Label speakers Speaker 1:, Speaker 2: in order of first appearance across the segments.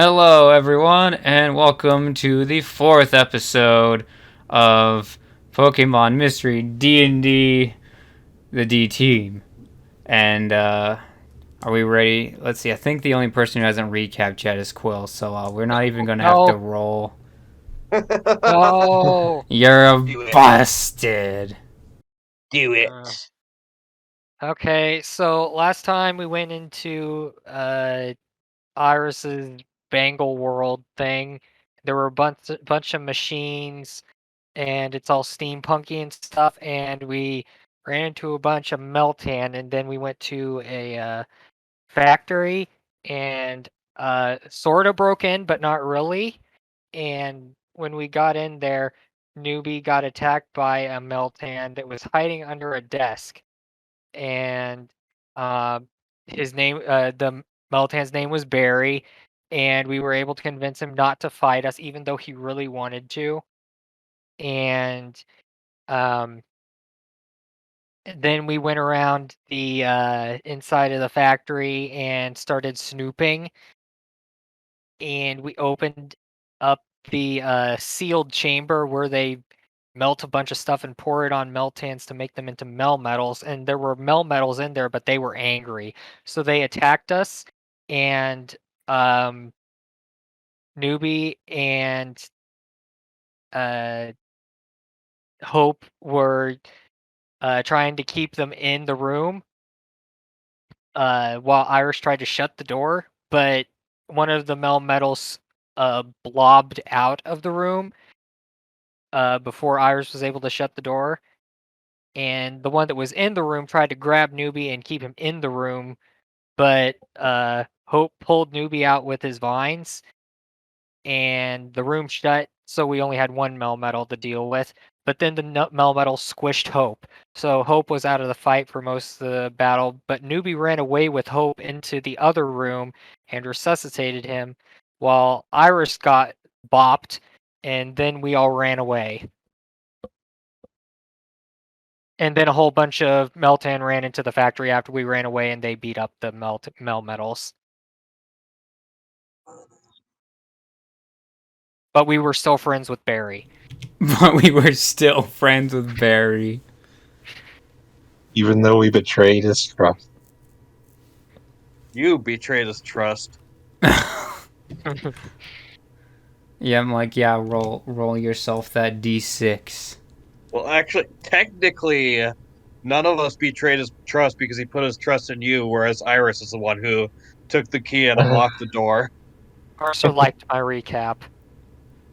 Speaker 1: Hello, everyone, and welcome to the fourth episode of Pokemon Mystery D&D, the D Team. And are we ready? Let's see. I think the only person who hasn't recapped yet is Quill, so we're not even gonna have to
Speaker 2: No,
Speaker 1: roll.
Speaker 2: no.
Speaker 1: You're
Speaker 3: Do it.
Speaker 1: busted.
Speaker 3: Do
Speaker 2: Uh,
Speaker 3: it.
Speaker 2: okay, so last time we went into Iris's Bangle World thing. There were a bunch of machines, and it's all steampunky and stuff. And we ran into a bunch of Meltan, and then we went to a factory, and sort of broke in, but not really. And when we got in there, Newbie got attacked by a Meltan that was hiding under a desk, and uh, the Meltan's name was Barry, and we were able to convince him not to fight us, even though he really wanted to. And um, then we went around the inside of the factory and started snooping, and we opened up the sealed chamber where they melt a bunch of stuff and pour it on meltans to make them into metals, and there were metals in there, but they were angry, so they attacked us. And um Newbie and uh Hope were trying to keep them in the room while Irish tried to shut the door, but one of the metals blobbed out of the room before Iris was able to shut the door. And the one that was in the room tried to grab Newbie and keep him in the room, but Hope pulled Newbie out with his vines, and the room shut, so we only had one metal to deal with. But then the metal squished Hope, so Hope was out of the fight for most of the battle, but Newbie ran away with Hope into the other room and resuscitated him, while Iris got bopped, and then we all ran away. And then a whole bunch of Meltan ran into the factory after we ran away, and they beat up the metals. But we were still friends with Barry.
Speaker 1: But we were still friends with Barry.
Speaker 4: Even though we betrayed his trust.
Speaker 3: You betrayed his trust.
Speaker 1: Yeah, I'm like, yeah, roll yourself that D6.
Speaker 3: Well, actually, technically, none of us betrayed his trust because he put his trust in you, whereas Iris is the one who took the key and unlocked the door.
Speaker 2: Mercer liked my recap.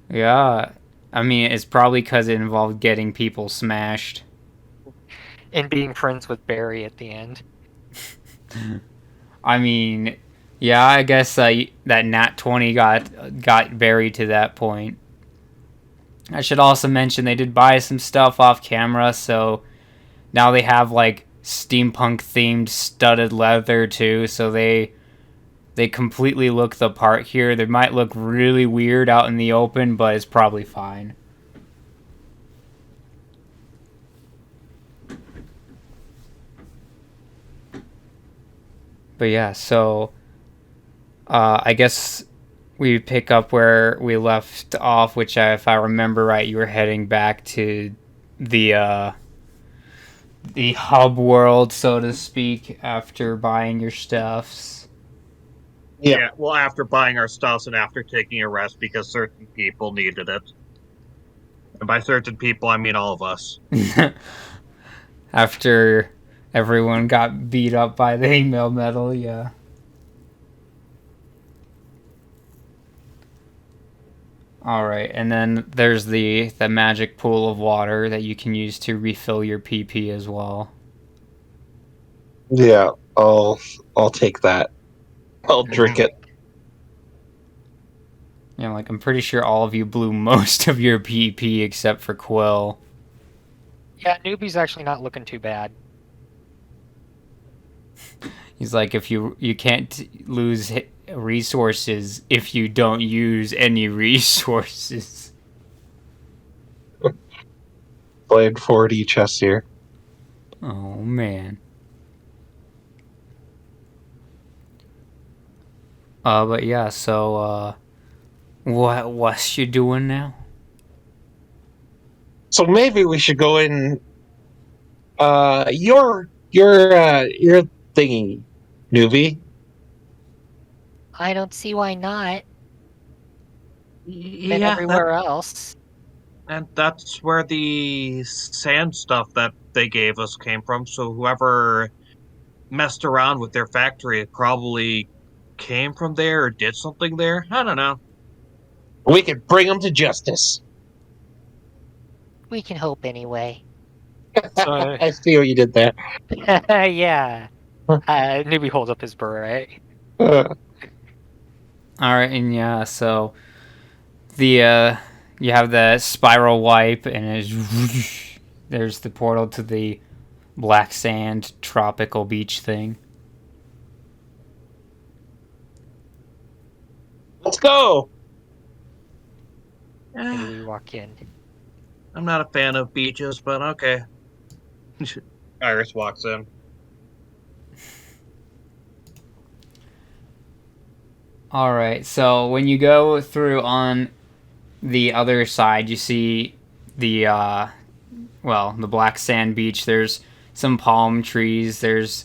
Speaker 1: Yeah, I mean, it's probably because it involved getting people smashed.
Speaker 2: And being friends with Barry at the end.
Speaker 1: I mean, yeah, I guess that Nat 20 got buried to that point. I should also mention they did buy some stuff off camera, so now they have like steampunk themed studded leather too, so they completely look the part here. They might look really weird out in the open, but it's probably fine. But yeah, so I guess we pick up where we left off, which if I remember right, you were heading back to the the hub world, so to speak, after buying your stuffs.
Speaker 4: Yeah.
Speaker 3: Well, after buying our stuffs and after taking a rest because certain people needed it. And by certain people, I mean all of us.
Speaker 1: After everyone got beat up by the email metal, yeah. All right, and then there's the magic pool of water that you can use to refill your PP as well.
Speaker 4: Yeah, I'll take that. I'll drink it.
Speaker 1: Yeah, like I'm pretty sure all of you blew most of your PP except for Quill.
Speaker 2: Yeah, Newbie's actually not looking too bad.
Speaker 1: He's like, if you can't lose resources if you don't use any resources.
Speaker 4: Playing 4D chess here.
Speaker 1: Oh man. But yeah, so what's you doing now?
Speaker 4: So maybe we should go in. Your thingy, newbie.
Speaker 2: I don't see why not. Been
Speaker 3: Yeah,
Speaker 2: everywhere else.
Speaker 3: and that's where the sand stuff that they gave us came from. So whoever messed around with their factory probably came from there or did something there. I don't know.
Speaker 4: We could bring him to justice.
Speaker 2: We can hope anyway.
Speaker 3: So
Speaker 4: I see what you did there.
Speaker 2: Yeah. Newbie holds up his beret.
Speaker 4: Uh,
Speaker 1: All right, and yeah, so the you have the spiral wipe, and there's the portal to the black sand tropical beach thing.
Speaker 4: let's go.
Speaker 2: And we walk in.
Speaker 3: I'm not a fan of beaches, but okay. Iris walks in.
Speaker 1: All right, so when you go through on the other side, you see the the black sand beach. There's some palm trees. There's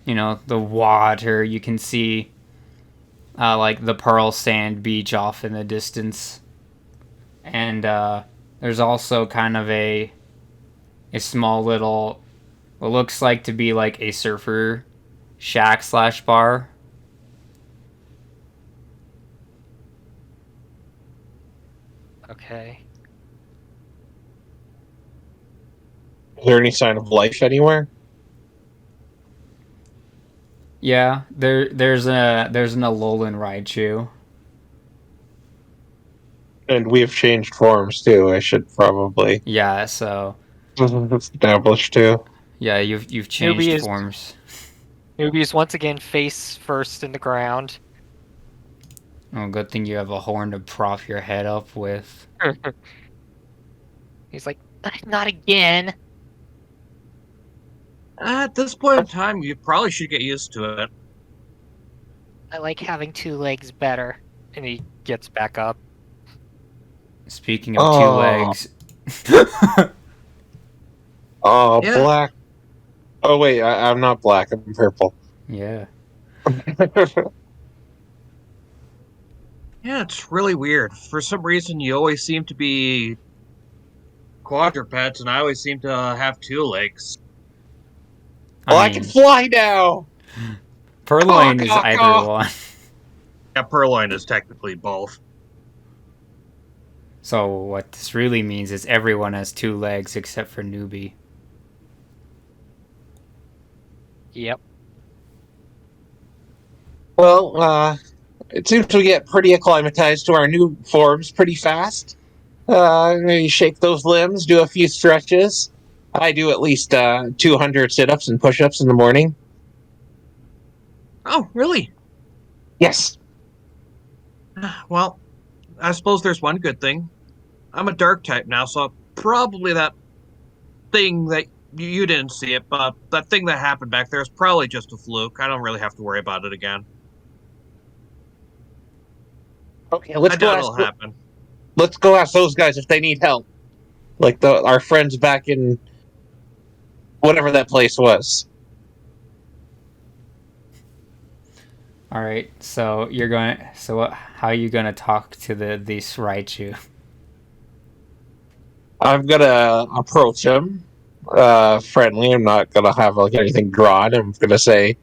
Speaker 1: the water. You can see like the pearl sand beach off in the distance, and there's also kind of a small little what looks like to be like a surfer shack slash bar.
Speaker 2: Okay.
Speaker 4: Is there any sign of life anywhere?
Speaker 1: Yeah, there's an Alolan Raichu.
Speaker 4: And we have changed forms too. I should probably
Speaker 1: Yeah, so
Speaker 4: establish too.
Speaker 1: yeah, you've changed
Speaker 2: Newbie is
Speaker 1: forms.
Speaker 2: Newbie is once again face first in the ground.
Speaker 1: Oh, good thing you have a horn to prop your head up with.
Speaker 2: He's like, not again.
Speaker 3: At this point in time, you probably should get used to it.
Speaker 2: I like having two legs better. And he gets back up.
Speaker 1: Speaking of two legs.
Speaker 4: Oh,
Speaker 3: Yeah.
Speaker 4: black. Oh wait, I'm not black. I'm purple.
Speaker 1: Yeah.
Speaker 3: Yeah, it's really weird. For some reason, you always seem to be quadrupeds, and I always seem to have two legs.
Speaker 4: I can fly now.
Speaker 1: Purloin is either one.
Speaker 3: Yeah, Purloin is technically both.
Speaker 1: So what this really means is everyone has two legs except for Newbie.
Speaker 2: Yep.
Speaker 4: Well, it seems we get pretty acclimatized to our new forms pretty fast. You shake those limbs, do a few stretches. I do at least 200 sit-ups and push-ups in the morning.
Speaker 3: Oh, really?
Speaker 4: Yes.
Speaker 3: Well, I suppose there's one good thing. I'm a dark type now, so probably that thing that you didn't see it, but that thing that happened back there is probably just a fluke. I don't really have to worry about it again.
Speaker 4: Okay, let's
Speaker 3: I
Speaker 4: go.
Speaker 3: doubt it'll happen.
Speaker 4: Let's go ask those guys if they need help. Like our friends back in whatever that place was.
Speaker 1: All right, so you're going. So how are you gonna talk to this Raichu?
Speaker 4: I'm gonna approach him, friendly. I'm not gonna have like anything drawn. I'm gonna say,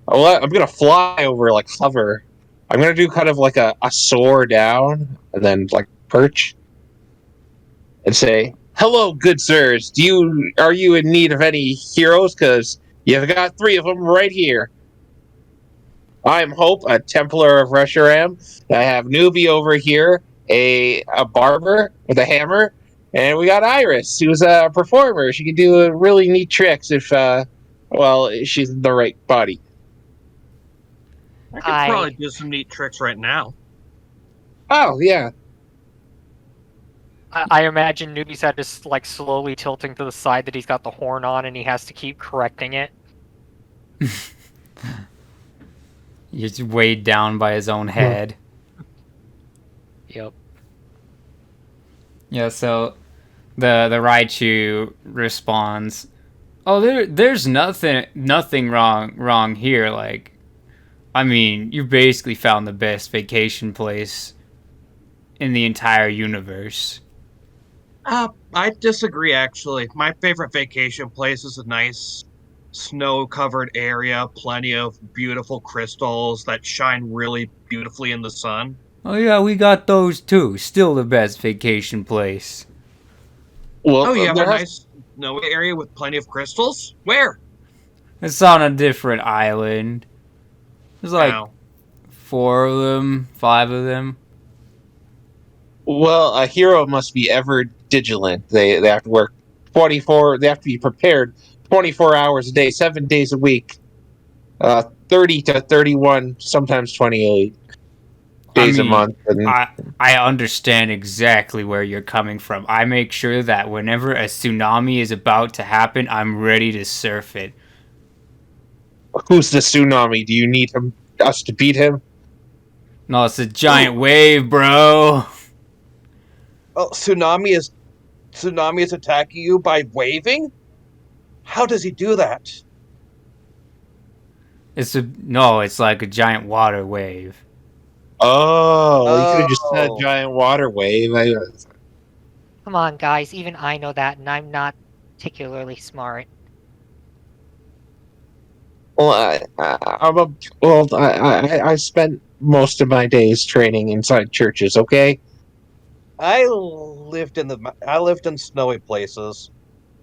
Speaker 4: "Oh, I'm gonna fly over, like hover. I'm gonna do kind of like a soar down and then like perch and say, "Hello, good sirs. Are you in need of any heroes? Because you've got 3 of them right here. I'm Hope, a Templar of Reshiram. I have Newbie over here, a barber with a hammer, and we got Iris, who's a performer. She can do really neat tricks if, she's in the right body."
Speaker 3: I could probably do some neat tricks right now.
Speaker 4: Oh, yeah.
Speaker 2: I imagine Newbie's head is like slowly tilting to the side that he's got the horn on and he has to keep correcting it.
Speaker 1: He's weighed down by his own head.
Speaker 2: Yep.
Speaker 1: Yeah, so the Raichu responds, "Oh, there's nothing wrong here. Like, I mean, you basically found the best vacation place in the entire universe."
Speaker 3: I disagree, actually. My favorite vacation place is a nice snow-covered area, plenty of beautiful crystals that shine really beautifully in the sun.
Speaker 1: Oh yeah, we got those too. Still the best vacation place.
Speaker 3: Oh, you
Speaker 4: Well,
Speaker 3: have a
Speaker 4: there has.
Speaker 3: nice snowy area with plenty of crystals? Where?
Speaker 1: It's on a different island. There's like
Speaker 3: Now,
Speaker 1: 4 of them, 5 of them.
Speaker 4: Well, a hero must be ever vigilant. They have to work 24. They have to be prepared 24 hours a day, 7 days a week, 30 to 31, sometimes 28
Speaker 1: I
Speaker 4: days a
Speaker 1: mean,
Speaker 4: month. And
Speaker 1: I understand exactly where you're coming from. I make sure that whenever a tsunami is about to happen, I'm ready to surf it.
Speaker 4: who's the tsunami? Do you need us to beat him?
Speaker 1: No, it's a giant wave, bro.
Speaker 3: oh, tsunami is attacking you by waving? How does he do that?
Speaker 1: It's like a giant water wave.
Speaker 4: Oh, you could have just said
Speaker 3: Oh,
Speaker 4: giant water wave.
Speaker 2: Come on, guys. Even I know that, and I'm not particularly smart.
Speaker 4: Well, I'm a well. I spent most of my days training inside churches. Okay.
Speaker 3: I lived in snowy places.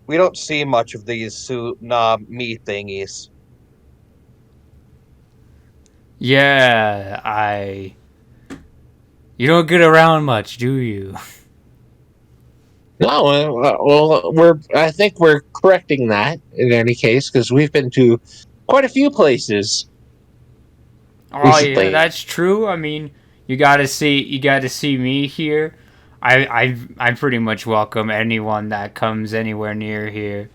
Speaker 3: We don't see much of these tsunami thingies.
Speaker 1: Yeah, You don't get around much, do you?
Speaker 4: No, well, I think we're correcting that in any case because we've been to quite a few places
Speaker 1: Oh yeah,
Speaker 4: recently.
Speaker 1: that's true. I mean, you gotta see me here. I pretty much welcome anyone that comes anywhere near here.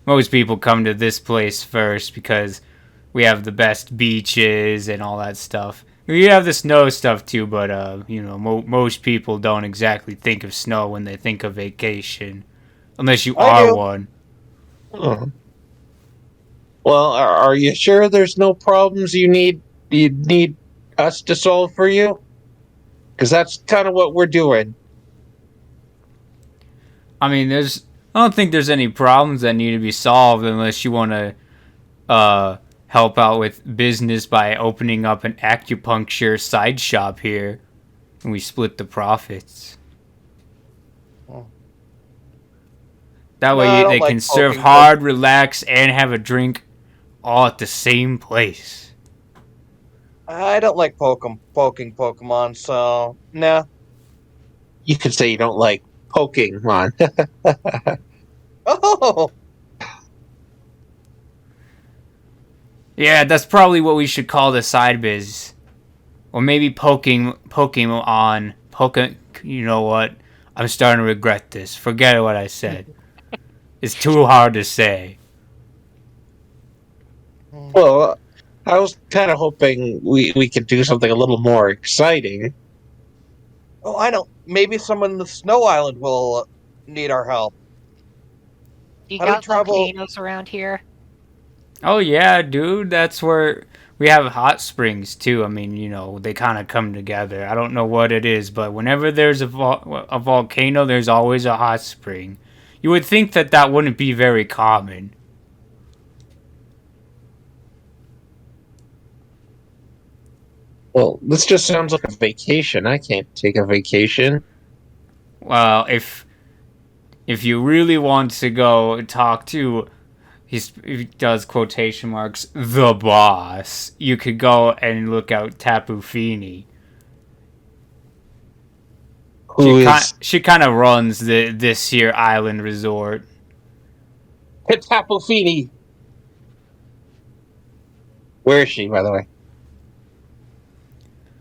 Speaker 1: Most people come to this place first because we have the best beaches and all that stuff. We have the snow stuff too, but most people don't exactly think of snow when they think of vacation, unless you
Speaker 3: I
Speaker 1: are
Speaker 3: do.
Speaker 1: one.
Speaker 4: Oh. Well, are you sure there's no problems you need us to solve for you? Because that's kind of what we're doing.
Speaker 1: I mean, I don't think there's any problems that need to be solved unless you want to help out with business by opening up an acupuncture side shop here, and we split the profits.
Speaker 3: Oh.
Speaker 1: That
Speaker 3: No, I
Speaker 1: way
Speaker 3: don't
Speaker 1: they
Speaker 3: like
Speaker 1: can serve
Speaker 3: poking.
Speaker 1: hard, relax, and have a drink all at the same place.
Speaker 3: I don't like poking Pokemon, so nah.
Speaker 4: You could say you don't like poking, Ron.
Speaker 3: Oh,
Speaker 1: Yeah, that's probably what we should call the side biz. Or maybe Pokemon. You know what? I'm starting to regret this. Forget what I said. It's too hard to say.
Speaker 4: Well, I was kind of hoping we could do something a little more exciting.
Speaker 3: oh, I know. Maybe someone in the Snow Island will need our help.
Speaker 2: You
Speaker 3: How do we
Speaker 2: got
Speaker 3: travel?
Speaker 2: volcanoes around here?
Speaker 1: Oh yeah, dude, that's where we have hot springs too. I mean, they kind of come together. I don't know what it is, but whenever there's a volcano, there's always a hot spring. You would think that wouldn't be very common.
Speaker 4: Well, this just sounds like a vacation. I can't take a vacation.
Speaker 1: Well, if you really want to go talk to he does quotation marks the boss, you could go and look out Tapu Fini.
Speaker 4: Who is
Speaker 1: She kind of runs this here island resort.
Speaker 4: Tapofini? Where is she, by the way?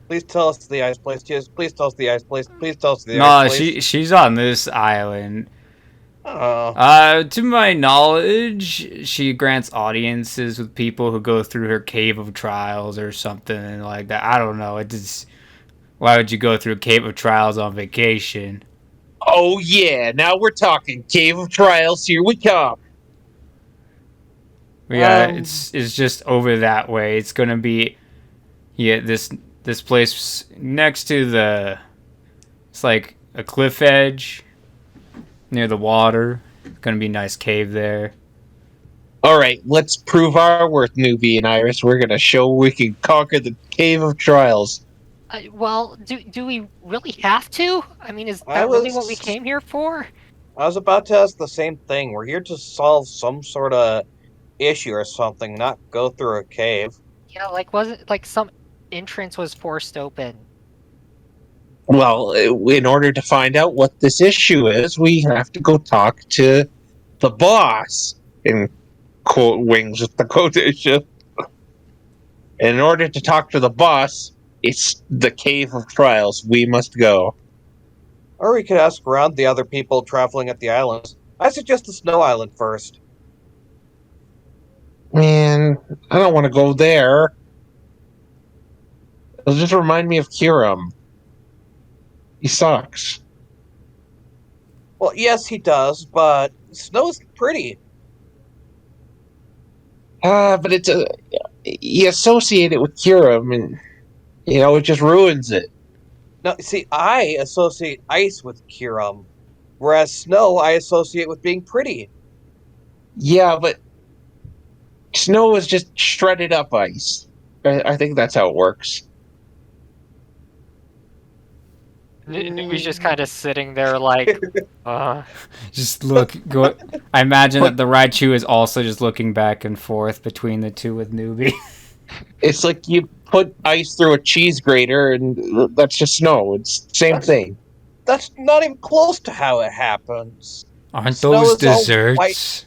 Speaker 3: Please tell us the ice place. Yes, please tell us the ice place. Please tell us the ice
Speaker 1: No,
Speaker 3: place.
Speaker 1: she's on this island. To my knowledge, she grants audiences with people who go through her cave of trials or something like that. I don't know. It just why would you go through a cave of trials on vacation?
Speaker 4: Oh yeah, now we're talking. Cave of Trials, here we come.
Speaker 1: But yeah, it's just over that way. It's gonna be this place next to the it's like a cliff edge near the water. It's gonna be a nice cave there.
Speaker 4: All right, let's prove our worth, Newbie and Iris. We're gonna show we can conquer the Cave of Trials.
Speaker 2: Well, do we really have to? I mean, is
Speaker 5: I
Speaker 2: that really what we
Speaker 5: was-
Speaker 2: came here for?
Speaker 5: I was about to ask the same thing. We're here to solve some sort of issue or something, not go through a cave.
Speaker 2: Yeah, like wasn't like some entrance was forced open.
Speaker 4: Well, in order to find out what this issue is, we have to go talk to the boss. In quote wings with the quotation. In order to talk to the boss, it's the Cave of Trials. We must go.
Speaker 5: Or we could ask around the other people traveling at the islands. I suggest the Snow Island first.
Speaker 4: Man, I don't want to go there. It'll just remind me of Kiram. He sucks.
Speaker 5: Well, yes, he does, but snow's pretty.
Speaker 4: But it's a you associate it with Kiram, and it just ruins it.
Speaker 5: Now, see, I associate ice with Kiram, whereas snow I associate with being pretty.
Speaker 4: Yeah, but snow is just shredded up ice. I think that's how it works.
Speaker 2: We're just kind of sitting there like,
Speaker 1: Just go. I imagine that the Raichu is also just looking back and forth between the two with Newbie.
Speaker 4: It's like you put ice through a cheese grater, and that's just snow. It's the same thing.
Speaker 5: That's not even close to how it happens.
Speaker 1: Aren't
Speaker 5: Snow
Speaker 1: those
Speaker 5: is all
Speaker 1: desserts?
Speaker 5: white.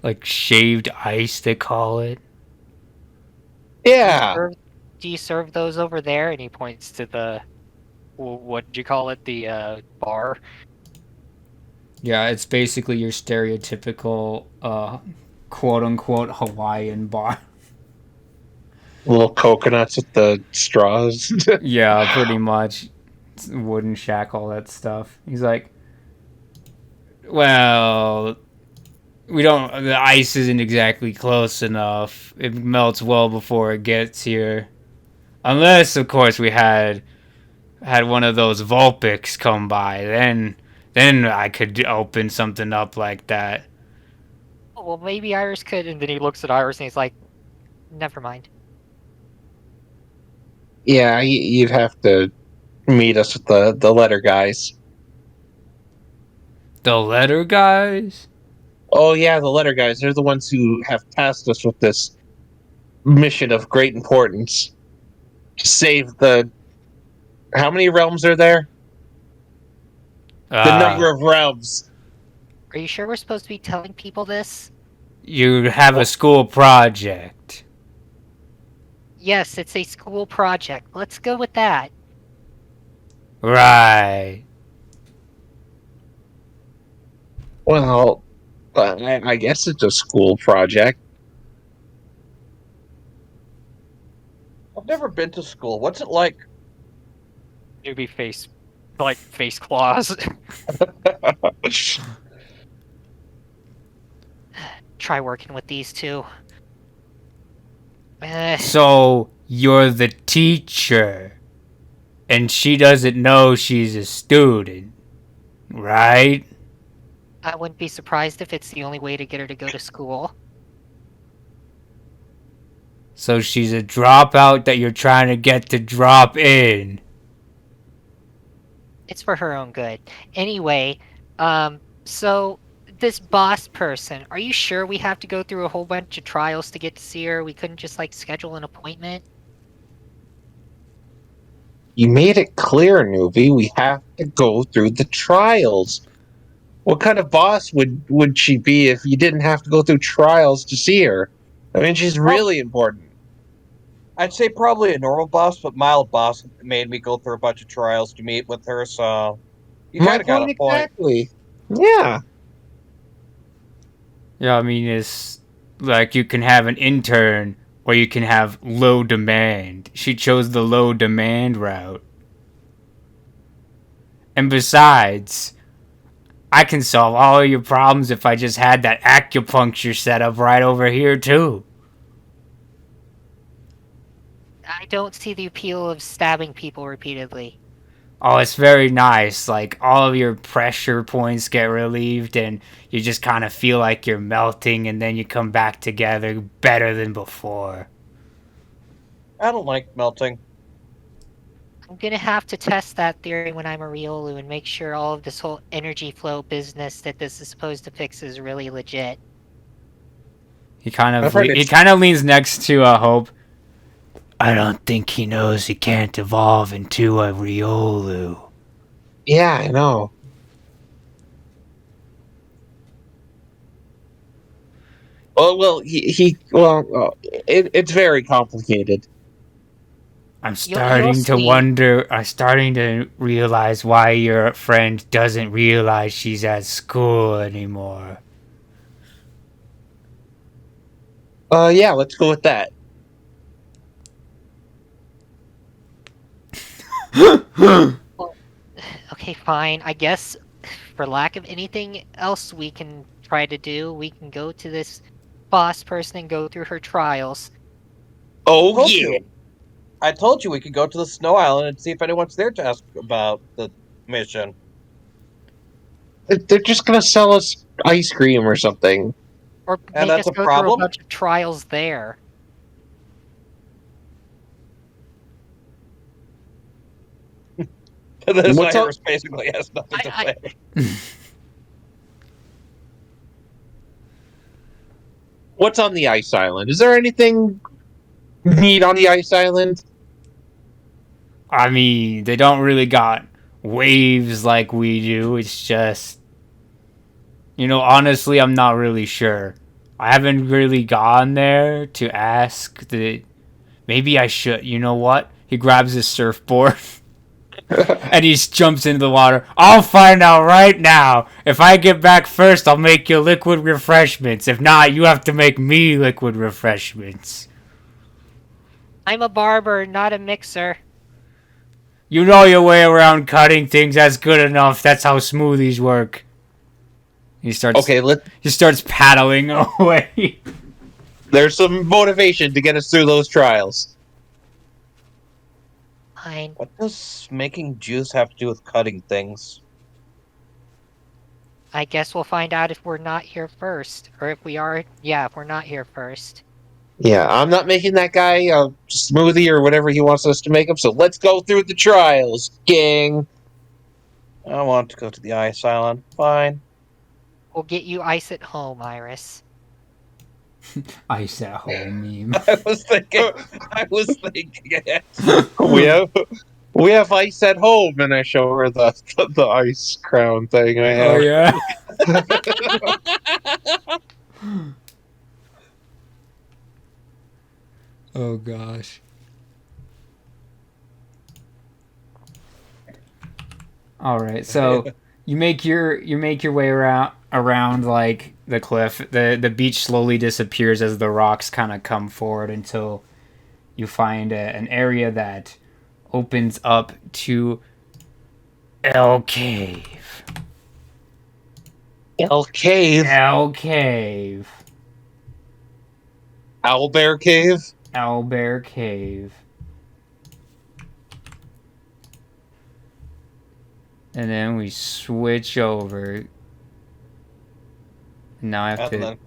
Speaker 1: Like shaved ice, they call it.
Speaker 4: Yeah.
Speaker 2: do you serve those over there? And he points to the, what did you call it? The bar.
Speaker 1: Yeah, it's basically your stereotypical, quote unquote Hawaiian bar.
Speaker 4: Little coconuts with the straws.
Speaker 1: Yeah, pretty much. It's a wooden shack, all that stuff. He's like, well, we don't. The ice isn't exactly close enough. It melts well before it gets here, unless, of course, we had one of those Vulpics come by. Then I could open something up like that.
Speaker 2: Oh, well, maybe Iris could. And then he looks at Iris and he's like, never mind.
Speaker 4: Yeah, you'd have to meet us with the letter guys.
Speaker 1: The letter guys.
Speaker 4: Oh yeah, the letter guys. They're the ones who have tasked us with this mission of great importance to save the. How many realms are there? The number of realms.
Speaker 2: Are you sure we're supposed to be telling people this?
Speaker 1: You have a school project.
Speaker 2: Yes, it's a school project. Let's go with that.
Speaker 1: Right.
Speaker 4: Well, I guess it's a school project.
Speaker 5: I've never been to school. What's it like?
Speaker 2: Newbie face claws. Try working with these two.
Speaker 1: So you're the teacher, and she doesn't know she's a student, right?
Speaker 2: I wouldn't be surprised if it's the only way to get her to go to school.
Speaker 1: So she's a dropout that you're trying to get to drop in.
Speaker 2: It's for her own good. Anyway, so this boss person, are you sure we have to go through a whole bunch of trials to get to see her? We couldn't just schedule an appointment?
Speaker 4: You made it clear, Newbie. We have to go through the trials. What kind of boss would she be if you didn't have to go through trials to see her? I mean, she's really important.
Speaker 5: I'd say probably a normal boss, but mild boss made me go through a bunch of trials to meet with her, so you
Speaker 4: My
Speaker 5: kind of got a point.
Speaker 4: exactly. Yeah.
Speaker 1: Yeah, I mean, it's like you can have an intern or you can have low demand. She chose the low demand route. And besides, I can solve all your problems if I just had that acupuncture set up right over here, too.
Speaker 2: I don't see the appeal of stabbing people repeatedly.
Speaker 1: Oh, it's very nice. Like, all of your pressure points get relieved, and you just kind of feel like you're melting, and then you come back together better than before.
Speaker 5: I don't like melting.
Speaker 2: I'm gonna have to test that theory when I'm a Riolu and make sure all of this whole energy flow business that this is supposed to fix is really legit.
Speaker 1: He kind
Speaker 4: I've
Speaker 1: of
Speaker 4: heard
Speaker 1: he
Speaker 4: it's
Speaker 1: kind of leans next to Hope. I don't think he knows he can't evolve into a Riolu.
Speaker 4: yeah, I know. It's very complicated.
Speaker 1: I'm
Speaker 2: You'll
Speaker 1: starting to
Speaker 2: see.
Speaker 1: wonder. I'm starting to realize why your friend doesn't realize she's at school anymore.
Speaker 4: Yeah, let's go with that.
Speaker 2: Okay, fine. I guess for lack of anything else we can try to do, we can go to this boss person and go through her trials.
Speaker 4: Oh
Speaker 5: Told
Speaker 4: yeah.
Speaker 5: you. I told you we could go to the Snow Island and see if anyone's there to ask about the mission.
Speaker 4: They're just gonna sell us ice cream or something.
Speaker 2: Or
Speaker 5: And
Speaker 2: make
Speaker 5: that's
Speaker 2: us
Speaker 5: a
Speaker 2: go through a
Speaker 5: problem?
Speaker 2: bunch of trials there.
Speaker 5: This
Speaker 4: What's up?
Speaker 5: virus basically has nothing to
Speaker 2: I-
Speaker 5: say.
Speaker 4: What's on the ice island? Is there anything neat on the ice island?
Speaker 1: I mean, they don't really got waves like we do. It's just, honestly, I'm not really sure. I haven't really gone there to ask the. Maybe I should. You know what? He grabs his surfboard and he jumps into the water. I'll find out right now. If I get back first, I'll make you liquid refreshments. If not, you have to make me liquid refreshments.
Speaker 2: I'm a barber, not a mixer.
Speaker 1: You know your way around cutting things. That's good enough. That's how smoothies work. He starts paddling away.
Speaker 4: There's some motivation to get us through those trials.
Speaker 2: Fine.
Speaker 5: What does making juice have to do with cutting things?
Speaker 2: I guess we'll find out if we're not here first. Or if we are, yeah, if we're not here first.
Speaker 4: Yeah, I'm not making that guy a smoothie or whatever he wants us to make him, so let's go through the trials, gang.
Speaker 5: I want to go to the ice island. Fine.
Speaker 2: We'll get you ice at home, Iris.
Speaker 1: Ice at home meme.
Speaker 5: I was thinking it.
Speaker 4: We have ice at home, and I show her the ice crown thing I have.
Speaker 1: Oh yeah. Oh gosh. All right, so you make your way around like the cliff. The beach slowly disappears as the rocks kind of come forward until you find an area that opens up to L Cave.
Speaker 4: L Cave.
Speaker 1: L Cave.
Speaker 4: Owlbear Cave.
Speaker 1: Owlbear Cave. And then we switch over. Now I have to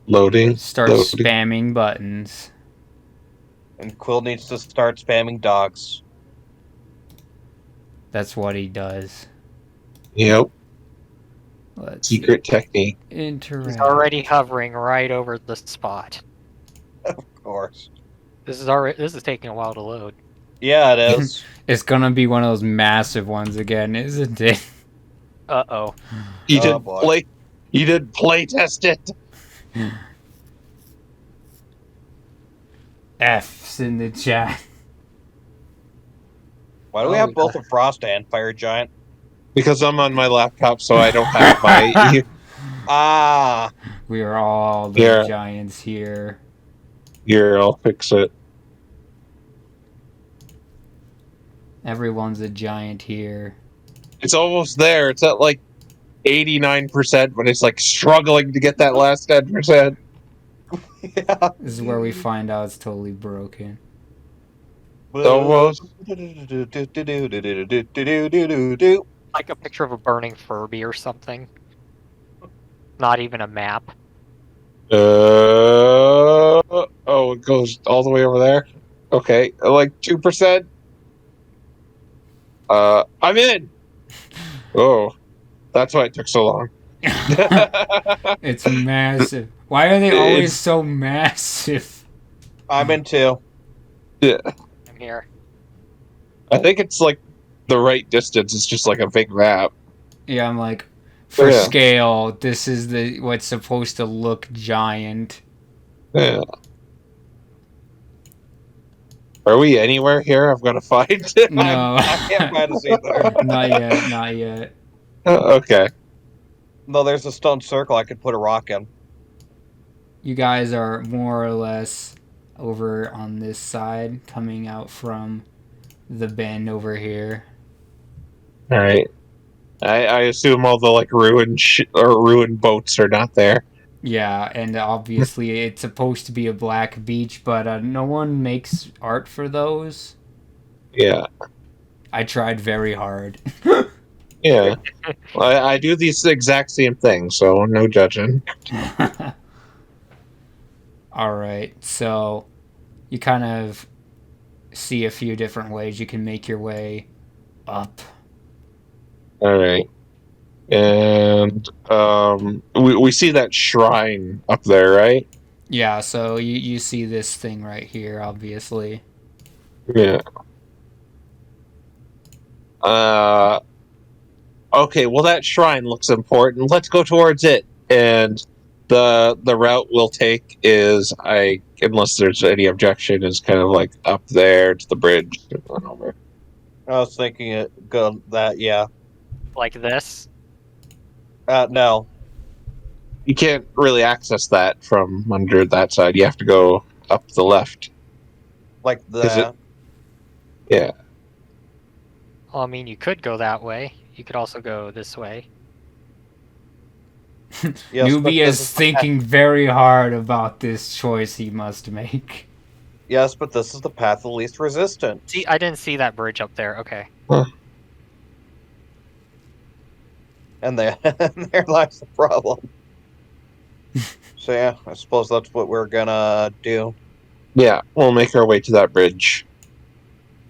Speaker 4: Loading.
Speaker 1: start spamming buttons.
Speaker 5: And Quill needs to start spamming dogs.
Speaker 1: That's what he does.
Speaker 4: Yep.
Speaker 1: Let's
Speaker 4: Secret technique.
Speaker 1: interact.
Speaker 2: He's already hovering right over the spot.
Speaker 5: Of course.
Speaker 2: This is taking a while to load.
Speaker 5: Yeah, it is.
Speaker 1: It's gonna be one of those massive ones again, isn't it?
Speaker 2: Uh-oh.
Speaker 4: You
Speaker 5: boy.
Speaker 4: did play test it.
Speaker 1: F's in the chat.
Speaker 5: Why do we have both a frost and fire giant?
Speaker 4: Because I'm on my laptop, so I don't have my.
Speaker 5: Ah,
Speaker 1: We are all the
Speaker 4: Yeah.
Speaker 1: giants here.
Speaker 4: Here, I'll fix it.
Speaker 1: Everyone's a giant here.
Speaker 4: It's almost there. It's at like 89%, but it's like struggling to get that last 10%.
Speaker 5: yeah.
Speaker 1: This is where we find out it's totally broken.
Speaker 4: Almost.
Speaker 2: Like a picture of a burning Furby or something. Not even a map.
Speaker 4: Oh, it goes all the way over there. Okay, like 2%. I'm in. Oh, that's why it took so long.
Speaker 1: It's massive. Why are they always
Speaker 4: It's-
Speaker 1: so massive?
Speaker 5: I'm in too.
Speaker 4: Yeah,
Speaker 2: I'm here.
Speaker 4: I think it's like the right distance. It's just like a big map.
Speaker 1: Yeah, I'm like, for
Speaker 4: Yeah.
Speaker 1: scale, this is the what's supposed to look giant.
Speaker 4: Yeah. Are we anywhere here? I've got to find it.
Speaker 1: No,
Speaker 5: I can't find us either.
Speaker 1: not yet, not yet.
Speaker 4: Okay.
Speaker 5: No, there's a stone circle I could put a rock in.
Speaker 1: You guys are more or less over on this side, coming out from the bend over here.
Speaker 4: All right. I assume all the like ruined boats are not there.
Speaker 1: Yeah, and obviously it's supposed to be a black beach, but no one makes art for those.
Speaker 4: Yeah.
Speaker 1: I tried very hard.
Speaker 4: Yeah. I do these exact same things, so no judging.
Speaker 1: All right, so you kind of see a few different ways you can make your way up.
Speaker 4: All right. And we see that shrine up there, right?
Speaker 1: Yeah, so you see this thing right here, obviously.
Speaker 4: Yeah. Okay, well that shrine looks important. Let's go towards it. And the route we'll take is unless there's any objection, is kind of like up there to the bridge and run over.
Speaker 5: I was thinking it go that yeah.
Speaker 2: Like this.
Speaker 5: No.
Speaker 4: You can't really access that from under that side. You have to go up the left.
Speaker 5: Like
Speaker 4: Is it?
Speaker 5: that.
Speaker 4: Yeah.
Speaker 2: Well, I mean, you could go that way. You could also go this way.
Speaker 5: Yes, but
Speaker 1: Newbie
Speaker 5: this
Speaker 1: is
Speaker 5: is the
Speaker 1: thinking very hard about this choice he must make.
Speaker 5: Yes, but this is the path of least resistance.
Speaker 2: See, I didn't see that bridge up there. Okay.
Speaker 5: And there, there lies the problem. So yeah, I suppose that's what we're gonna do.
Speaker 4: Yeah, we'll make our way to that bridge.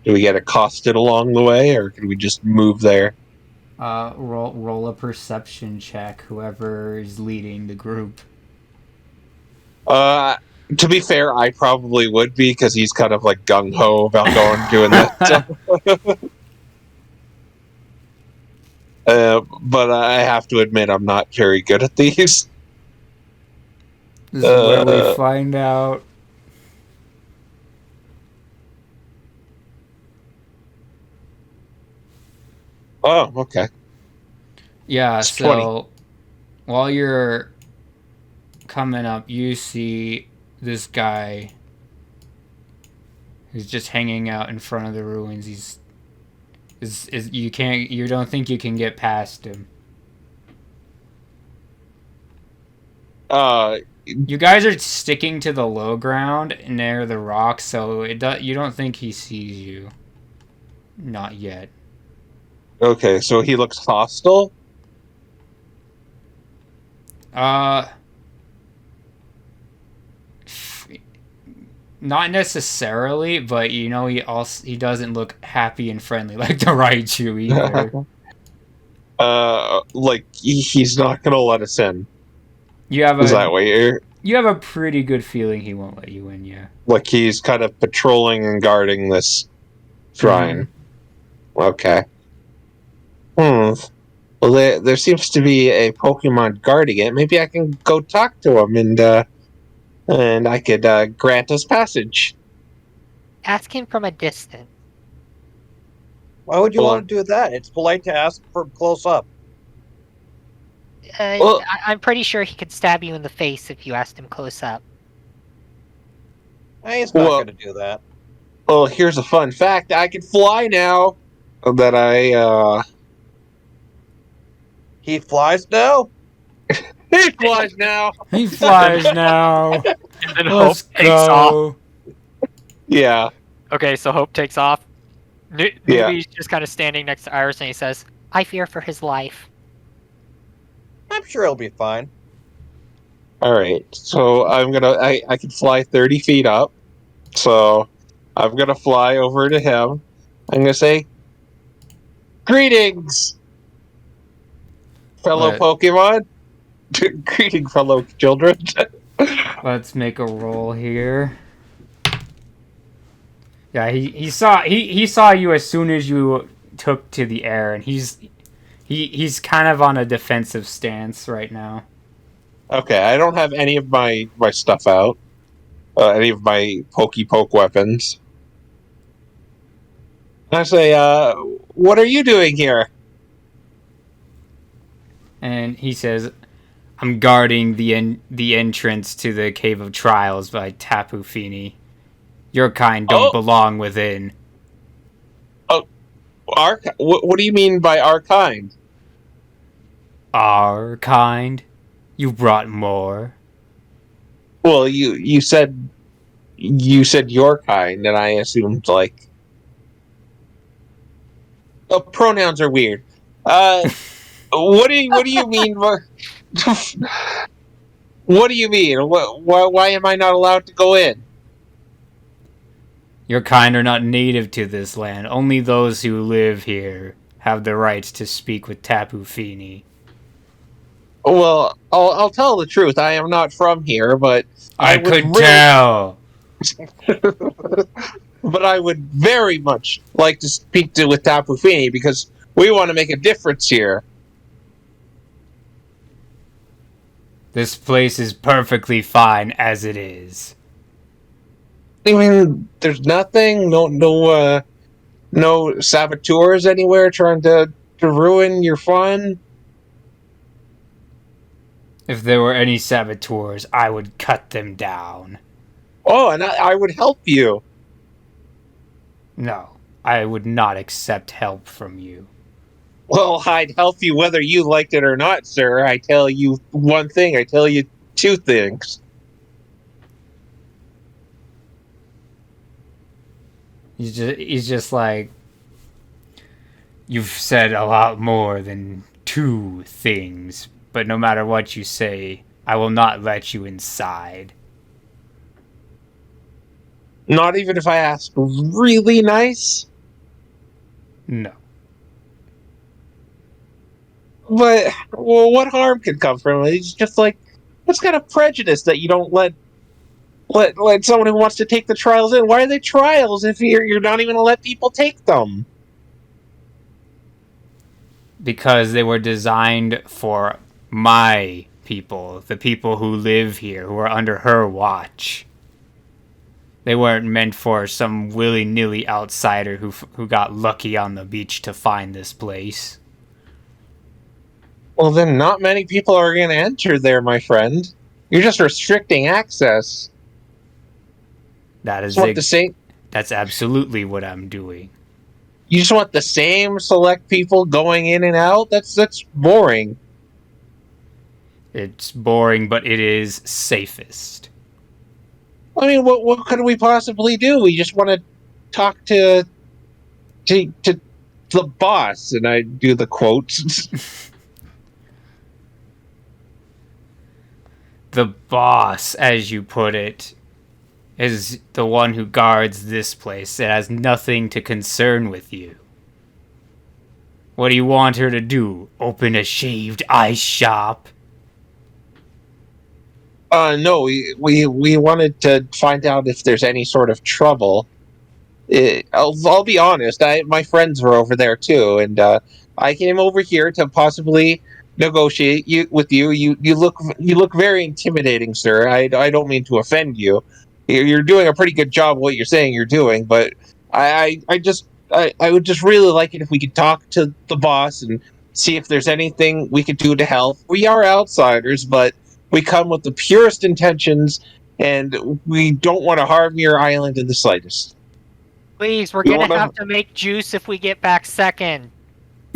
Speaker 4: Do we get accosted along the way, or can we just move there?
Speaker 1: Roll a perception check, whoever is leading the group.
Speaker 4: To be fair, I probably would be, because he's kind of like gung-ho about doing that. But I have to admit, I'm not very good at these.
Speaker 1: This is where we find out.
Speaker 4: Oh, okay.
Speaker 1: Yeah,
Speaker 4: It's
Speaker 1: so
Speaker 4: 20.
Speaker 1: while you're coming up, you see this guy who's just hanging out in front of the ruins. You don't think you can get past him. You guys are sticking to the low ground near the rocks, so you don't think he sees you. Not yet.
Speaker 4: Okay, so he looks hostile?
Speaker 1: Not necessarily, but he doesn't look happy and friendly like the Raichu either.
Speaker 4: Like, he's not gonna let us in.
Speaker 1: You have
Speaker 4: Is that way?
Speaker 1: You have a pretty good feeling he won't let you in, yeah.
Speaker 4: Like, he's kind of patrolling and guarding this shrine. Okay. Well, there seems to be a Pokemon guarding it. Maybe I can go talk to him, and I could grant us passage.
Speaker 2: Ask him from a distance.
Speaker 5: Why would you
Speaker 4: Well,
Speaker 5: want to do that? It's polite to ask for close up.
Speaker 4: Well-
Speaker 2: I'm pretty sure he could stab you in the face if you asked him close up.
Speaker 5: He's not
Speaker 4: Well-
Speaker 5: going to do that.
Speaker 4: Well, here's a fun fact. I can fly now. That
Speaker 5: He flies now?
Speaker 4: he flies now.
Speaker 1: He flies now.
Speaker 2: And then
Speaker 1: Let's
Speaker 2: Hope takes off.
Speaker 1: go.
Speaker 4: Yeah.
Speaker 2: Okay, so Hope takes off.
Speaker 4: Yeah.
Speaker 2: Newbie's just kind of standing next to Iris, and he says, "I fear for his life."
Speaker 5: I'm sure he'll be fine.
Speaker 4: All right. So I can fly 30 feet up. So I'm gonna fly over to him. I'm gonna say, "Greetings, fellow
Speaker 1: What?
Speaker 4: Pokemon. Greetings, fellow children."
Speaker 1: Let's make a roll here. Yeah, he saw you as soon as you took to the air, and he's kind of on a defensive stance right now.
Speaker 4: Okay, I don't have any of my stuff out. Any of my poke weapons. I say, what are you doing here?
Speaker 1: And he says, "I'm guarding the entrance to the Cave of Trials by Tapu Fini. Your kind don't
Speaker 4: Oh.
Speaker 1: belong within."
Speaker 4: What do you mean by our kind?
Speaker 1: Our kind? You brought more?
Speaker 4: Well, you said your kind, and I assumed like. Oh, pronouns are weird. What do you mean? What do you mean? Why am I not allowed to go in?
Speaker 1: Your kind are not native to this land. Only those who live here have the right to speak with Tapu Fini.
Speaker 4: Well, I'll tell the truth. I am not from here, but
Speaker 1: I
Speaker 4: would
Speaker 1: could
Speaker 4: really-
Speaker 1: tell.
Speaker 4: But I would very much like to speak with Tapu Fini because we want to make a difference here.
Speaker 1: This place is perfectly fine as it is.
Speaker 4: I mean, there's nothing, no saboteurs anywhere trying to ruin your fun.
Speaker 1: If there were any saboteurs, I would cut them down.
Speaker 4: Oh, and I would help you.
Speaker 1: No, I would not accept help from you.
Speaker 4: Well, I'd help you whether you liked it or not, sir. I tell you one thing, I tell you two things.
Speaker 1: He's just like, you've said a lot more than two things, but no matter what you say, I will not let you inside.
Speaker 4: Not even if I ask really nice?
Speaker 1: No.
Speaker 4: But, well, what harm could come from it? It's just like, what's kind of prejudice that you don't let someone who wants to take the trials in? Why are they trials if you're not even going to let people take them?
Speaker 1: Because they were designed for my people, the people who live here, who are under her watch. They weren't meant for some willy-nilly outsider who got lucky on the beach to find this place.
Speaker 4: Well, then not many people are going to enter there, my friend. You're just restricting access.
Speaker 1: That is
Speaker 4: You just want the same.
Speaker 1: That's absolutely what I'm doing.
Speaker 4: You just want the same select people going in and out. That's boring.
Speaker 1: It's boring, but it is safest.
Speaker 4: I mean, what could we possibly do? We just want to talk to the boss, and I do the quotes.
Speaker 1: The boss, as you put it, is the one who guards this place. It has nothing to concern with you. What do you want her to do? Open a shaved ice shop?
Speaker 4: No, we wanted to find out if there's any sort of trouble. I'll be honest. My friends were over there too, and I came over here to possibly negotiate with you. You look very intimidating, sir. I don't mean to offend you. You're doing a pretty good job of what you're saying you're doing, but I would just really like it if we could talk to the boss and see if there's anything we could do to help. We are outsiders, but we come with the purest intentions, and we don't want to harm your island in the slightest.
Speaker 2: Please, we're
Speaker 4: We
Speaker 2: gonna
Speaker 4: wanna-
Speaker 2: have to make juice if we get back second.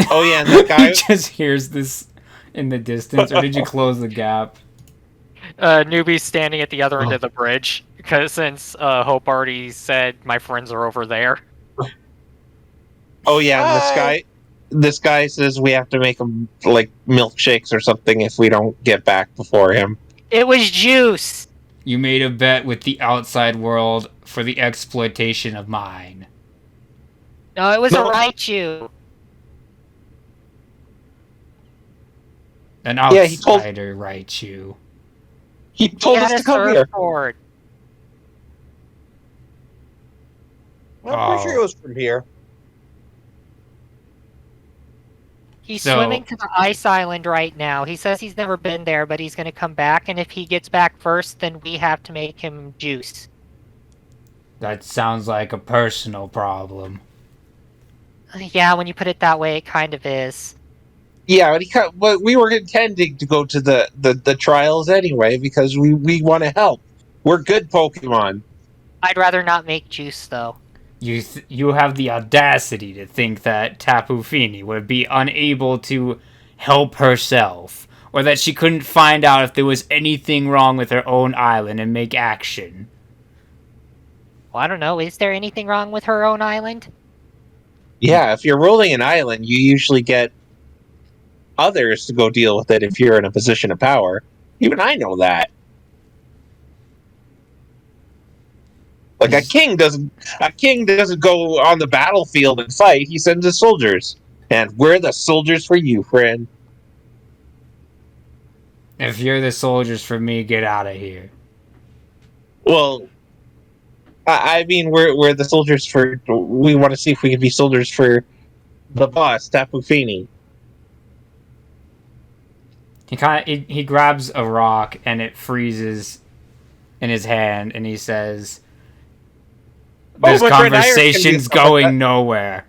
Speaker 4: Oh yeah, and that guy.
Speaker 1: He just hears this in the distance, or did you close the gap?
Speaker 2: Newbie's standing at the other end
Speaker 4: Oh.
Speaker 2: of the bridge, because since Hope already said my friends are over there.
Speaker 4: Oh yeah, and
Speaker 5: Hi.
Speaker 4: this guy says we have to make him like milkshakes or something if we don't get back before him.
Speaker 2: It was juice!
Speaker 1: You made a bet with the outside world for the exploitation of mine.
Speaker 2: No, it was
Speaker 4: No.
Speaker 2: a Raichu.
Speaker 1: An
Speaker 4: Yeah, he told-
Speaker 1: outsider, right, you?
Speaker 4: He told
Speaker 2: He
Speaker 4: us
Speaker 2: had
Speaker 4: to
Speaker 2: a
Speaker 4: come here.
Speaker 2: surfboard.
Speaker 5: I'm pretty sure it was from here.
Speaker 2: He's
Speaker 1: So-
Speaker 2: swimming to the ice island right now. He says he's never been there, but he's gonna come back, and if he gets back first, then we have to make him juice.
Speaker 1: That sounds like a personal problem.
Speaker 2: Yeah, when you put it that way, it kind of is.
Speaker 4: Yeah, but we were intending to go to the trials anyway because we want to help. We're good Pokemon.
Speaker 2: I'd rather not make juice, though.
Speaker 1: You have the audacity to think that Tapu Fini would be unable to help herself, or that she couldn't find out if there was anything wrong with her own island and make action.
Speaker 2: Well, I don't know. Is there anything wrong with her own island?
Speaker 4: Yeah, if you're ruling an island, you usually get others to go deal with it if you're in a position of power. Even I know that. Like a king doesn't go on the battlefield and fight. He sends his soldiers, and we're the soldiers for you, friend.
Speaker 1: If you're the soldiers for me, get out of here.
Speaker 4: Well, I mean, we're the soldiers for. We want to see if we can be soldiers for the boss, Tapu Fini.
Speaker 1: He grabs a rock and it freezes in his hand, and he says, "This
Speaker 4: my friend Iris can be
Speaker 1: conversation's
Speaker 4: stuff like that."
Speaker 1: going nowhere.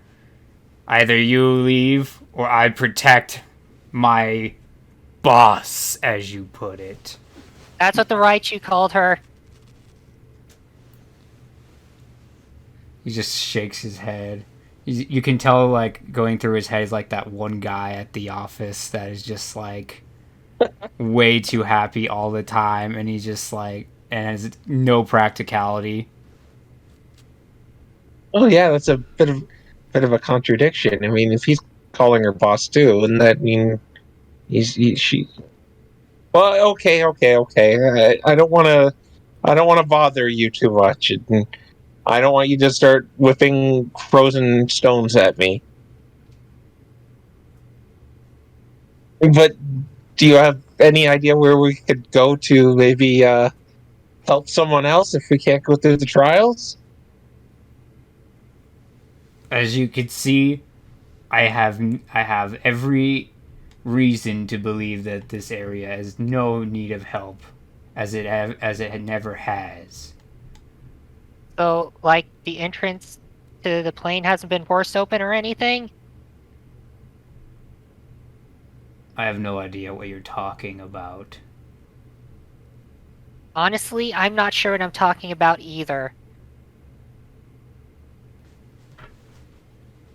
Speaker 1: Either you leave, or I protect my boss, as you put it."
Speaker 2: That's what the Raichu called her.
Speaker 1: He just shakes his head. You can tell, like, going through his head is like that one guy at the office that is just, like, way too happy all the time, and he's just, like, and has no practicality.
Speaker 4: Oh yeah, that's a bit of a contradiction. I mean, if he's calling her boss too, wouldn't that mean she? Well, okay. I don't want to bother you too much. And I don't want you to start whipping frozen stones at me. But do you have any idea where we could go to maybe help someone else if we can't go through the trials?
Speaker 1: As you can see, I have every reason to believe that this area has no need of help, as it never has.
Speaker 2: So, like, the entrance to the plane hasn't been forced open or anything?
Speaker 1: I have no idea what you're talking about.
Speaker 2: Honestly, I'm not sure what I'm talking about either.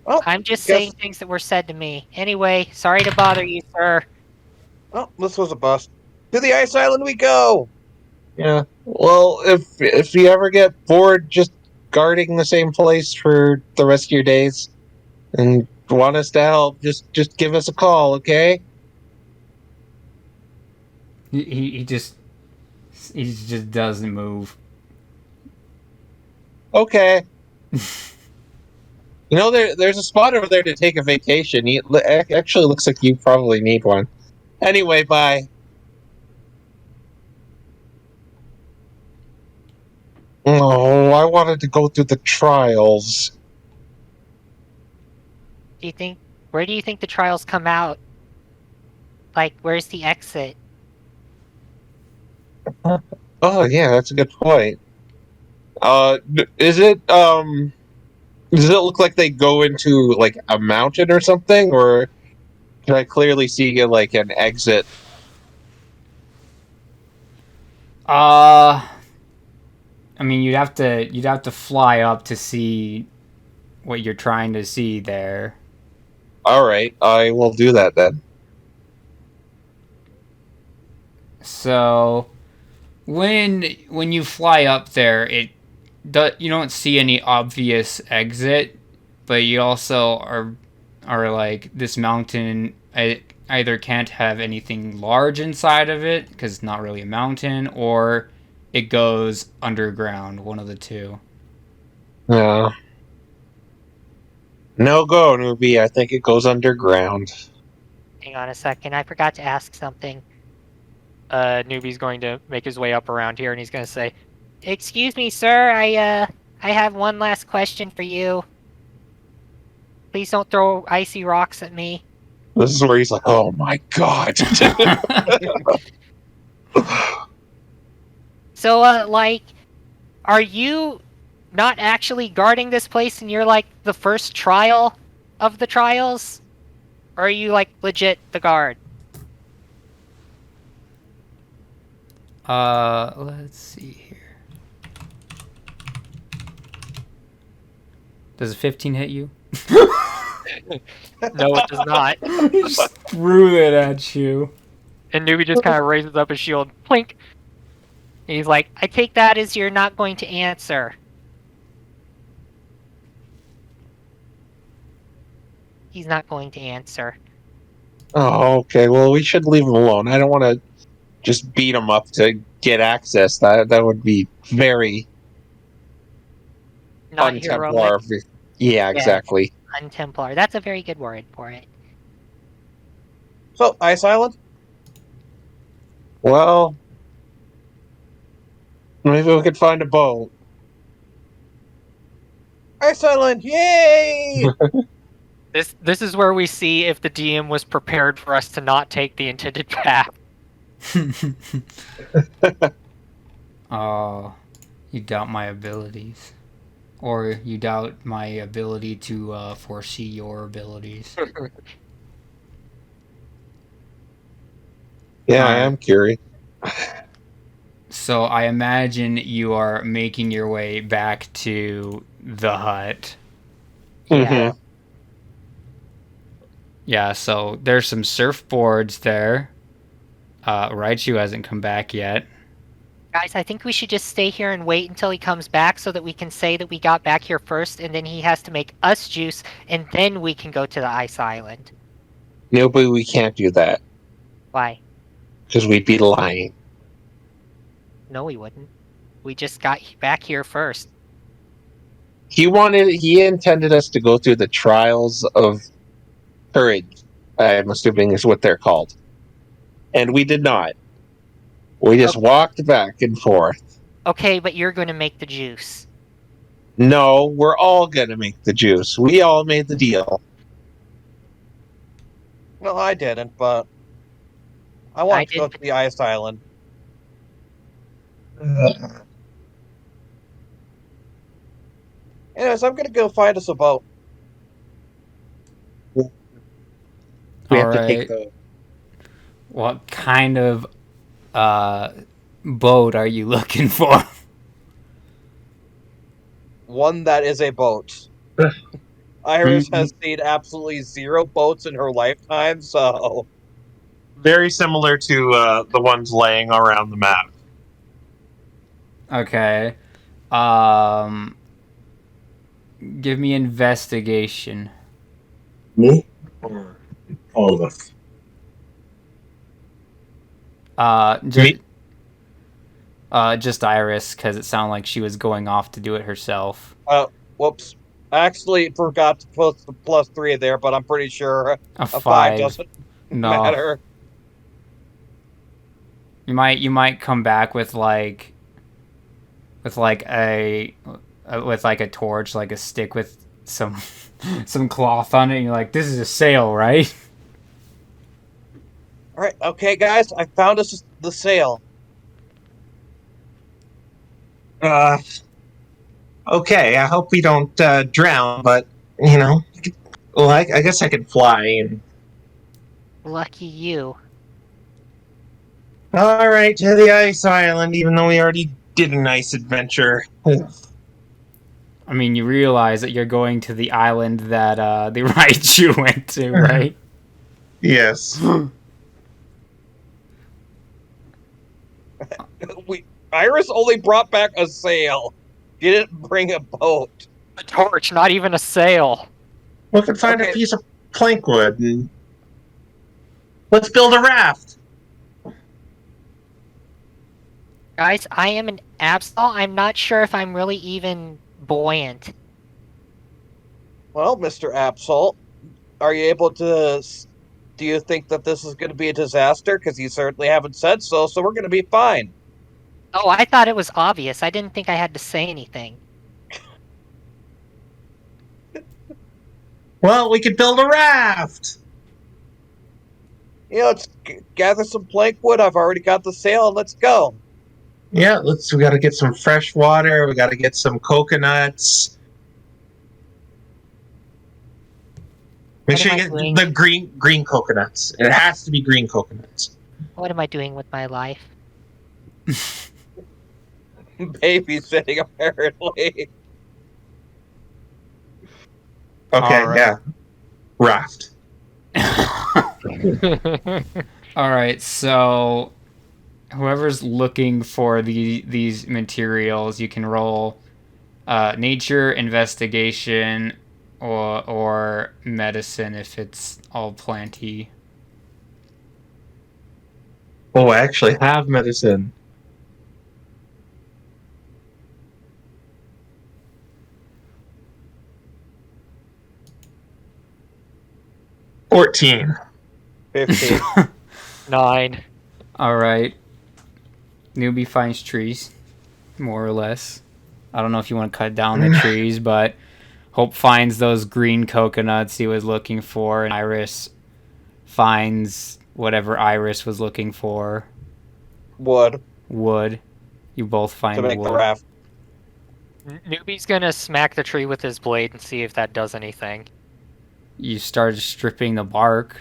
Speaker 5: Well,
Speaker 2: I'm just
Speaker 5: guess-
Speaker 2: saying things that were said to me. Anyway, sorry to bother you, sir.
Speaker 5: Oh, this was a bust. To the ice island we go.
Speaker 4: Yeah. Well, if you ever get bored just guarding the same place for the rest of your days and want us to help, just give us a call, okay?
Speaker 1: He just doesn't move.
Speaker 4: Okay. You know, there's a spot over there to take a vacation. Actually looks like you probably need one. Anyway, bye. Oh, I wanted to go through the trials.
Speaker 2: Where do you think the trials come out? Like, where's the exit?
Speaker 4: Oh yeah, that's a good point. Does it look like they go into like a mountain or something, or Can I clearly see like an exit?
Speaker 1: I mean, you'd have to fly up to see what you're trying to see there.
Speaker 4: All right, I will do that then.
Speaker 1: So, when you fly up there, you don't see any obvious exit, but you also are like, this mountain either can't have anything large inside of it because it's not really a mountain, or it goes underground. One of the two.
Speaker 4: Yeah. No go, newbie. I think it goes underground.
Speaker 2: Hang on a second. I forgot to ask something. Newbie's going to make his way up around here, and he's going to say, "Excuse me, sir. I have one last question for you. Please don't throw icy rocks at me."
Speaker 4: This is where he's like, "Oh my god."
Speaker 2: So, like, are you not actually guarding this place, and you're like the first trial of the trials, or are you like legit the guard?
Speaker 1: Let's see here. Does a 15 hit you?
Speaker 2: No, it does not.
Speaker 1: He just threw it at you.
Speaker 2: And Newbie just kind of raises up his shield. Plink! And he's like, I take that as you're not going to answer. He's not going to answer.
Speaker 4: Oh, okay. Well, we should leave him alone. I don't want to just beat him up to get access. That would be very
Speaker 2: Not
Speaker 4: un-Templar.
Speaker 2: heroic.
Speaker 4: Yeah, exactly.
Speaker 2: Un-Templar. That's a very good word for it.
Speaker 5: So, Ice Island?
Speaker 4: Well, maybe we could find a boat.
Speaker 5: Ice Island! Yay!
Speaker 2: This is where we see if the DM was prepared for us to not take the intended path.
Speaker 1: Oh, you doubt my abilities. Or you doubt my ability to foresee your abilities.
Speaker 4: Yeah, I am curious.
Speaker 1: So I imagine you are making your way back to the hut.
Speaker 2: Yeah.
Speaker 1: Yeah, so there's some surfboards there. Raichu hasn't come back yet.
Speaker 2: Guys, I think we should just stay here and wait until he comes back so that we can say that we got back here first, and then he has to make us juice, and then we can go to the Ice Island.
Speaker 4: No, but we can't do that.
Speaker 2: Why?
Speaker 4: Because we'd be lying.
Speaker 2: No, we wouldn't. We just got back here first.
Speaker 4: He intended us to go through the trials of courage, I'm assuming is what they're called. And we did not. We just walked back and forth.
Speaker 2: Okay, but you're going to make the juice.
Speaker 4: No, we're all gonna make the juice. We all made the deal.
Speaker 5: No, I didn't, but I want to go to the Ice Island. Anyways, I'm gonna go find us a boat.
Speaker 4: We have to take the...
Speaker 1: What kind of boat are you looking for?
Speaker 5: One that is a boat. Iris has seen absolutely 0 boats in her lifetime, so...
Speaker 4: Very similar to the ones laying around the map.
Speaker 1: Okay. Give me investigation.
Speaker 6: Me? Or all of us?
Speaker 1: Just Iris, because it sounded like she was going off to do it herself.
Speaker 5: Whoops. I actually forgot to put the +3 there, but I'm pretty sure
Speaker 1: A
Speaker 5: a 5
Speaker 1: 5
Speaker 5: doesn't
Speaker 1: No.
Speaker 5: matter.
Speaker 1: You might come back with like a torch, like a stick with some some cloth on it, and you're like, this is a sail, right?
Speaker 5: Alright, okay, guys, I found us the sail.
Speaker 4: Okay, I hope we don't drown, but, you know, well, I guess I could fly and
Speaker 2: Lucky you.
Speaker 4: All right, to the ice island, even though we already did a nice adventure.
Speaker 1: I mean, you realize that you're going to the island that the Raichu went to, right?
Speaker 4: Yes.
Speaker 5: Iris only brought back a sail. She didn't bring a boat.
Speaker 2: A torch, not even a sail.
Speaker 4: We can find a
Speaker 5: Okay.
Speaker 4: piece of plank wood and let's build a raft.
Speaker 2: Guys, I am an Absol. I'm not sure if I'm really even buoyant.
Speaker 5: Well, Mr. Absol, are you able to? Do you think that this is going to be a disaster? Because you certainly haven't said so. So we're going to be fine.
Speaker 2: Oh, I thought it was obvious. I didn't think I had to say anything.
Speaker 4: Well, we could build a raft.
Speaker 5: Let's gather some plank wood. I've already got the sail. And let's go.
Speaker 4: Yeah, we got to get some fresh water. We got to get some coconuts. Make
Speaker 2: What
Speaker 4: sure
Speaker 2: am
Speaker 4: you
Speaker 2: I
Speaker 4: get
Speaker 2: doing?
Speaker 4: the green coconuts. It has to be green coconuts.
Speaker 2: What am I doing with my life?
Speaker 5: Babysitting, apparently.
Speaker 4: Okay,
Speaker 1: All right.
Speaker 4: yeah. Raft.
Speaker 1: All right, so whoever's looking for these materials, you can roll nature, investigation, or medicine if it's all planty.
Speaker 4: Oh, I actually have medicine. $14.
Speaker 5: 15.
Speaker 2: 9.
Speaker 1: All right. Newbie finds trees, more or less. I don't know if you want to cut down the trees, but Hope finds those green coconuts he was looking for, and Iris finds whatever Iris was looking for.
Speaker 5: Wood
Speaker 1: Wood. You both find
Speaker 5: to make
Speaker 1: wood.
Speaker 5: the raft.
Speaker 2: Newbie's gonna smack the tree with his blade and see if that does anything.
Speaker 1: You start stripping the bark.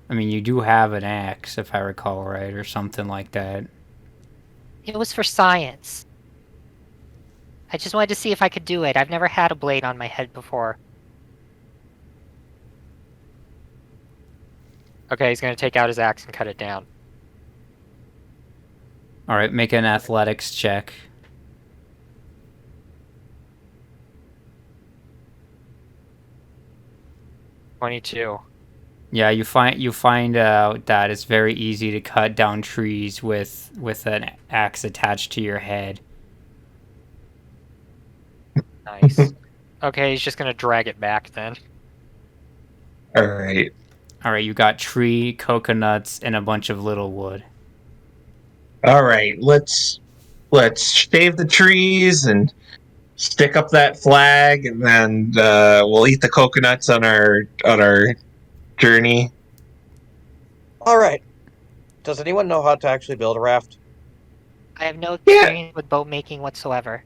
Speaker 1: I mean, you do have an axe, if I recall right, or something like that.
Speaker 2: It was for science. I just wanted to see if I could do it. I've never had a blade on my head before. Okay, he's gonna take out his axe and cut it down.
Speaker 1: All right, make an athletics check.
Speaker 2: $22.
Speaker 1: Yeah, you find out that it's very easy to cut down trees with an axe attached to your head.
Speaker 2: Nice. Okay, he's just gonna drag it back then.
Speaker 4: All right.
Speaker 1: All right, you got tree, coconuts, and a bunch of little wood.
Speaker 4: All right. Let's shave the trees and stick up that flag, and then we'll eat the coconuts on our journey.
Speaker 5: All right. Does anyone know how to actually build a raft?
Speaker 2: I have no
Speaker 4: Yeah.
Speaker 2: experience with boat making whatsoever.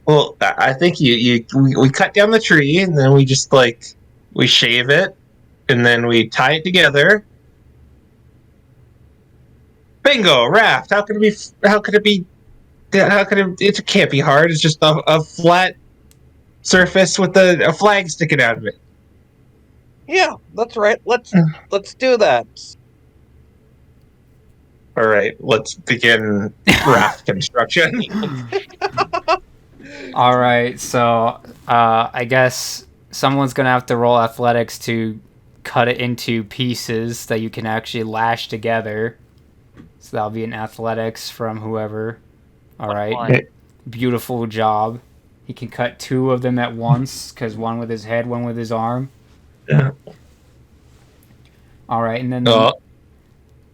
Speaker 4: Well, I think we cut down the tree, and then we just we shave it, and then we tie it together. Bingo, raft. How could it be? How could it be? How could it? It can't be hard. It's just a flat surface with a flag sticking out of it.
Speaker 5: Yeah, that's right. Let's do that.
Speaker 4: All right, let's begin raft construction.
Speaker 1: All right, so I guess someone's gonna have to roll athletics to cut it into pieces that you can actually lash together. So that'll be an athletics from whoever. All right,
Speaker 2: One.
Speaker 1: beautiful job. He can cut 2 of them at once, because one with his head, one with his arm.
Speaker 4: Yeah.
Speaker 1: All right, and then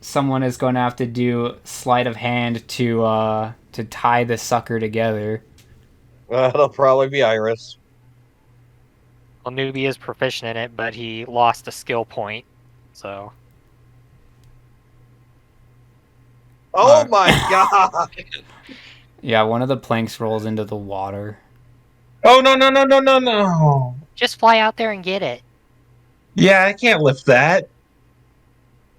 Speaker 1: someone is going to have to do sleight of hand to tie the sucker together.
Speaker 5: It'll probably be Iris.
Speaker 2: Well, Newbie is proficient in it, but he lost a skill point, so...
Speaker 5: Oh my god!
Speaker 1: Yeah, one of the planks rolls into the water.
Speaker 4: Oh no!
Speaker 2: Just fly out there and get it.
Speaker 4: Yeah, I can't lift that.
Speaker 2: What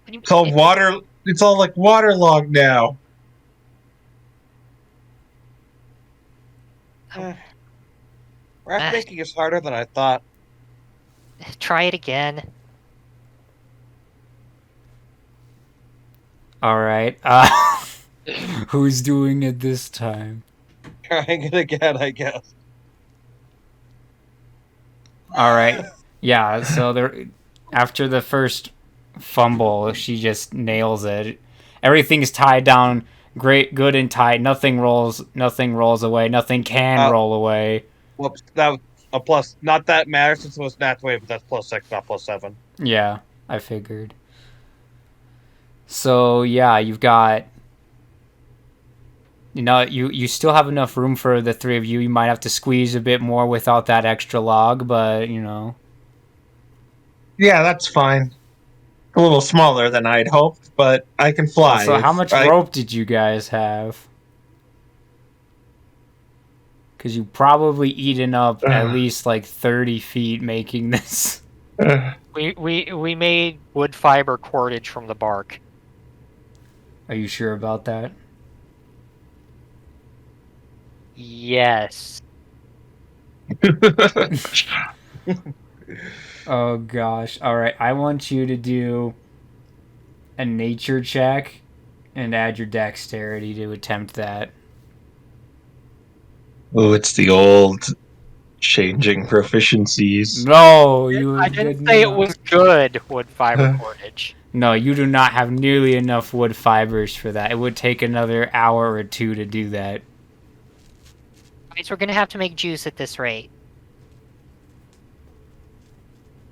Speaker 2: do you
Speaker 4: It's all
Speaker 2: mean?
Speaker 4: water. It's all like waterlogged now.
Speaker 5: Raft making is harder than I thought.
Speaker 2: Try it again.
Speaker 1: All right. Who's doing it this time?
Speaker 5: Trying it again, I guess.
Speaker 1: All right. Yeah. So there, after the first fumble, she just nails it. Everything's tied down, great, good and tight. Nothing rolls. Nothing rolls away. Nothing can roll away.
Speaker 5: Whoops, that was a plus. Not that matters since it was nat 20, but that's +6, not +7.
Speaker 1: Yeah, I figured. So yeah, you've got. You still have enough room for the three of you. You might have to squeeze a bit more without that extra log, but
Speaker 4: Yeah, that's fine. A little smaller than I'd hoped, but I can fly.
Speaker 1: Also, how much
Speaker 4: I-
Speaker 1: rope did you guys have? Because you probably eaten up at least like 30 feet making this.
Speaker 2: We made wood fiber cordage from the bark.
Speaker 1: Are you sure about that?
Speaker 2: Yes.
Speaker 1: Oh gosh. Alright, I want you to do a nature check and add your dexterity to attempt that.
Speaker 4: Oh, it's the old changing proficiencies.
Speaker 1: No, you
Speaker 2: I didn't
Speaker 1: did
Speaker 2: say it
Speaker 1: not.
Speaker 2: was good wood fiber cordage.
Speaker 1: No, you do not have nearly enough wood fibers for that. It would take another hour or two to do that.
Speaker 2: Guys, we're gonna have to make juice at this rate.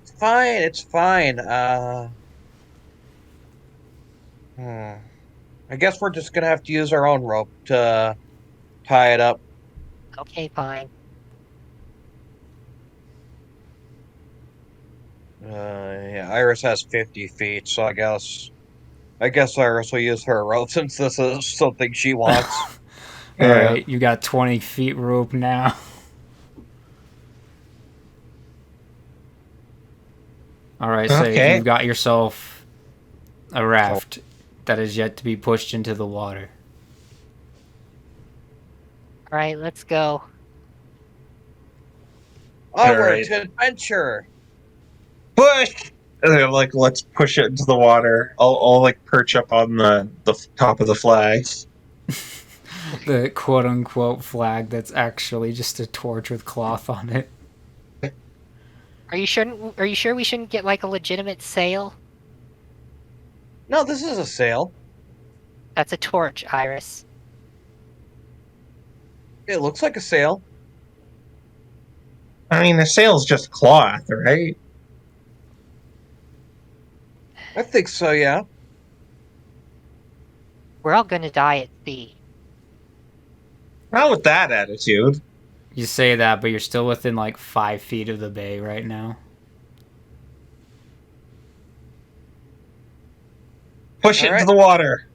Speaker 5: It's fine, it's fine. I guess we're just gonna have to use our own rope to tie it up.
Speaker 2: Okay, fine.
Speaker 5: Yeah, Iris has 50 feet, so I guess Iris will use her rope since this is something she wants.
Speaker 1: Alright, you got 20 feet rope now. Alright, so
Speaker 4: Okay.
Speaker 1: you've got yourself a raft that is yet to be pushed into the water.
Speaker 2: Alright, let's go.
Speaker 5: Onward
Speaker 4: Alright.
Speaker 5: to adventure!
Speaker 4: Push! And then I'm like, let's push it into the water. I'll like perch up on the top of the flag.
Speaker 1: The quote unquote flag that's actually just a torch with cloth on it.
Speaker 2: Are you sure we shouldn't get like a legitimate sail?
Speaker 5: No, this is a sail.
Speaker 2: That's a torch, Iris.
Speaker 5: It looks like a sail.
Speaker 4: I mean, the sail's just cloth, right?
Speaker 5: I think so, yeah.
Speaker 2: We're all gonna die at sea.
Speaker 4: Not with that attitude.
Speaker 1: You say that, but you're still within like 5 feet of the bay right now.
Speaker 4: Push it
Speaker 5: Alright.
Speaker 4: into the water.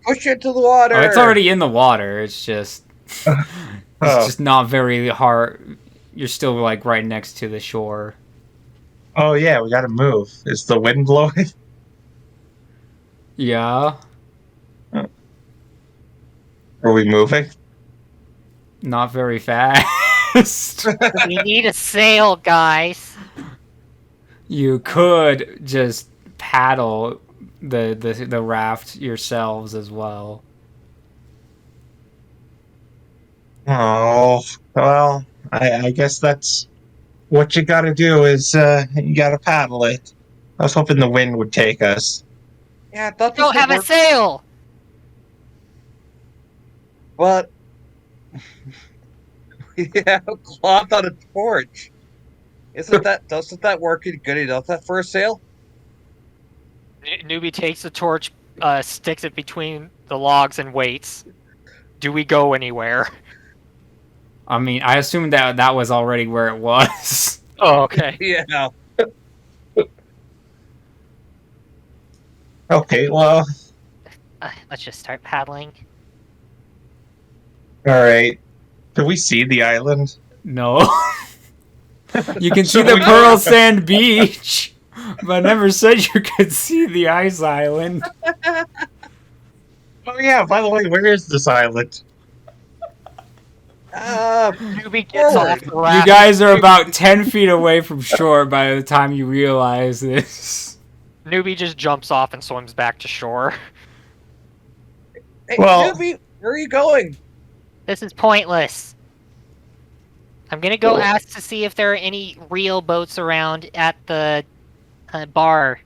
Speaker 5: Push it to the water!
Speaker 1: Oh, it's already in the water. It's just it's
Speaker 4: Oh.
Speaker 1: just not very hard. You're still like right next to the shore.
Speaker 4: Oh yeah, we gotta move. Is the wind blowing?
Speaker 1: Yeah,
Speaker 4: Are we moving?
Speaker 1: not very fast.
Speaker 2: We need a sail, guys.
Speaker 1: You could just paddle the raft yourselves as well.
Speaker 4: Oh, well, I guess that's what you gotta do is you gotta paddle it. I was hoping the wind would take us.
Speaker 5: Yeah, I thought
Speaker 2: We
Speaker 5: this
Speaker 2: don't
Speaker 5: would
Speaker 2: have a
Speaker 5: work,
Speaker 2: sail.
Speaker 5: but we have a cloth on a torch. Doesn't that work good enough that for a sail?
Speaker 2: Newbie takes the torch, sticks it between the logs, and waits. Do we go anywhere?
Speaker 1: I mean, I assumed that was already where it was.
Speaker 2: Oh, okay.
Speaker 5: Yeah.
Speaker 4: Okay, well,
Speaker 2: Let's just start paddling.
Speaker 4: alright. Can we see the island?
Speaker 1: No. You can see
Speaker 4: So
Speaker 1: the
Speaker 4: we-
Speaker 1: Pearl Sand Beach, But I never said you could see the ice island.
Speaker 4: Oh yeah, by the way, where is this island?
Speaker 2: Newbie gets off
Speaker 5: Forward.
Speaker 2: the
Speaker 1: You
Speaker 2: raft.
Speaker 1: guys are about 10 feet away from shore by the time you realize this.
Speaker 2: Newbie just jumps off and swims back to shore.
Speaker 5: Hey,
Speaker 4: Well-
Speaker 5: Newbie, where are you going?
Speaker 7: This is pointless. I'm gonna go ask to see if there are any real boats around at the bar.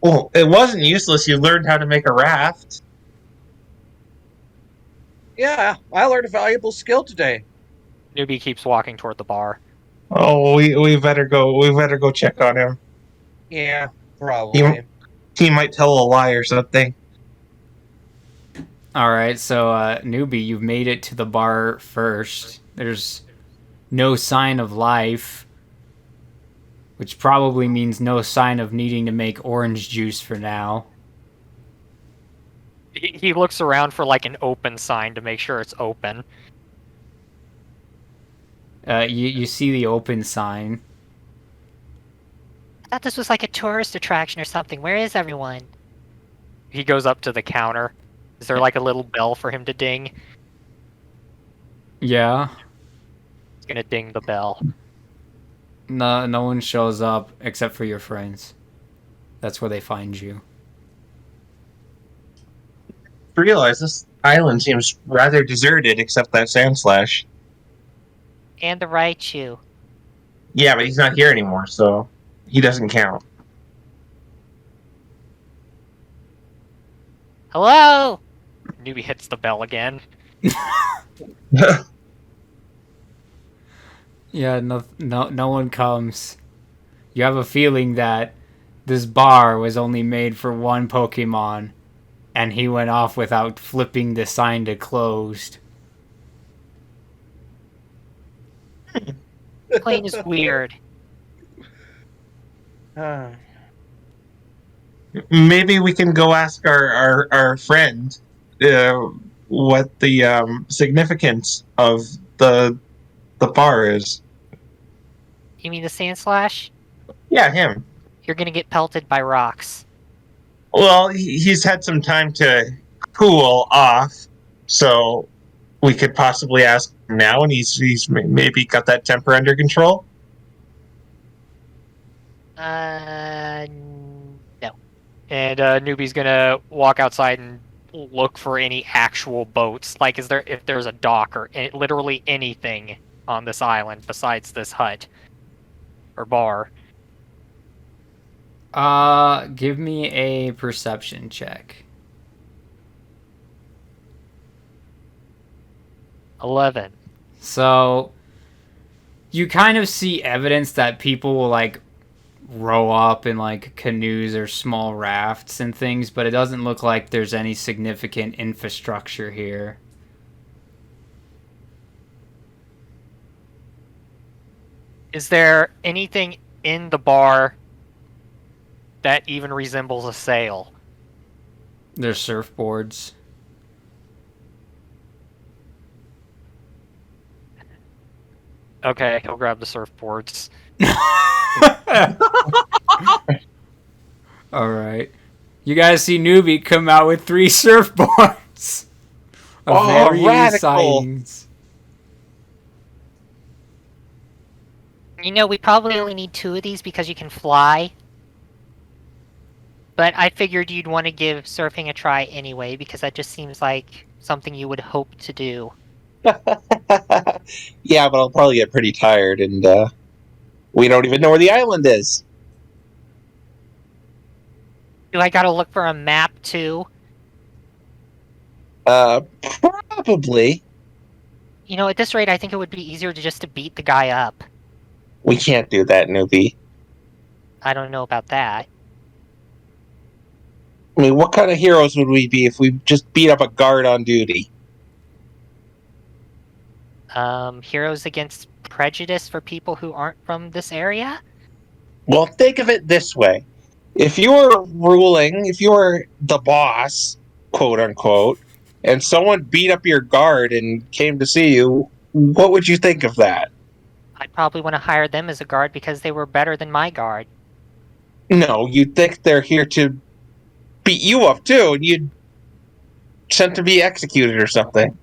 Speaker 4: Well, it wasn't useless. You learned how to make a raft.
Speaker 5: Yeah, I learned a valuable skill today.
Speaker 2: Newbie keeps walking toward the bar.
Speaker 4: Oh, we better go. We better go check on him.
Speaker 5: Yeah, probably.
Speaker 4: He might tell a lie or something.
Speaker 1: Alright, so, newbie, you've made it to the bar first. There's no sign of life, which probably means no sign of needing to make orange juice for now.
Speaker 2: He looks around for like an open sign to make sure it's open.
Speaker 1: You see the open sign.
Speaker 7: I thought this was like a tourist attraction or something. Where is everyone?
Speaker 2: He goes up to the counter. Is there like a little bell for him to ding?
Speaker 1: Yeah.
Speaker 2: He's gonna ding the bell.
Speaker 1: No one shows up except for your friends. That's where they find you.
Speaker 4: Realize this island seems rather deserted, except that sand slash.
Speaker 7: And the Raichu.
Speaker 4: Yeah, but he's not here anymore, so he doesn't count.
Speaker 7: Hello?
Speaker 2: Newbie hits the bell again.
Speaker 1: Yeah, no one comes. You have a feeling that this bar was only made for one Pokemon, and he went off without flipping the sign to closed.
Speaker 7: Plane is weird.
Speaker 4: Maybe we can go ask our friend what the significance of the bar is.
Speaker 7: You mean the Sand Slash?
Speaker 4: Yeah, him.
Speaker 7: You're gonna get pelted by rocks.
Speaker 4: Well, he's had some time to cool off, so we could possibly ask him now, and he's maybe got that temper under control.
Speaker 7: No.
Speaker 2: And Newbie's gonna walk outside and look for any actual boats. Like, if there's a dock or literally anything on this island besides this hut or bar.
Speaker 1: Give me a perception check.
Speaker 2: 11.
Speaker 1: So, you kind of see evidence that people will, like, row up in, like, canoes or small rafts and things, but it doesn't look like there's any significant infrastructure here.
Speaker 2: Is there anything in the bar that even resembles a sail?
Speaker 1: There's surfboards.
Speaker 2: Okay, he'll grab the surfboards.
Speaker 1: Alright. You guys see Newbie come out with 3 surfboards. Of
Speaker 4: Oh,
Speaker 1: various
Speaker 4: radical.
Speaker 1: sightings.
Speaker 7: You know, we probably only need 2 of these because you can fly. But I figured you'd want to give surfing a try anyway, because that just seems like something you would hope to do.
Speaker 4: Yeah, but I'll probably get pretty tired, and we don't even know where the island is.
Speaker 7: Do I gotta look for a map too?
Speaker 4: Probably.
Speaker 7: You know, at this rate, I think it would be easier to beat the guy up.
Speaker 4: We can't do that, Newbie.
Speaker 7: I don't know about that.
Speaker 4: I mean, what kind of heroes would we be if we just beat up a guard on duty?
Speaker 7: Heroes against prejudice for people who aren't from this area?
Speaker 4: Well, think of it this way. If you were ruling, if you were the boss, quote unquote, and someone beat up your guard and came to see you, what would you think of that?
Speaker 7: I'd probably want to hire them as a guard because they were better than my guard.
Speaker 4: No, you'd think they're here to beat you up too, and you'd sent to be executed or something.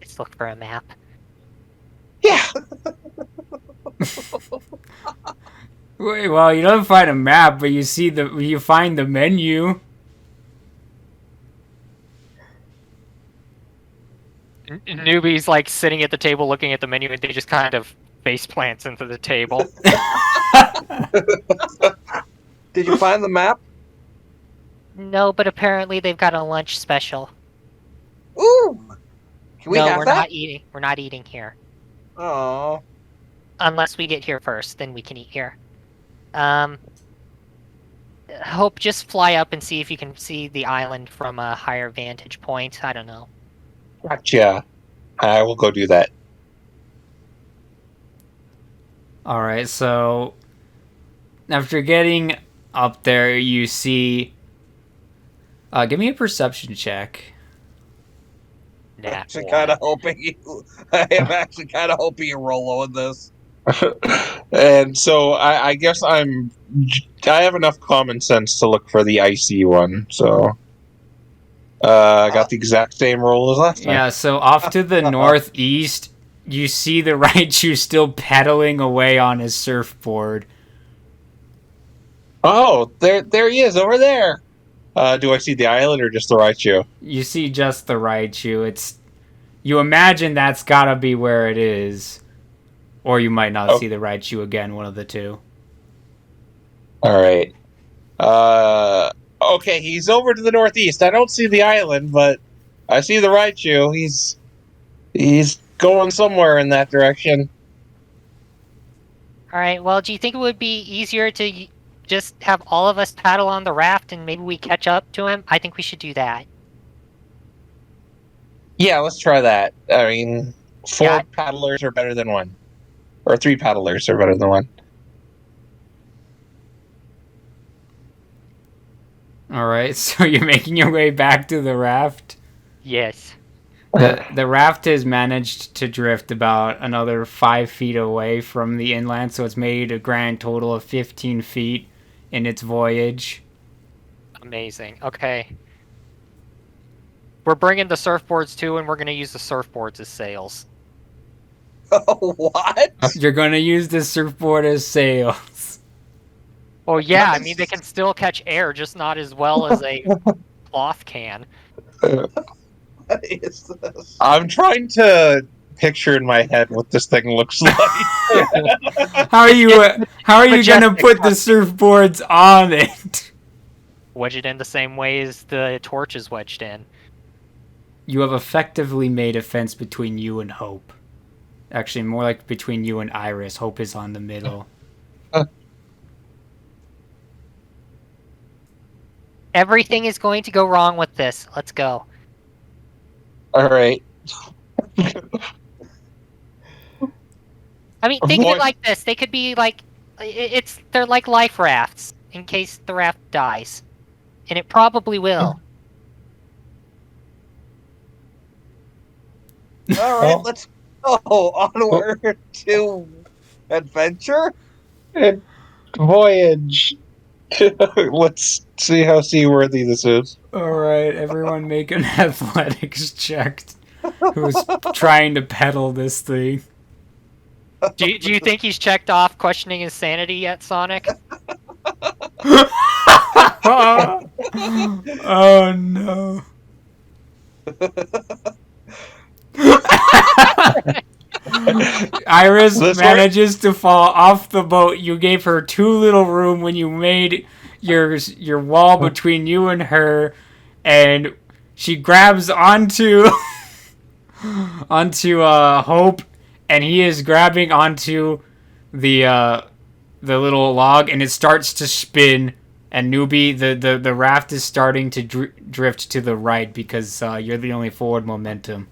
Speaker 7: Let's look for a map.
Speaker 4: Yeah.
Speaker 1: Wait, well, you don't find a map, but you find the menu.
Speaker 2: Newbie's like sitting at the table looking at the menu and they just kind of face plants into the table.
Speaker 5: Did you find the map?
Speaker 7: No, but apparently they've got a lunch special.
Speaker 5: Ooh! Can we
Speaker 7: No,
Speaker 5: have
Speaker 7: we're
Speaker 5: that?
Speaker 7: not eating. We're not eating here.
Speaker 5: Oh.
Speaker 7: Unless we get here first, then we can eat here. Hope, just fly up and see if you can see the island from a higher vantage point. I don't know.
Speaker 4: Gotcha. I will go do that.
Speaker 1: Alright, so after getting up there, you see. Give me a perception check.
Speaker 5: I'm actually kind of hoping you. I am actually kind of hoping you roll on this.
Speaker 4: And so I guess I have enough common sense to look for the icy one. So I got the exact same roll as last time.
Speaker 1: Yeah, so off to the northeast, you see the Raichu still pedaling away on his surfboard.
Speaker 4: Oh, there he is over there. Do I see the island or just the Raichu?
Speaker 1: You see just the Raichu. You imagine that's gotta be where it is. Or you might not see the Raichu again, one of the two.
Speaker 4: Alright. Okay, he's over to the northeast. I don't see the island, but I see the Raichu. He's going somewhere in that direction.
Speaker 7: Alright, well, do you think it would be easier to just have all of us paddle on the raft and maybe we catch up to him? I think we should do that.
Speaker 4: Yeah, let's try that. I mean, 4
Speaker 7: Yeah.
Speaker 4: paddlers are better than 1. Or 3 paddlers are better than 1.
Speaker 1: Alright, so you're making your way back to the raft?
Speaker 2: Yes.
Speaker 1: The raft has managed to drift about another 5 feet away from the inland, so it's made a grand total of 15 feet in its voyage.
Speaker 2: Amazing. Okay. We're bringing the surfboards too, and we're going to use the surfboards as sails.
Speaker 5: What?
Speaker 1: You're gonna use the surfboard as sails.
Speaker 2: Well, yeah, I mean, they can still catch air, just not as well as a cloth can.
Speaker 5: What is this?
Speaker 4: I'm trying to picture in my head what this thing looks like.
Speaker 1: How are you gonna put the surfboards on it?
Speaker 2: Wedge it in the same way as the torch is wedged in.
Speaker 1: You have effectively made a fence between you and Hope. Actually, more like between you and Iris. Hope is on the middle.
Speaker 7: Everything is going to go wrong with this. Let's go.
Speaker 4: Alright.
Speaker 7: I mean, think of
Speaker 4: Avoid-
Speaker 7: it like this. They could be like, they're like life rafts in case the raft dies. And it probably will.
Speaker 5: All right, let's go onward to adventure.
Speaker 4: Voyage. Let's see how seaworthy this is.
Speaker 1: Alright, everyone make an athletics check. Who's trying to pedal this thing?
Speaker 2: Do you think he's checked off questioning his sanity yet, Sonic?
Speaker 1: Oh no. Iris manages to fall off the boat. You gave her too little room when you made your wall between you and her, and she grabs onto Hope, and he is grabbing onto the little log, and it starts to spin. And Newbie, the raft is starting to drift to the right because you're the only forward momentum.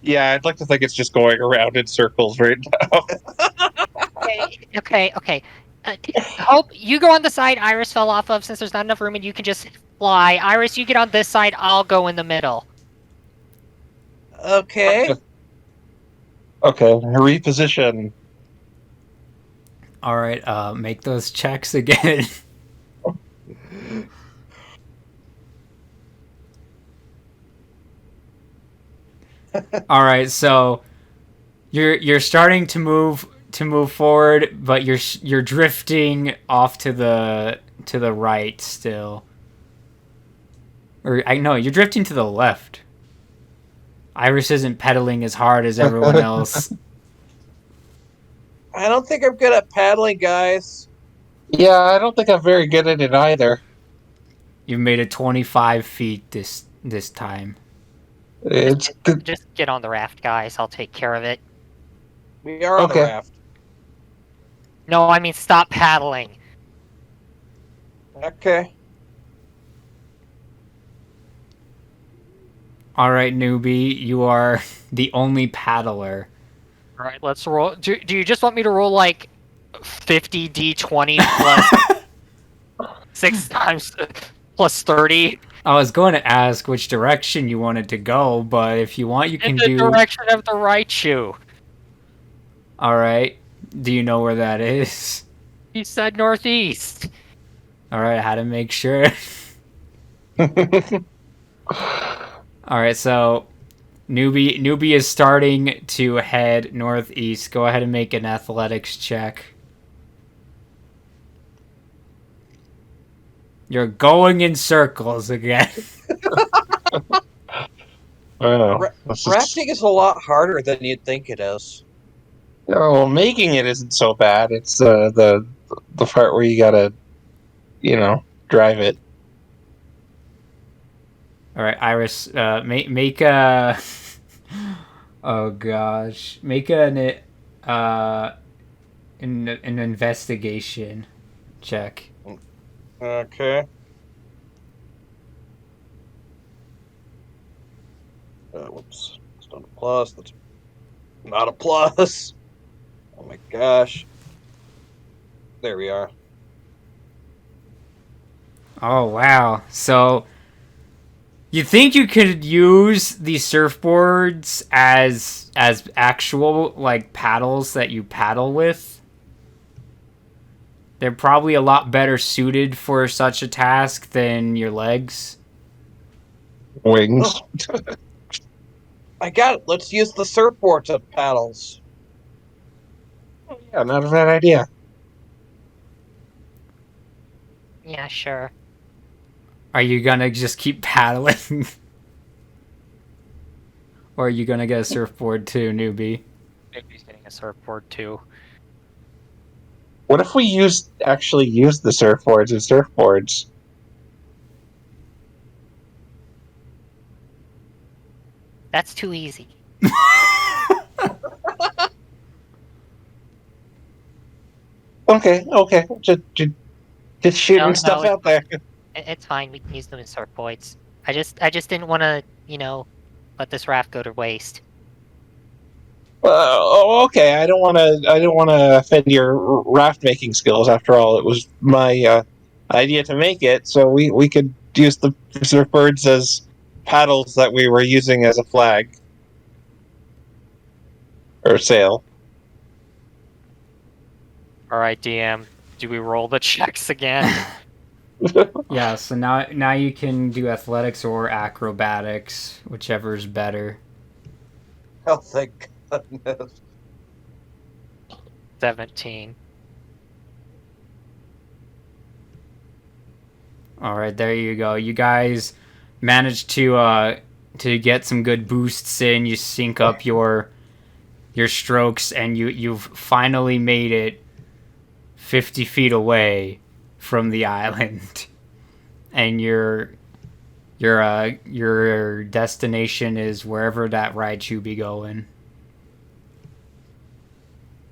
Speaker 4: Yeah, I'd like to think it's just going around in circles right now.
Speaker 7: Okay. Hope, you go on the side Iris fell off of since there's not enough room and you can just fly. Iris, you get on this side, I'll go in the middle.
Speaker 5: Okay.
Speaker 4: Okay, reposition.
Speaker 1: All right, make those checks again. All right, so you're starting to move forward, but you're drifting off to the right still. Or I know you're drifting to the left. Iris isn't pedaling as hard as everyone else.
Speaker 5: I don't think I'm good at paddling, guys.
Speaker 4: Yeah, I don't think I'm very good at it either.
Speaker 1: You've made it 25 feet this time.
Speaker 4: It's good.
Speaker 7: Just get on the raft, guys. I'll take care of it.
Speaker 5: We are on the
Speaker 4: Okay.
Speaker 5: raft.
Speaker 7: No, I mean stop paddling.
Speaker 5: Okay.
Speaker 1: All right, newbie, you are the only paddler.
Speaker 2: All right, let's roll. Do you just want me to roll like 50 d20 plus 6 times plus 30
Speaker 1: I was going to ask which direction you wanted to go, but if you want, you
Speaker 2: in
Speaker 1: can
Speaker 2: the
Speaker 1: do.
Speaker 2: direction of the right shoe?
Speaker 1: All right. Do you know where that is?
Speaker 2: He said northeast.
Speaker 1: All right. How to make sure. All right. So, newbie is starting to head northeast. Go ahead and make an athletics check. You're going in circles again.
Speaker 4: Oh,
Speaker 5: Rafting is a lot harder than you'd think it is.
Speaker 4: well, making it isn't so bad. It's the part where you gotta, drive it.
Speaker 1: All right, Iris. Make a. Oh gosh, make an investigation check.
Speaker 5: Okay. Whoops. It's not a plus. That's not a plus. Oh my gosh. There we are.
Speaker 1: Oh wow. So you think you could use these surfboards as actual like paddles that you paddle with? They're probably a lot better suited for such a task than your legs.
Speaker 4: Wings.
Speaker 5: I got it. Let's use the surfboards as paddles.
Speaker 4: Yeah, not a bad idea.
Speaker 7: Yeah, sure.
Speaker 1: Are you gonna just keep paddling? Or are you gonna get a surfboard too, newbie?
Speaker 2: Maybe he's getting a surfboard too.
Speaker 4: What if we actually use the surfboards as surfboards?
Speaker 7: That's too easy.
Speaker 4: Okay. Just shooting
Speaker 7: No,
Speaker 4: stuff
Speaker 7: no,
Speaker 4: out there.
Speaker 7: It's fine. We can use them as surfboards. I just didn't want to, let this raft go to waste.
Speaker 4: Okay. I don't want to offend your raft making skills. After all, it was my idea to make it, so we could use the surfboards as paddles that we were using as a flag or sail.
Speaker 2: All right, DM. Do we roll the checks again?
Speaker 1: Yeah, so now you can do athletics or acrobatics, whichever's better.
Speaker 5: Oh, thank goodness.
Speaker 2: 17.
Speaker 1: All right, there you go. You guys managed to get some good boosts in. You sync up your strokes, and you've finally made it 50 feet away from the island, and your destination is wherever that Raichu be going.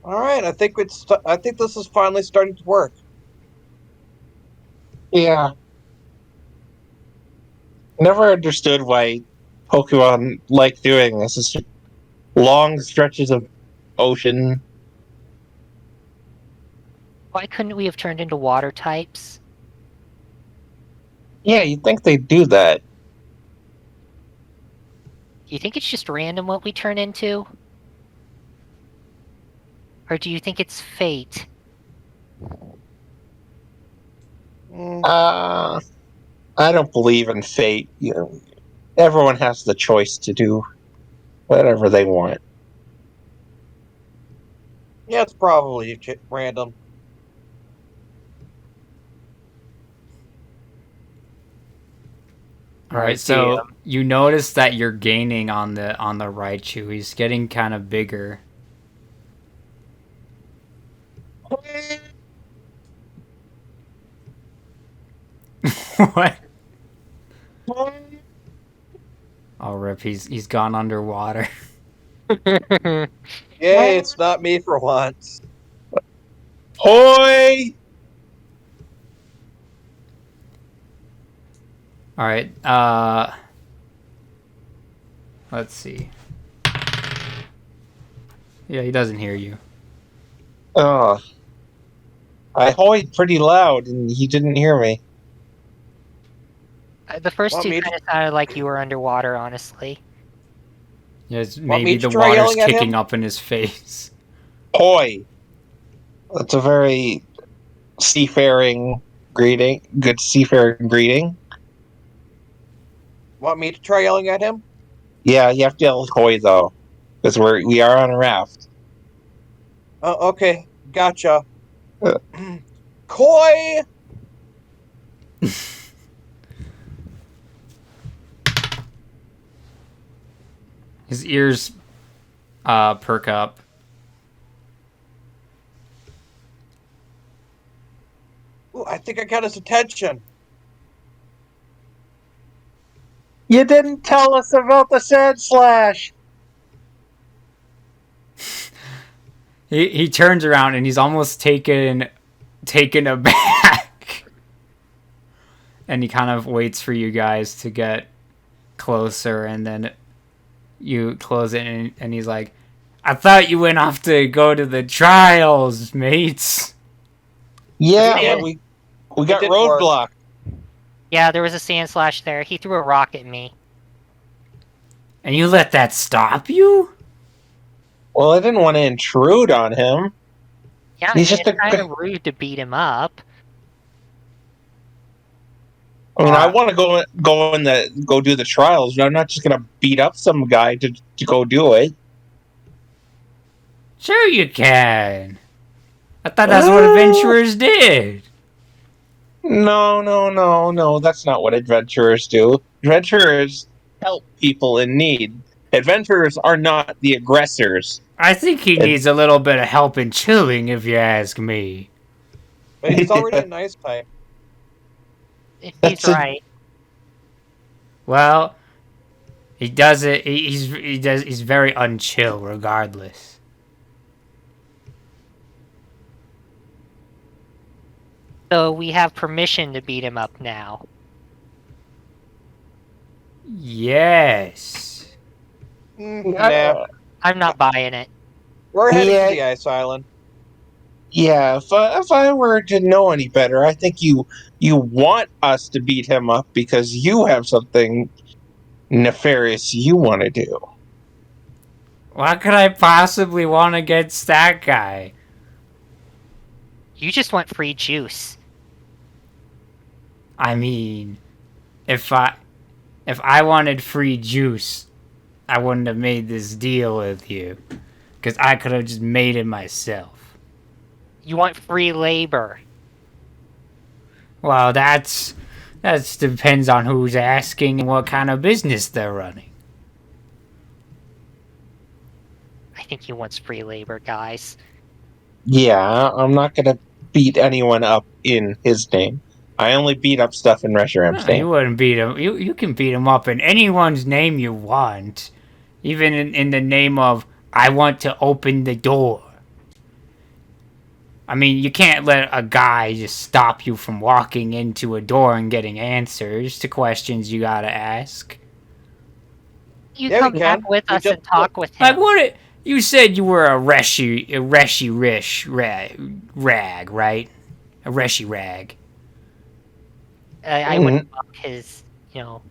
Speaker 5: All right, I think this is finally starting to work.
Speaker 4: Yeah. Never understood why Pokemon like doing this. It's long stretches of ocean.
Speaker 7: Why couldn't we have turned into water types?
Speaker 4: Yeah, you'd think they'd do that.
Speaker 7: Do you think it's just random what we turn into? Or do you think it's fate?
Speaker 5: Mm,
Speaker 4: I don't believe in fate. You know, everyone has the choice to do whatever they want.
Speaker 5: yeah, it's probably random.
Speaker 1: All right,
Speaker 2: see
Speaker 1: so you notice that you're gaining on the Raichu. He's getting kind of bigger. What? Oh, rip! He's gone underwater.
Speaker 2: him.
Speaker 5: Yay, it's not me for once.
Speaker 4: Hoy!
Speaker 1: All right. Let's see. Yeah, he doesn't hear you.
Speaker 4: Oh, I hoyed pretty loud and he didn't hear me.
Speaker 7: The first
Speaker 5: Want
Speaker 7: two
Speaker 5: me
Speaker 7: kind
Speaker 5: to,
Speaker 7: of sounded like you were underwater, honestly.
Speaker 1: Yes,
Speaker 5: want me
Speaker 1: maybe
Speaker 5: to
Speaker 1: the
Speaker 5: try
Speaker 1: water's
Speaker 5: yelling at
Speaker 1: kicking
Speaker 5: him?
Speaker 1: up in his face.
Speaker 4: Hoy! That's a very seafaring greeting. Good seafaring greeting.
Speaker 5: Want me to try yelling at him?
Speaker 4: Yeah, you have to yell hoy though, because we are on a raft.
Speaker 5: Oh, okay, gotcha.
Speaker 4: Uh.
Speaker 5: Koi!
Speaker 1: His ears perk up.
Speaker 5: Ooh, I think I got his attention.
Speaker 4: You didn't tell us about the sand slash.
Speaker 1: He turns around and he's almost taken aback. And he kind of waits for you guys to get closer, and then you close it, and he's like, I thought you went off to go to the trials, mates.
Speaker 4: Yeah,
Speaker 5: Yeah,
Speaker 4: but we got
Speaker 5: did work.
Speaker 4: roadblock.
Speaker 7: Yeah, there was a sand slash there. He threw a rock at me.
Speaker 1: And you let that stop you?
Speaker 4: Well, I didn't want to intrude on him.
Speaker 7: Yeah,
Speaker 4: He's
Speaker 7: it's
Speaker 4: just
Speaker 7: kind of rude to beat him up.
Speaker 4: I mean, I want to go do the trials, but I'm not just gonna beat up some guy to go do it.
Speaker 1: Sure you can. I thought that's what adventurers did.
Speaker 4: No. That's not what adventurers do. Adventurers help people in need. Adventurers are not the aggressors.
Speaker 1: I think he needs a little bit of help in chilling, if you ask me.
Speaker 5: But he's already a nice type.
Speaker 7: He's
Speaker 4: That's a-
Speaker 7: right.
Speaker 1: Well, he does it. He's very unchill, regardless.
Speaker 7: So we have permission to beat him up now.
Speaker 1: Yes.
Speaker 5: Nah,
Speaker 7: I'm not buying it.
Speaker 5: we're heading
Speaker 4: Yeah.
Speaker 5: to the ice island.
Speaker 4: Yeah, if I were to know any better, I think you want us to beat him up because you have something nefarious you want to do.
Speaker 1: What could I possibly want against that guy?
Speaker 7: You just want free juice.
Speaker 1: I mean, if I wanted free juice, I wouldn't have made this deal with you, because I could have just made it myself.
Speaker 7: You want free labor.
Speaker 1: Well, that depends on who's asking and what kind of business they're running.
Speaker 7: I think he wants free labor, guys.
Speaker 4: Yeah, I'm not gonna beat anyone up in his name. I only beat up stuff in Reshiram's
Speaker 1: No, you
Speaker 4: name.
Speaker 1: wouldn't beat him. You can beat him up in anyone's name you want, even in the name of I want to open the door. I mean, you can't let a guy just stop you from walking into a door and getting answers to questions you gotta ask.
Speaker 7: You
Speaker 5: Yeah, we
Speaker 7: come back
Speaker 5: can.
Speaker 7: with
Speaker 5: We
Speaker 7: us
Speaker 5: just-
Speaker 7: and talk with him.
Speaker 1: Like what? You said you were a reshi rish rag, right? A reshi rag.
Speaker 7: I wouldn't mock his,
Speaker 4: No,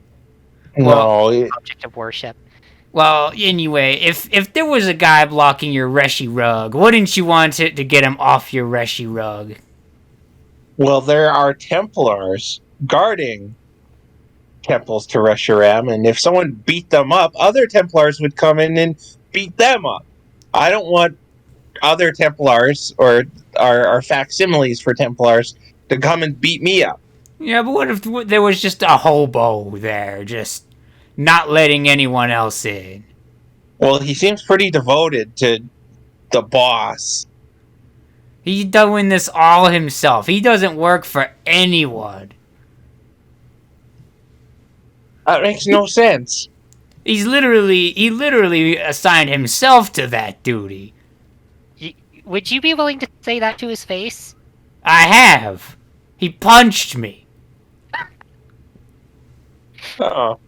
Speaker 7: object of worship.
Speaker 1: Well, anyway, if there was a guy blocking your reshi rug, wouldn't you want it to get him off your reshi rug?
Speaker 4: Well, there are Templars guarding temples to Reshiram, and if someone beat them up, other Templars would come in and beat them up. I don't want other Templars or our facsimiles for Templars to come and beat me up.
Speaker 1: Yeah, but what if there was just a hobo there, just not letting anyone else in?
Speaker 4: Well, he seems pretty devoted to the boss.
Speaker 1: He's doing this all himself. He doesn't work for anyone.
Speaker 4: That makes no sense.
Speaker 1: He literally assigned himself to that duty.
Speaker 7: Would you be willing to say that to his face?
Speaker 1: I have. He punched me.
Speaker 4: Uh-oh.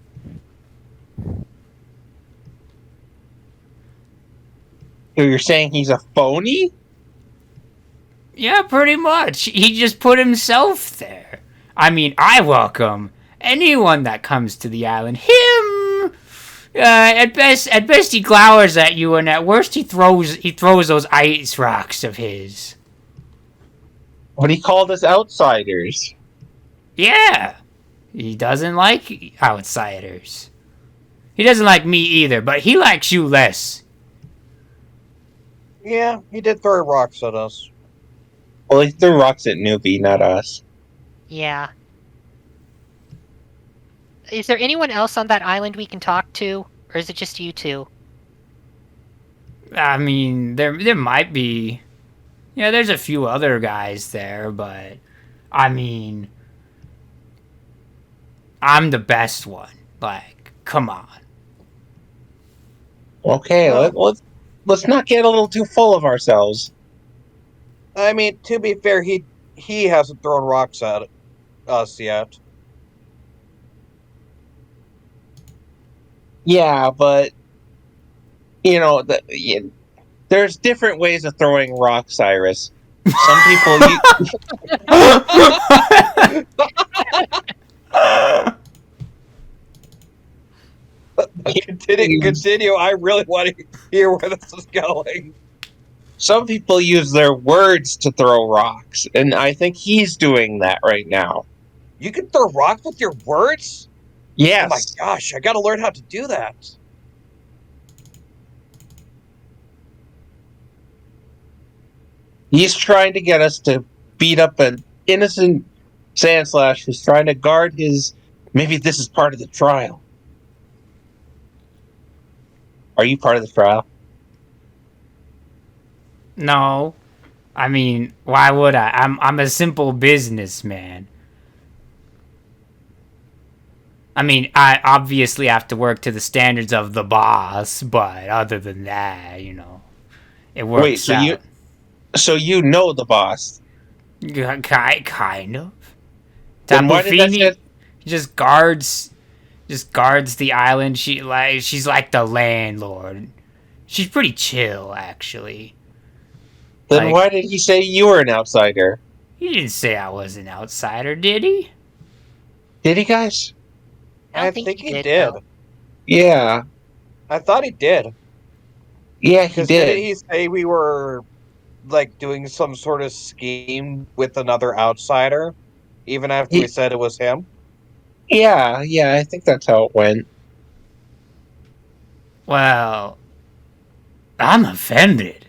Speaker 4: So you're saying he's a phony?
Speaker 1: Yeah, pretty much. He just put himself there. I mean, I welcome anyone that comes to the island. Him. At best, he glowers at you, and at worst, he throws those ice rocks of his.
Speaker 4: But he called us outsiders.
Speaker 1: Yeah, he doesn't like outsiders. He doesn't like me either, but he likes you less.
Speaker 5: Yeah, he did throw rocks at us.
Speaker 4: Well, he threw rocks at Newbie, not us.
Speaker 7: Yeah. Is there anyone else on that island we can talk to? Or is it just you two?
Speaker 1: I mean, there might be. Yeah, there's a few other guys there, but I mean, I'm the best one. Like, come on.
Speaker 4: Okay,
Speaker 5: Well-
Speaker 4: let's not get a little too full of ourselves.
Speaker 5: I mean, to be fair, he hasn't thrown rocks at us yet.
Speaker 4: Yeah, but you know, there's different ways of throwing rocks, Cyrus. Some people
Speaker 5: Continue. I really want to hear where this is going.
Speaker 4: some people use their words to throw rocks, and I think he's doing that right now.
Speaker 5: You can throw rocks with your words?
Speaker 4: Yes.
Speaker 5: Oh my gosh, I gotta learn how to do that.
Speaker 4: He's trying to get us to beat up an innocent Sandslash who's trying to guard his. Maybe this is part of the trial. Are you part of the trial?
Speaker 1: No, I mean, why would I? I'm a simple businessman. I mean, I obviously have to work to the standards of the boss, but other than that, you know, it works
Speaker 4: Wait, so
Speaker 1: out.
Speaker 4: So you know the boss?
Speaker 1: Kind of.
Speaker 4: Then why did that
Speaker 1: Tapufini
Speaker 4: say-
Speaker 1: just guards the island. She's like the landlord. She's pretty chill, actually.
Speaker 4: Then
Speaker 1: Like-
Speaker 4: why did he say you were an outsider?
Speaker 1: He didn't say I was an outsider, did he?
Speaker 4: Did he, guys?
Speaker 5: I
Speaker 7: don't
Speaker 5: think he did.
Speaker 7: though.
Speaker 4: Yeah.
Speaker 5: I thought he did.
Speaker 4: Yeah, he
Speaker 5: Because
Speaker 4: did.
Speaker 5: didn't he say we were like doing some sort of scheme with another outsider, even after we said it was him?
Speaker 4: Yeah, I think that's how it went.
Speaker 1: Well, I'm offended.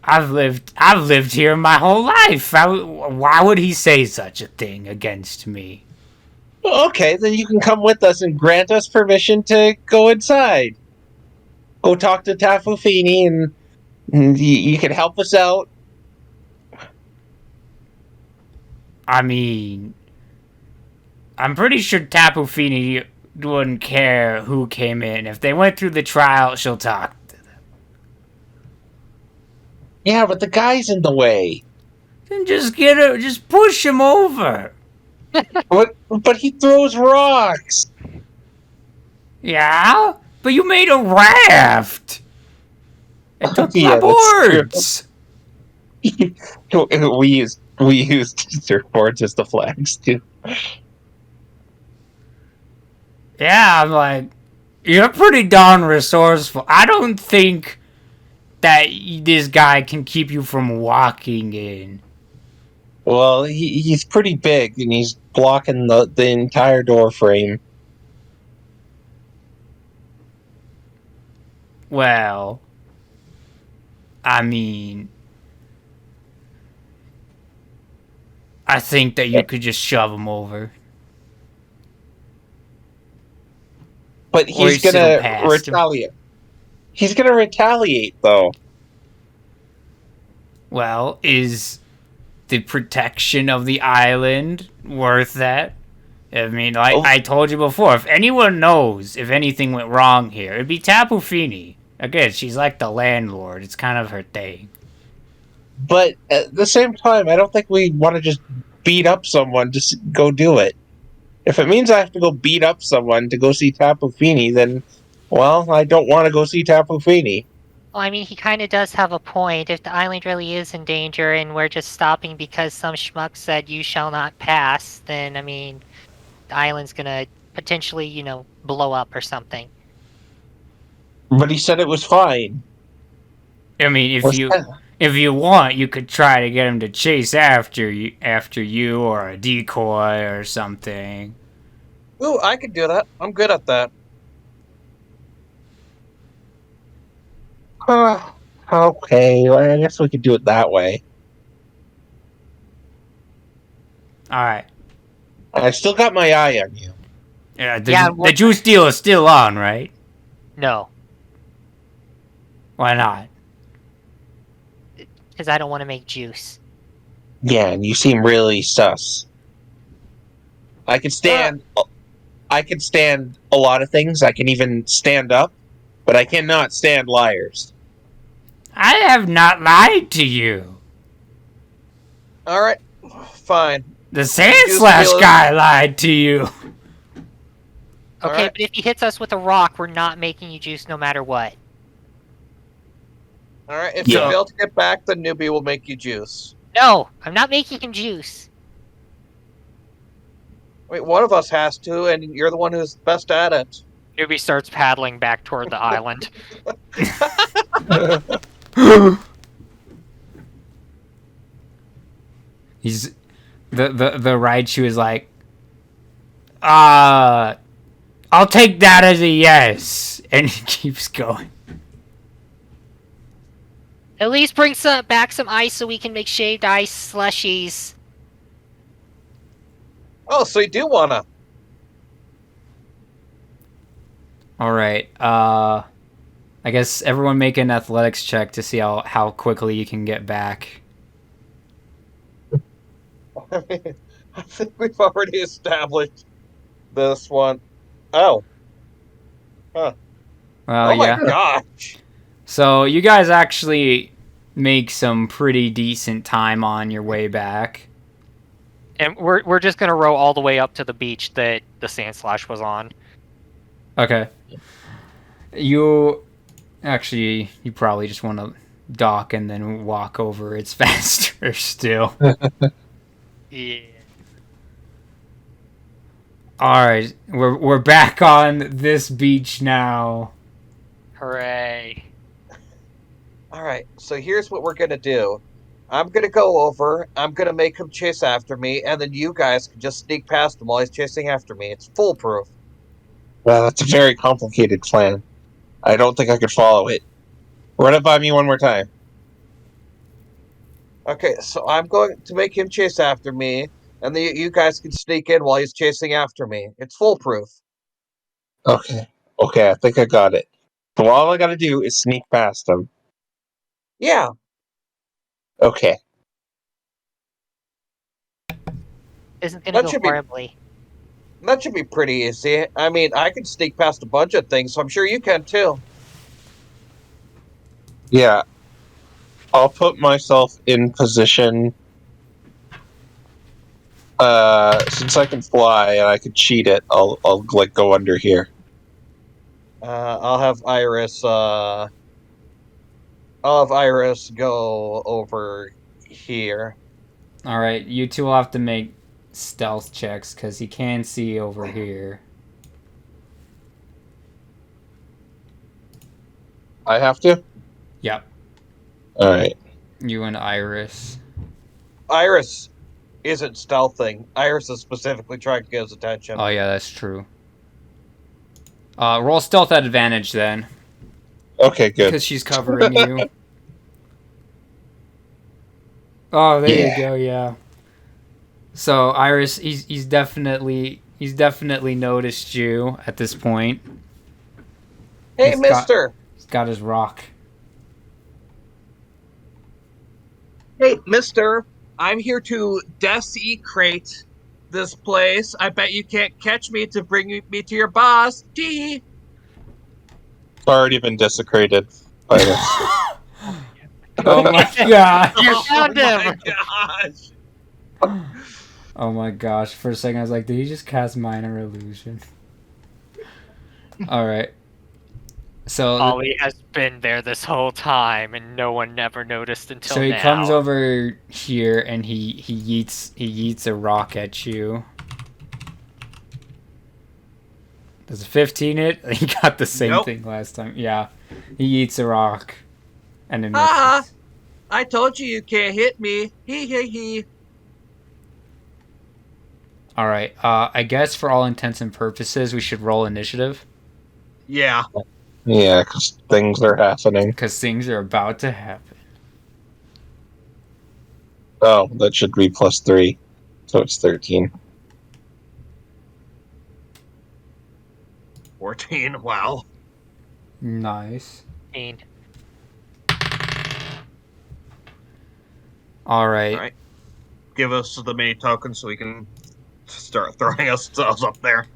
Speaker 1: I've lived here my whole life. Why would he say such a thing against me?
Speaker 4: Okay, then you can come with us and grant us permission to go inside. Go talk to Tafufini and you can help us out.
Speaker 1: I mean, I'm pretty sure Tapufini wouldn't care who came in. If they went through the trial, she'll talk to them.
Speaker 4: Yeah, but the guy's in the way.
Speaker 1: Then just push him over.
Speaker 4: But he throws rocks.
Speaker 1: Yeah? But you made a raft! It took
Speaker 4: Yeah,
Speaker 1: my
Speaker 4: that's true.
Speaker 1: boards!
Speaker 4: we used surfboards as the flags too.
Speaker 1: Yeah, I'm like, you're pretty darn resourceful. I don't think that this guy can keep you from walking in.
Speaker 4: Well, he's pretty big, and he's blocking the entire door frame.
Speaker 1: Well, I mean, I think that you could just shove him over.
Speaker 4: But
Speaker 1: Or
Speaker 4: he's
Speaker 1: sit him
Speaker 4: gonna
Speaker 1: past him.
Speaker 4: retaliate. He's gonna retaliate, though.
Speaker 1: Well, is the protection of the island worth that? I mean, like
Speaker 4: Oh.
Speaker 1: I told you before, if anyone knows if anything went wrong here, it'd be Tapu Fini. Again, she's like the landlord. It's kind of her thing.
Speaker 4: But at the same time, I don't think we want to just beat up someone to go do it. If it means I have to go beat up someone to go see Tapu Fini, then, well, I don't want to go see Tapu Fini.
Speaker 7: Well, I mean, he kind of does have a point. If the island really is in danger and we're just stopping because some schmuck said you shall not pass, then, I mean, the island's gonna potentially, blow up or something.
Speaker 4: But he said it was fine.
Speaker 1: I mean,
Speaker 4: Or-
Speaker 1: if you want, you could try to get him to chase after you, or a decoy or something.
Speaker 5: Ooh, I could do that. I'm good at that.
Speaker 4: Okay, well, I guess we could do it that way.
Speaker 1: All right.
Speaker 4: I still got my eye on you.
Speaker 1: Yeah,
Speaker 7: Yeah,
Speaker 1: the juice deal is still on, right?
Speaker 7: No,
Speaker 1: Why not?
Speaker 7: because I don't want to make juice.
Speaker 4: Yeah, and you seem really sus. I can stand. I can stand a lot of things. I can even stand up, but I cannot stand liars.
Speaker 1: I have not lied to you.
Speaker 5: All right, fine.
Speaker 1: The Sand
Speaker 5: Juice
Speaker 1: Slash
Speaker 5: deal is-
Speaker 1: guy lied to you.
Speaker 5: All
Speaker 7: Okay,
Speaker 5: right.
Speaker 7: but if he hits us with a rock, we're not making you juice no matter what.
Speaker 5: All right, if
Speaker 4: Yeah.
Speaker 5: you fail to get back, the newbie will make you juice.
Speaker 7: No, I'm not making him juice.
Speaker 5: Wait, one of us has to, and you're the one who's best at it.
Speaker 2: Newbie starts paddling back toward the island.
Speaker 1: He's the Raichu is like, I'll take that as a yes, and he keeps going.
Speaker 7: At least bring back some ice so we can make shaved ice slushies.
Speaker 5: Oh, so you do wanna?
Speaker 1: All right. I guess everyone make an athletics check to see how quickly you can get back.
Speaker 5: I mean, I think we've already established this one. Oh.
Speaker 1: Well,
Speaker 5: Oh my
Speaker 1: yeah.
Speaker 5: gosh.
Speaker 1: So you guys actually make some pretty decent time on your way back.
Speaker 2: And we're just gonna row all the way up to the beach that the Sand Slash was on.
Speaker 1: Okay. You probably just want to dock and then walk over. It's faster still.
Speaker 2: Yeah.
Speaker 1: All right, we're back on this beach now.
Speaker 2: Hooray.
Speaker 5: All right, so here's what we're gonna do. I'm gonna go over. I'm gonna make him chase after me, and then you guys can just sneak past him while he's chasing after me. It's foolproof.
Speaker 4: Well, that's a very complicated plan. I don't think I could follow it. Run it by me one more time.
Speaker 5: Okay, so I'm going to make him chase after me, and then you guys can sneak in while he's chasing after me. It's foolproof.
Speaker 4: Okay. Okay, I think I got it. So all I gotta do is sneak past him.
Speaker 5: Yeah.
Speaker 4: Okay.
Speaker 7: Isn't gonna
Speaker 5: That
Speaker 7: go
Speaker 5: should be-
Speaker 7: horribly.
Speaker 5: That should be pretty easy. I mean, I can sneak past a bunch of things, so I'm sure you can too.
Speaker 4: Yeah. I'll put myself in position. Since I can fly and I can cheat it, I'll like go under here.
Speaker 5: I'll have Iris. I'll have Iris go over here.
Speaker 1: All right, you two will have to make stealth checks because he can see over here.
Speaker 4: I have to?
Speaker 1: Yep,
Speaker 4: Alright.
Speaker 1: you and Iris.
Speaker 5: Iris, isn't stealthing. Iris is specifically trying to get his attention.
Speaker 1: Oh yeah, that's true. Roll stealth at advantage then,
Speaker 4: Okay, good.
Speaker 1: because she's covering you. Oh, there you
Speaker 4: Yeah.
Speaker 1: go. Yeah. So Iris, he's definitely noticed you at this point.
Speaker 5: Hey,
Speaker 1: He's
Speaker 5: mister!
Speaker 1: He's got his rock.
Speaker 3: Hey, mister, I'm here to desecrate this place. I bet you can't catch me to bring me to your boss. Gee.
Speaker 4: It's already been desecrated by this.
Speaker 1: Oh my god.
Speaker 2: You found
Speaker 3: Oh
Speaker 2: him!
Speaker 3: my gosh.
Speaker 1: Oh my gosh. For a second I was like, did he just cast minor illusion? Alright. So
Speaker 2: Ollie has been there this whole time, and no one never noticed until
Speaker 1: so he
Speaker 2: now.
Speaker 1: comes over here and he yeets a rock at you. Does a 15 hit? He got the same
Speaker 3: Nope.
Speaker 1: thing last time. Yeah. He eats a rock. And it
Speaker 3: Ah!
Speaker 1: misses.
Speaker 3: I told you can't hit me. He.
Speaker 1: Alright. I guess for all intents and purposes we should roll initiative.
Speaker 3: Yeah.
Speaker 4: Yeah, because things are happening.
Speaker 1: Because things are about to happen.
Speaker 4: Oh, that should be +3. So it's 13.
Speaker 3: 14. Wow.
Speaker 1: Nice.
Speaker 2: 15.
Speaker 1: Alright.
Speaker 3: All right. Give us the mini token so we can start throwing ourselves up there.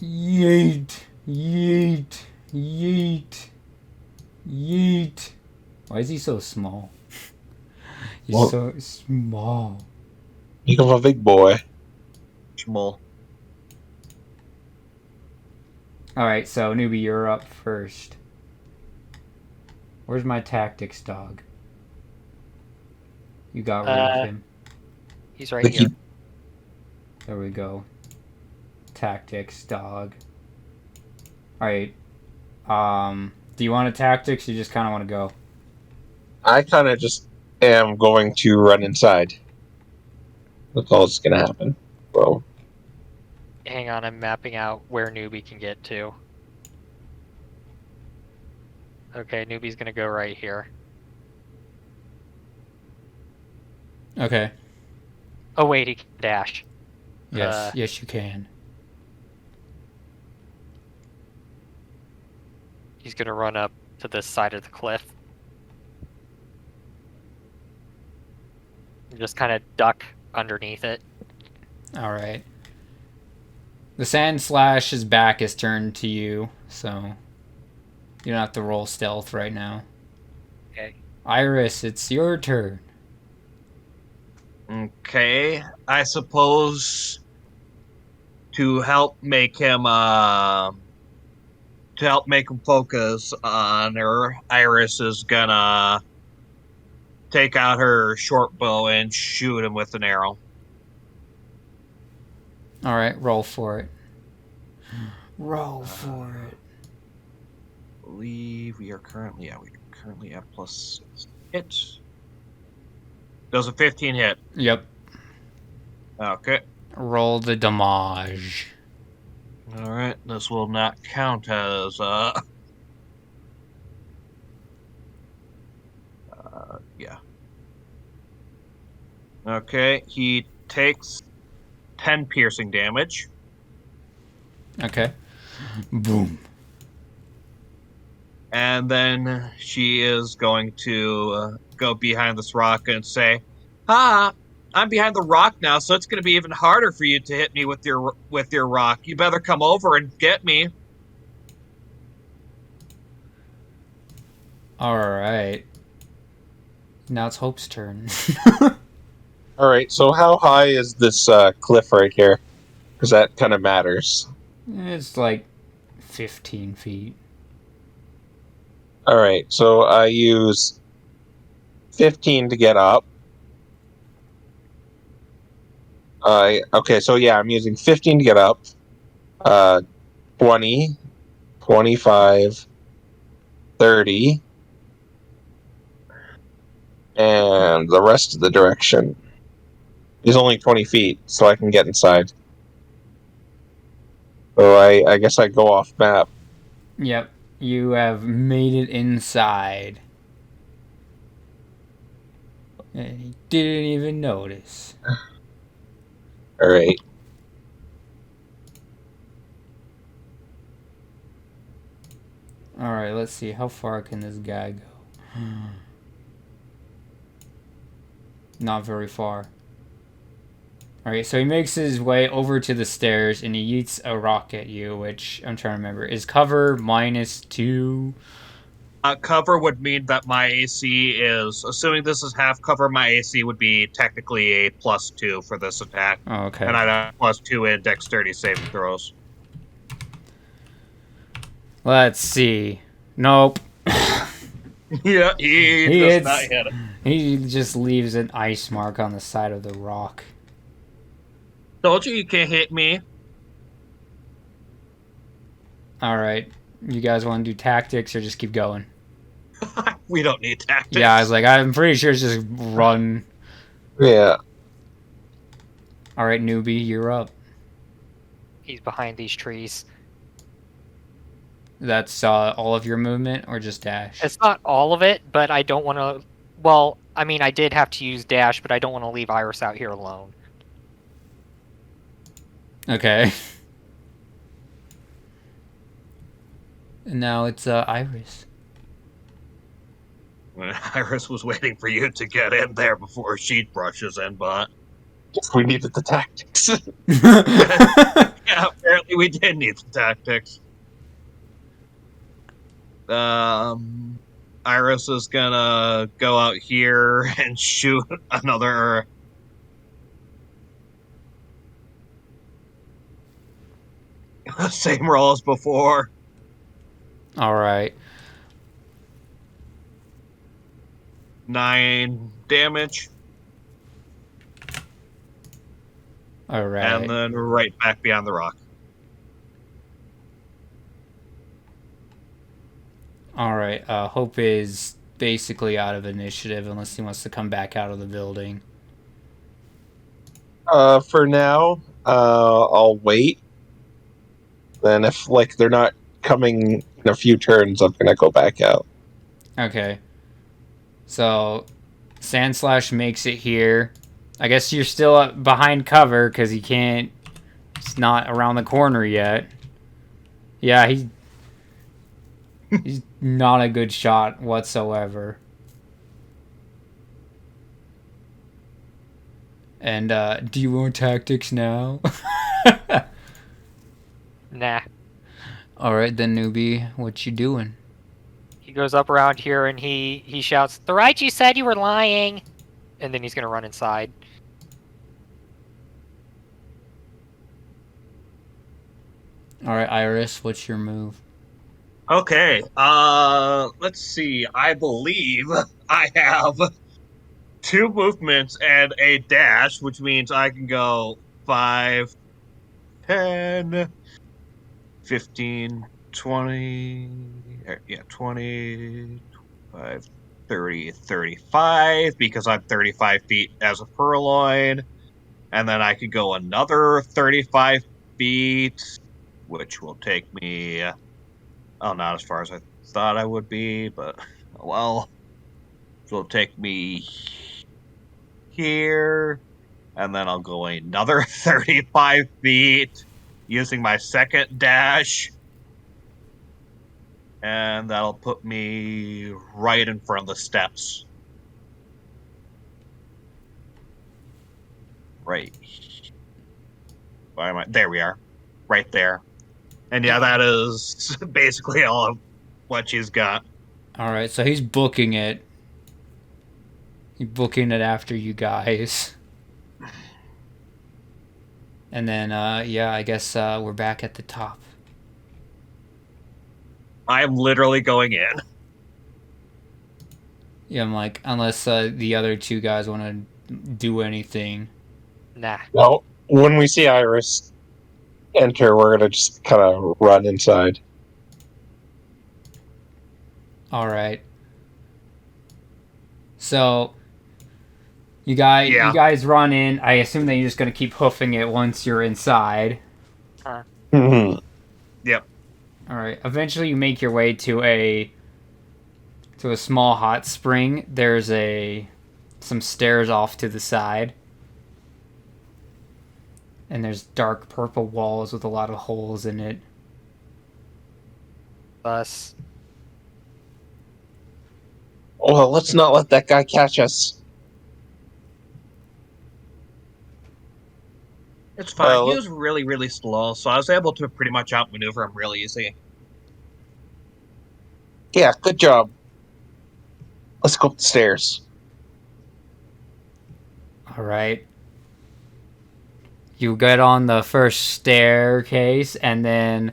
Speaker 1: Yeet. Yeet. Yeet. Yeet. Why is he so small? He's
Speaker 4: Well-
Speaker 1: so small.
Speaker 4: Become a big boy.
Speaker 3: Schmoll.
Speaker 1: Alright, so newbie, you're up first. Where's my tactics dog? You got rid of him.
Speaker 2: He's right
Speaker 4: Think
Speaker 2: here.
Speaker 1: There we go. Tactics dog. Alright. Do you want a tactics or you just kinda wanna go?
Speaker 4: I kind of just am going to run inside. That's all that's gonna happen. Well,
Speaker 2: Hang on, I'm mapping out where Newbie can get to. Okay, Newbie's gonna go right here.
Speaker 1: Okay.
Speaker 2: Oh wait, he can dash.
Speaker 1: Yes, yes you can.
Speaker 2: He's gonna run up to this side of the cliff. And just kind of duck underneath it.
Speaker 1: Alright. The Sand Slash's back is turned to you, so you don't have to roll stealth right now.
Speaker 2: Okay.
Speaker 1: Iris, it's your turn.
Speaker 3: Okay. I suppose to help make him focus on her, Iris is gonna take out her short bow and shoot him with an arrow.
Speaker 1: Alright, roll for it. Roll for it.
Speaker 3: I believe we are currently at +6 hit. Does a 15 hit?
Speaker 1: Yep.
Speaker 3: Okay.
Speaker 1: Roll the damage.
Speaker 3: All right. This will not count as yeah. Okay. He takes 10 piercing damage.
Speaker 1: Okay. Boom.
Speaker 3: And then she is going to go behind this rock and say, "Ah, I'm behind the rock now, so it's going to be even harder for you to hit me with your rock. You better come over and get me."
Speaker 1: Alright. Now it's Hope's turn.
Speaker 4: all right. So how high is this cliff right here? Because that kind of matters.
Speaker 1: It's like 15 feet.
Speaker 4: All right. So I use 15 to get up. Okay. So yeah, I'm using 15 to get up. 20, 25, 30, and the rest of the direction. is only 20 feet, so I can get inside. So I guess I go off map.
Speaker 1: Yep, you have made it inside. And he didn't even notice.
Speaker 4: All right.
Speaker 1: Alright, let's see. How far can this guy go? Not very far. Alright, so he makes his way over to the stairs and he yeets a rock at you, which I'm trying to remember. Is cover -2?
Speaker 3: Cover would mean that my AC is, assuming this is half cover, my AC would be technically a +2 for this attack.
Speaker 1: Oh, okay.
Speaker 3: And I'd have +2 in dexterity saving throws.
Speaker 1: Let's see. Nope.
Speaker 3: Yeah, he does not hit it.
Speaker 1: He just leaves an ice mark on the side of the rock.
Speaker 3: Told you can't hit me.
Speaker 1: Alright. You guys want to do tactics or just keep going?
Speaker 3: We don't need tactics.
Speaker 1: Yeah, I was like, I'm pretty sure it's just run.
Speaker 4: Yeah.
Speaker 1: Alright, newbie, you're up.
Speaker 2: He's behind these trees.
Speaker 1: That's all of your movement or just dash?
Speaker 2: It's not all of it, but I don't want to. Well, I mean, I did have to use dash, but I don't want to leave Iris out here alone.
Speaker 1: Okay. And now it's Iris.
Speaker 3: Iris was waiting for you to get in there before she brushes in, but
Speaker 4: We needed the tactics.
Speaker 3: yeah, apparently we did need the tactics. Iris is gonna go out here and shoot another. Same roll as before.
Speaker 1: Alright.
Speaker 3: 9 damage.
Speaker 1: Alright.
Speaker 3: And then right back beyond the rock.
Speaker 1: Alright, Hope is basically out of initiative unless he wants to come back out of the building.
Speaker 4: For now, I'll wait. Then if they're not coming in a few turns, I'm gonna go back out.
Speaker 1: Okay. So, Sandslash makes it here. I guess you're still behind cover because he can't. It's not around the corner yet. Yeah, he's not a good shot whatsoever. And do you want tactics now?
Speaker 2: Nah.
Speaker 1: Alright then, newbie, what you doing?
Speaker 2: He goes up around here and he shouts, "The right you said you were lying!" And then he's gonna run inside.
Speaker 1: Alright, Iris, what's your move?
Speaker 3: Okay, let's see. I believe I have 2 movements and a dash, which means I can go 5, 10, 15, 20, 20, 25, 30, 35, because I'm 35 feet as a purloin. And then I could go another 35 feet, which will take me, not as far as I thought I would be, but, well, it will take me here, and then I'll go another 35 feet using my second dash, and that'll put me right in front of the steps. Right. Why am I? There we are. Right there. And yeah, that is basically all of what she's got.
Speaker 1: Alright, so he's booking it. He's booking it after you guys. And then, yeah, I guess we're back at the top.
Speaker 3: I'm literally going in.
Speaker 1: Yeah, I'm like, unless the other 2 guys want to do anything.
Speaker 2: Nah.
Speaker 4: Well, when we see Iris enter, we're gonna just kind of run inside.
Speaker 1: Alright. So, You guys,
Speaker 3: Yeah.
Speaker 1: you guys run in. I assume that you're just gonna keep hoofing it once you're inside.
Speaker 4: Mhm.
Speaker 3: Yep.
Speaker 1: All right. Eventually, you make your way to a small hot spring. There's some stairs off to the side, and there's dark purple walls with a lot of holes in it.
Speaker 2: Us.
Speaker 4: Well, let's not let that guy catch us.
Speaker 3: It's fine. He
Speaker 4: Let-
Speaker 3: was really, really slow, so I was able to pretty much outmaneuver him real easy.
Speaker 4: Yeah, good job. Let's go up the stairs.
Speaker 1: All right. You get on the first staircase, and then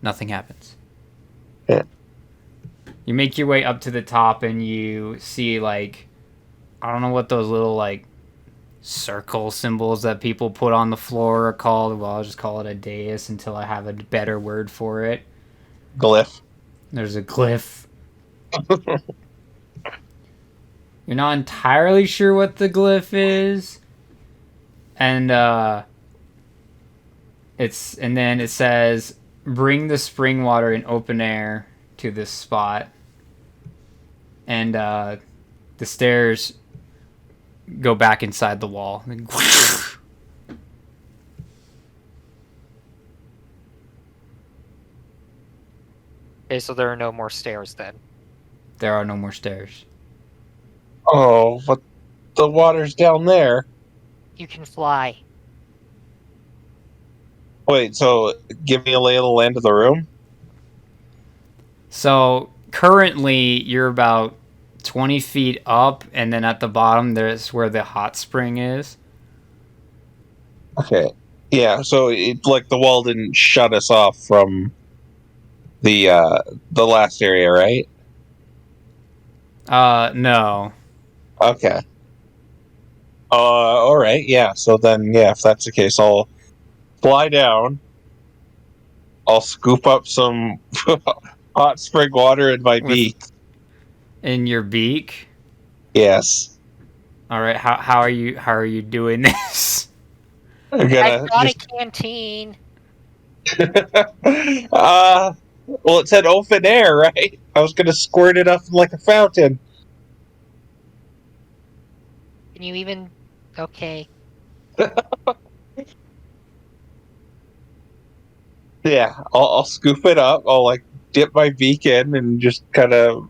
Speaker 1: nothing happens.
Speaker 4: Yeah.
Speaker 1: You make your way up to the top, and you see, like, I don't know what those little, like, circle symbols that people put on the floor are called. Well, I'll just call it a dais until I have a better word for it.
Speaker 4: Glyph.
Speaker 1: There's a glyph. You're not entirely sure what the glyph is. And then it says, bring the spring water in open air to this spot. And the stairs go back inside the wall.
Speaker 2: Okay, so there are no more stairs then.
Speaker 1: There are no more stairs.
Speaker 4: Oh, but the water's down there.
Speaker 7: You can fly.
Speaker 4: Wait, so give me a lay of the land of the room?
Speaker 1: So currently you're about 20 feet up, and then at the bottom there's where the hot spring is.
Speaker 4: Okay. Yeah, so it like the wall didn't shut us off from the last area, right?
Speaker 1: No.
Speaker 4: Okay. All right. Yeah. So then, yeah, if that's the case, I'll fly down. I'll scoop up some hot spring water in my
Speaker 1: With-
Speaker 4: beak.
Speaker 1: In your beak.
Speaker 4: Yes.
Speaker 1: All right. How are you doing this?
Speaker 4: I'm
Speaker 7: I
Speaker 4: gonna
Speaker 7: got
Speaker 4: just.
Speaker 7: a canteen.
Speaker 4: Well, it said open air, right? I was gonna squirt it up like a fountain.
Speaker 7: Can you even? Okay.
Speaker 4: Yeah, I'll scoop it up. I'll like dip my beak in and just kind of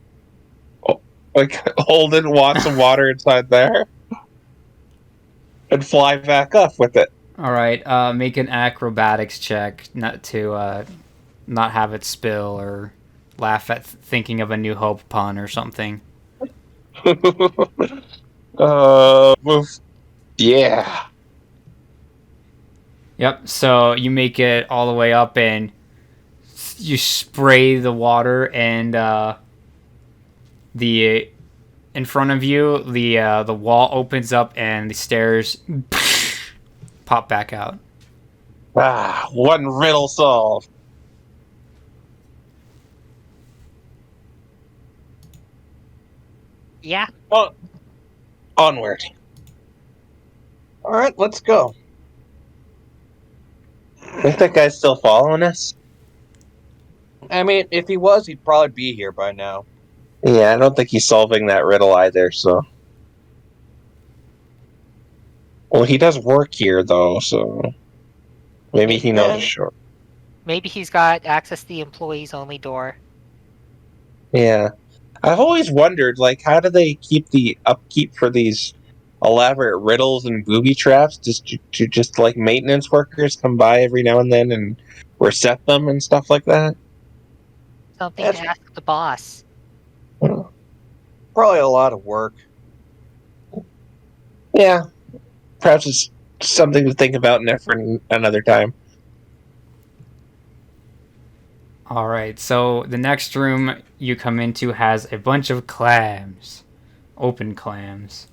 Speaker 4: like hold it and want some water inside there, and fly back up with it.
Speaker 1: All right. Make an acrobatics check, not to not have it spill or laugh at thinking of a New Hope pun or something.
Speaker 4: Move. Yeah.
Speaker 1: Yep. So you make it all the way up, and you spray the water, and the in front of you, the wall opens up, and the stairs pop back out.
Speaker 4: One riddle solved.
Speaker 7: Yeah.
Speaker 4: Oh, onward.
Speaker 5: All right, let's go.
Speaker 4: Think that guy's still following us?
Speaker 5: I mean, if he was, he'd probably be here by now.
Speaker 4: Yeah, I don't think he's solving that riddle either, so. Well, he does work here, though, so. Maybe he knows. Sure.
Speaker 7: Maybe he's got access to the employees only door.
Speaker 4: Yeah. I've always wondered, like, how do they keep the upkeep for these elaborate riddles and booby traps? Just like maintenance workers come by every now and then and reset them and stuff like that?
Speaker 7: Something
Speaker 5: That's-
Speaker 7: to ask the boss.
Speaker 5: Probably a lot of work.
Speaker 4: Yeah. Perhaps it's something to think about for another time.
Speaker 1: All right. So the next room you come into has a bunch of clams, open clams.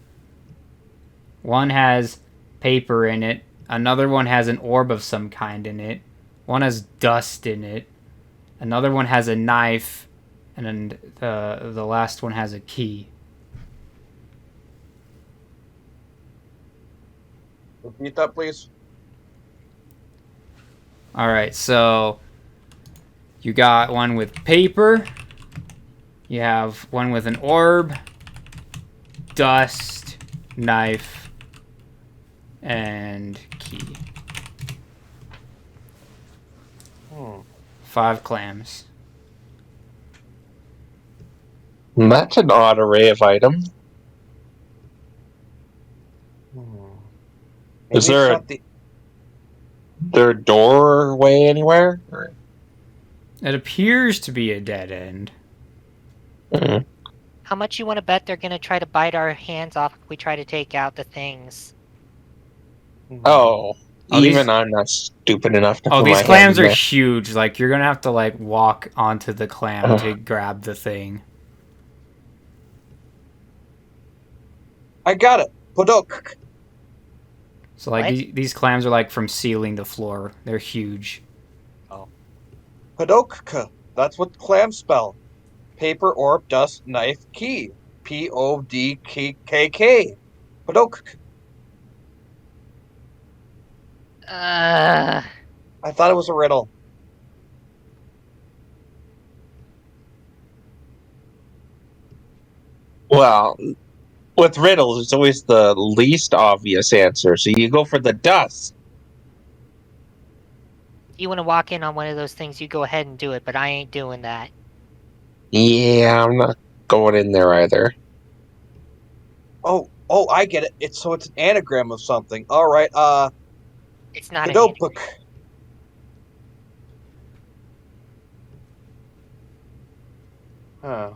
Speaker 1: One has paper in it. Another one has an orb of some kind in it. One has dust in it. Another one has a knife, and then the last one has a key.
Speaker 5: Repeat that, please.
Speaker 1: All right, so you got one with paper. You have one with an orb, dust, knife, and key. 5 clams.
Speaker 4: That's an odd array of items.
Speaker 5: Maybe
Speaker 4: Is there
Speaker 5: it's not
Speaker 4: there a doorway anywhere?
Speaker 1: It appears to be a dead end.
Speaker 4: Mm.
Speaker 7: How much you want to bet they're gonna try to bite our hands off if we try to take out the things?
Speaker 4: Oh,
Speaker 1: Oh, these-
Speaker 4: even I'm not stupid enough to
Speaker 1: Oh,
Speaker 4: put
Speaker 1: these
Speaker 4: my hand
Speaker 1: clams
Speaker 4: in
Speaker 1: are
Speaker 4: there.
Speaker 1: huge. Like, you're gonna have to, like, walk onto the clam
Speaker 4: Ugh.
Speaker 1: to grab the thing.
Speaker 5: I got it. Podok.
Speaker 1: So, like,
Speaker 7: What?
Speaker 1: these clams are, like, from ceiling to floor. They're huge.
Speaker 5: Podok. That's what clam spell. Paper, orb, dust, knife, key. Podkk. Podok.
Speaker 7: Uh,
Speaker 5: I thought it was a riddle.
Speaker 4: Well, with riddles, it's always the least obvious answer. So you go for the dust.
Speaker 7: if you want to walk in on one of those things, you go ahead and do it, but I ain't doing that.
Speaker 4: Yeah, I'm not going in there either.
Speaker 5: Oh, I get it. It's an anagram of something. All right.
Speaker 7: It's not an
Speaker 5: Podopuk. Huh.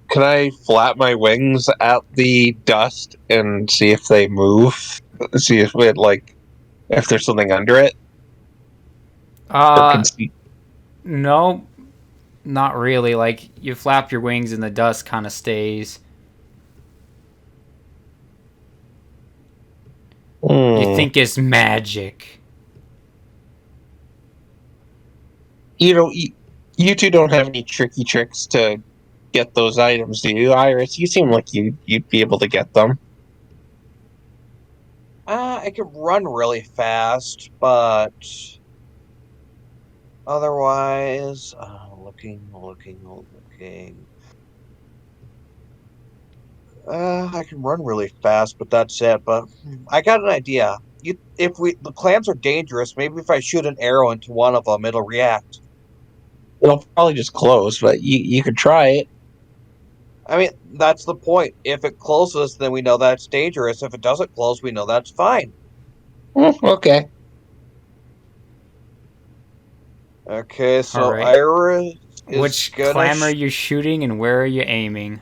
Speaker 4: Can I flap my wings at the dust and see if they move? See if it if there's something under it? Or can see.
Speaker 1: No, not really. Like, you flap your wings and the dust kind of stays. You think it's magic.
Speaker 4: You know, you two don't have any tricky tricks to get those items, do you, Iris? You seem like you'd be able to get them.
Speaker 5: I can run really fast, but otherwise, looking. I can run really fast, but that's it. But I got an idea. If the clams are dangerous, maybe if I shoot an arrow into one of them, it'll react.
Speaker 4: It'll probably just close, but you could try it.
Speaker 5: I mean, that's the point. If it closes, then we know that's dangerous. If it doesn't close, we know that's fine.
Speaker 4: Okay.
Speaker 5: Okay, so
Speaker 1: All right.
Speaker 5: Iris is
Speaker 1: Which
Speaker 5: gonna.
Speaker 1: clam are you shooting and where are you aiming?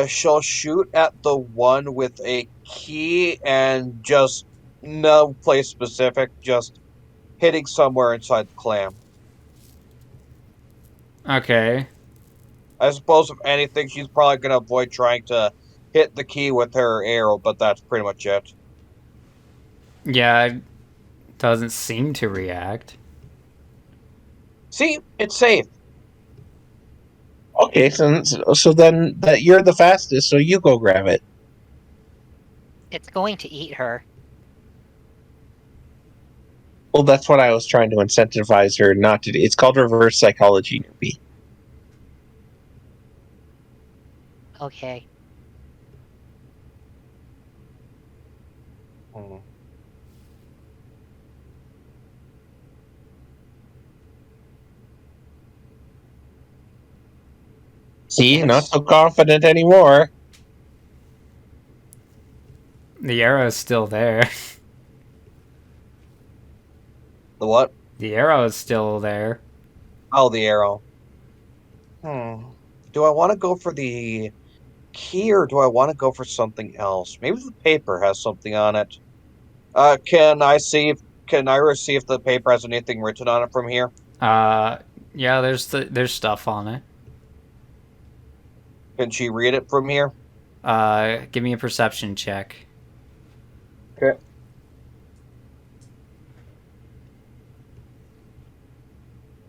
Speaker 5: She'll shoot at the one with a key and just no place specific, just hitting somewhere inside the clam.
Speaker 1: Okay.
Speaker 5: I suppose if anything, she's probably gonna avoid trying to hit the key with her arrow, but that's pretty much it.
Speaker 1: Yeah, it doesn't seem to react.
Speaker 5: See, it's safe.
Speaker 4: Okay, so then that you're the fastest, so you go grab it.
Speaker 7: It's going to eat her.
Speaker 4: Well, that's what I was trying to incentivize her not to do. It's called reverse psychology, newbie.
Speaker 7: Okay.
Speaker 4: See, not so confident anymore.
Speaker 1: The arrow's still there.
Speaker 5: The what?
Speaker 1: The arrow is still there.
Speaker 5: Oh, the arrow. Do I want to go for the key or do I want to go for something else? Maybe the paper has something on it. Can Iris see if the paper has anything written on it from here?
Speaker 1: Yeah, there's stuff on it.
Speaker 5: Can she read it from here?
Speaker 1: Give me a perception check.
Speaker 5: Okay.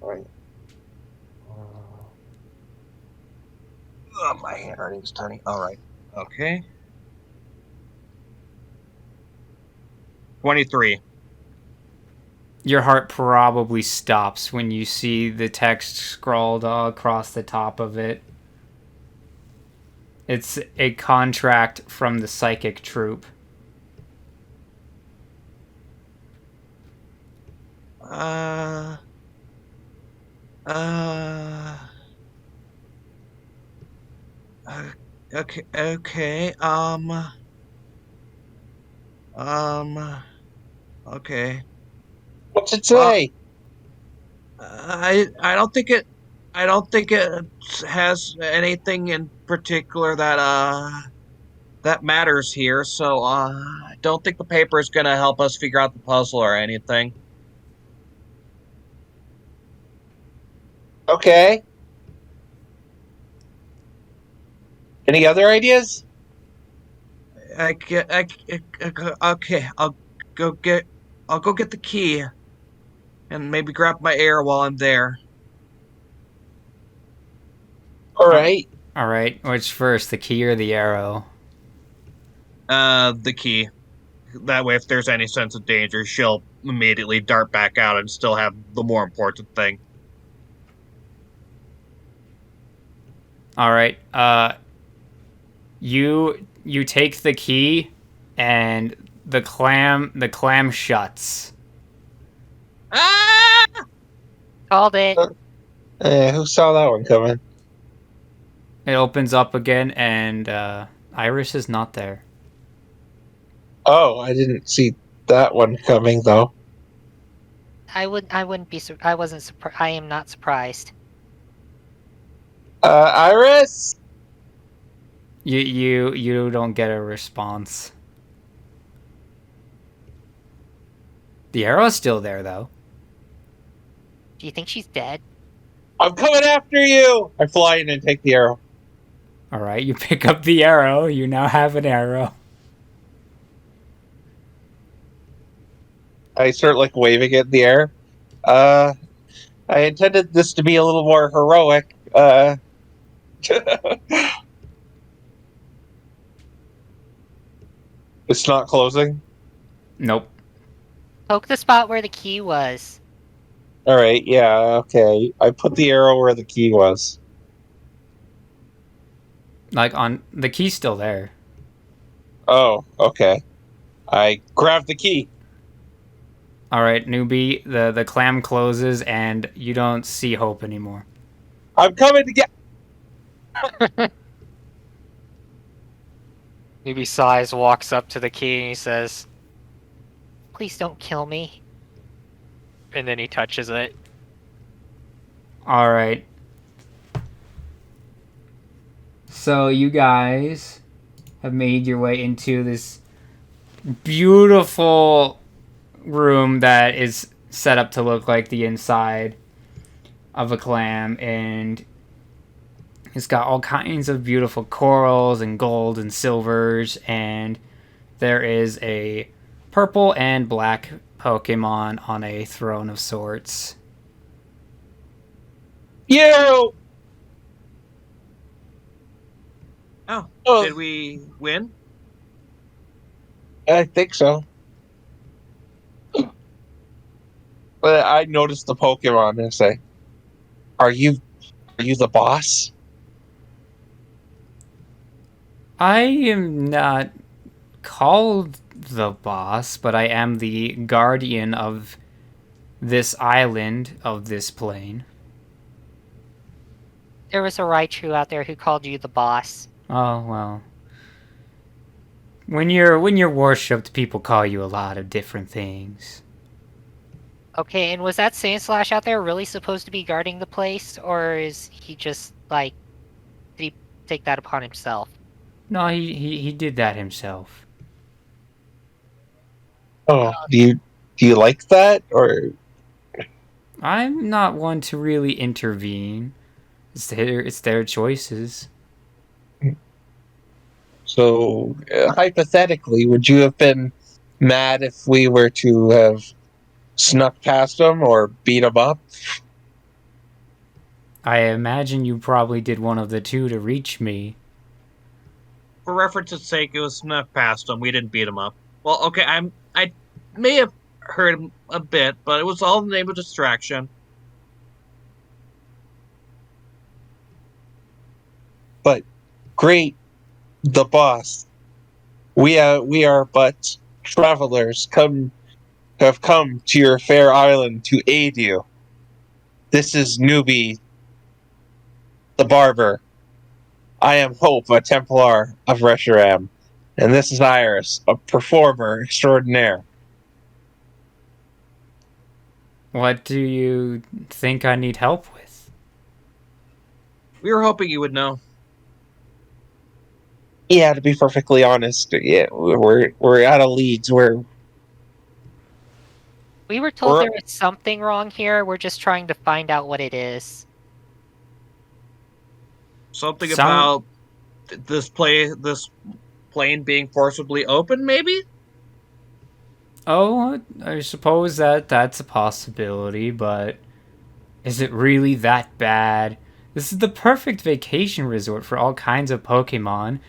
Speaker 5: Alright. My handwriting's tiny. Alright. Okay.
Speaker 3: 23.
Speaker 1: Your heart probably stops when you see the text scrawled across the top of it. It's a contract from the psychic troupe.
Speaker 3: Uh, uh, okay, okay.
Speaker 4: What's it
Speaker 3: Well,
Speaker 4: say?
Speaker 3: I don't think it has anything in particular that matters here. So I don't think the paper is gonna help us figure out the puzzle or anything.
Speaker 4: Okay. Any other ideas?
Speaker 3: Okay, I'll go get the key and maybe grab my air while I'm there.
Speaker 4: All right.
Speaker 1: All right, which first, the key or the arrow?
Speaker 3: The key. That way, if there's any sense of danger, she'll immediately dart back out and still have the more important thing.
Speaker 1: All right. You take the key, and the clam shuts.
Speaker 3: Ah!
Speaker 7: Called it.
Speaker 4: Who saw that one coming?
Speaker 1: It opens up again, and Iris is not there.
Speaker 4: Oh, I didn't see that one coming though.
Speaker 7: I wouldn't be. I wasn't surprised. I am not surprised.
Speaker 4: Iris.
Speaker 1: You don't get a response. The arrow's still there, though.
Speaker 7: Do you think she's dead?
Speaker 4: I'm coming after you! I fly in and take the arrow.
Speaker 1: All right, you pick up the arrow. You now have an arrow.
Speaker 4: I start like waving it in the air. I intended this to be a little more heroic. It's not closing.
Speaker 1: Nope.
Speaker 7: Poke the spot where the key was.
Speaker 4: All right, yeah, okay. I put the arrow where the key was.
Speaker 1: Like on the key's still there.
Speaker 4: Oh, okay. I grabbed the key.
Speaker 1: All right, newbie. The clam closes, and you don't see Hope anymore.
Speaker 4: I'm coming to get.
Speaker 2: Newbie sighs, walks up to the key, and he says,
Speaker 7: Please don't kill me.
Speaker 2: and then he touches it.
Speaker 1: All right. So you guys have made your way into this beautiful room that is set up to look like the inside of a clam, and it's got all kinds of beautiful corals and gold and silvers, and there is a purple and black Pokemon on a throne of sorts.
Speaker 4: You!
Speaker 3: Oh, did we win?
Speaker 4: I think so. But I noticed the Pokemon and say, Are you the boss?"
Speaker 1: I am not called the boss, but I am the guardian of this island, of this plane.
Speaker 7: There was a Raichu out there who called you the boss.
Speaker 1: Oh, well. When you're worshipped, people call you a lot of different things.
Speaker 7: Okay, and was that Sandslash out there really supposed to be guarding the place, or is he just like, did he take that upon himself?
Speaker 1: No, he did that himself.
Speaker 4: Oh, do you like that, or
Speaker 1: I'm not one to really intervene. It's their choices.
Speaker 4: so? Hypothetically, would you have been mad if we were to have snuck past them or beat them up?
Speaker 1: I imagine you probably did one of the two to reach me.
Speaker 3: For reference's sake, it was snuck past him. We didn't beat him up. Well, okay, may have hurt him a bit, but it was all in the name of distraction.
Speaker 4: But great, the boss. We are but travelers have come to your fair island to aid you. This is Newbie, the barber. I am Hope, a Templar of Reshiram, and this is Iris, a performer extraordinaire.
Speaker 1: What do you think I need help with?
Speaker 3: We were hoping you would know.
Speaker 4: Yeah, to be perfectly honest, yeah, we're out of leads.
Speaker 7: We were told
Speaker 4: We're
Speaker 7: there was something wrong here. We're just trying to find out what it is.
Speaker 3: Something
Speaker 1: Some
Speaker 3: about this plane being forcibly open, maybe?
Speaker 1: Oh, I suppose that's a possibility, but is it really that bad? This is the perfect vacation resort for all kinds of Pokemon.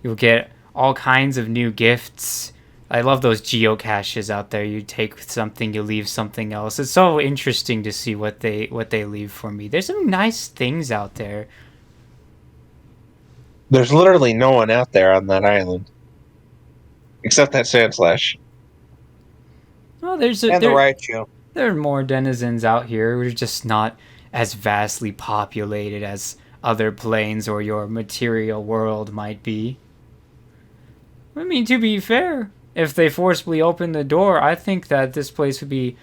Speaker 1: You'll get all kinds of new gifts. I love those geocaches out there. You take something, you leave something else. It's so interesting to see what they leave for me. There's some nice things out there.
Speaker 4: There's literally no one out there on that island except that Sandslash.
Speaker 1: Well,
Speaker 5: And the Raichu.
Speaker 1: there are more denizens out here. We're just not as vastly populated as other planes or your material world might be. I mean, to be fair, if they forcibly open the door, I think that this place would be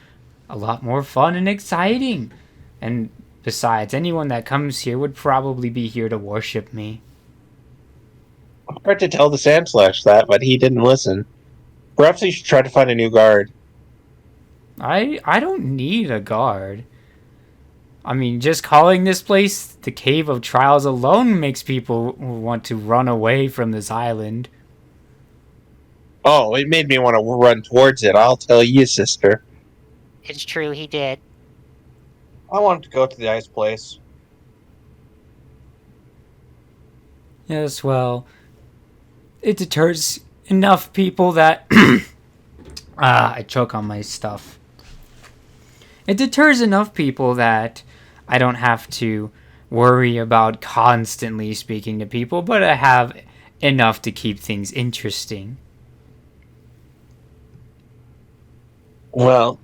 Speaker 1: a lot more fun and exciting. And besides, anyone that comes here would probably be here to worship me.
Speaker 4: I tried to tell the Sandslash that, but he didn't listen. Perhaps he should try to find a new guard.
Speaker 1: I don't need a guard. I mean, just calling this place the Cave of Trials alone makes people want to run away from this island.
Speaker 4: Oh, it made me want to run towards it. I'll tell you, sister.
Speaker 7: It's true, he did.
Speaker 5: I wanted to go to the ice place.
Speaker 1: Yes, well, it deters enough people that I choke on my stuff. It deters enough people that I don't have to worry about constantly speaking to people, but I have enough to keep things interesting.
Speaker 4: Well,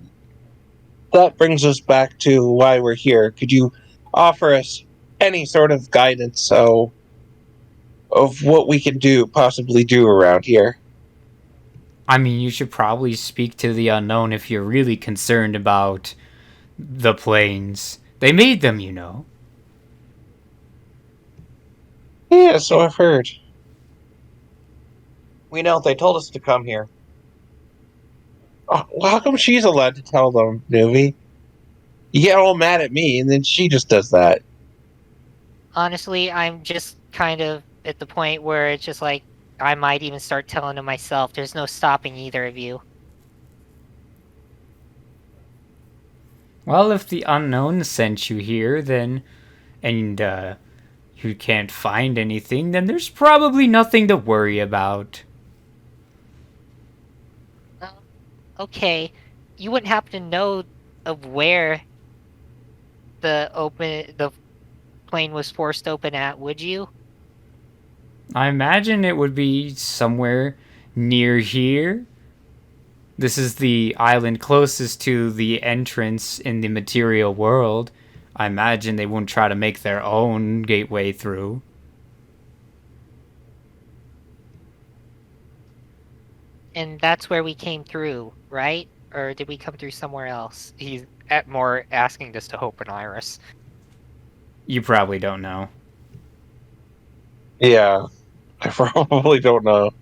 Speaker 4: that brings us back to why we're here. Could you offer us any sort of guidance of what we can possibly do around here?
Speaker 1: I mean, you should probably speak to the unknown if you're really concerned about the planes. They made them, you know.
Speaker 4: Yeah, so I've heard.
Speaker 5: We know they told us to come here.
Speaker 4: Oh, well, how come she's allowed to tell them, Nuvi? You get all mad at me, and then she just does that.
Speaker 7: Honestly, I'm just kind of at the point where it's just like, I might even start telling them myself. There's no stopping either of you.
Speaker 1: Well, if the unknown sent you here, then, and you can't find anything, then there's probably nothing to worry about.
Speaker 7: Okay, you wouldn't happen to know of where the plane was forced open at, would you?
Speaker 1: I imagine it would be somewhere near here. This is the island closest to the entrance in the material world. I imagine they wouldn't try to make their own gateway through.
Speaker 7: And that's where we came through, right? Or did we come through somewhere else? He's at more asking this to Hope and Iris.
Speaker 1: You probably don't know.
Speaker 4: Yeah, I probably don't know.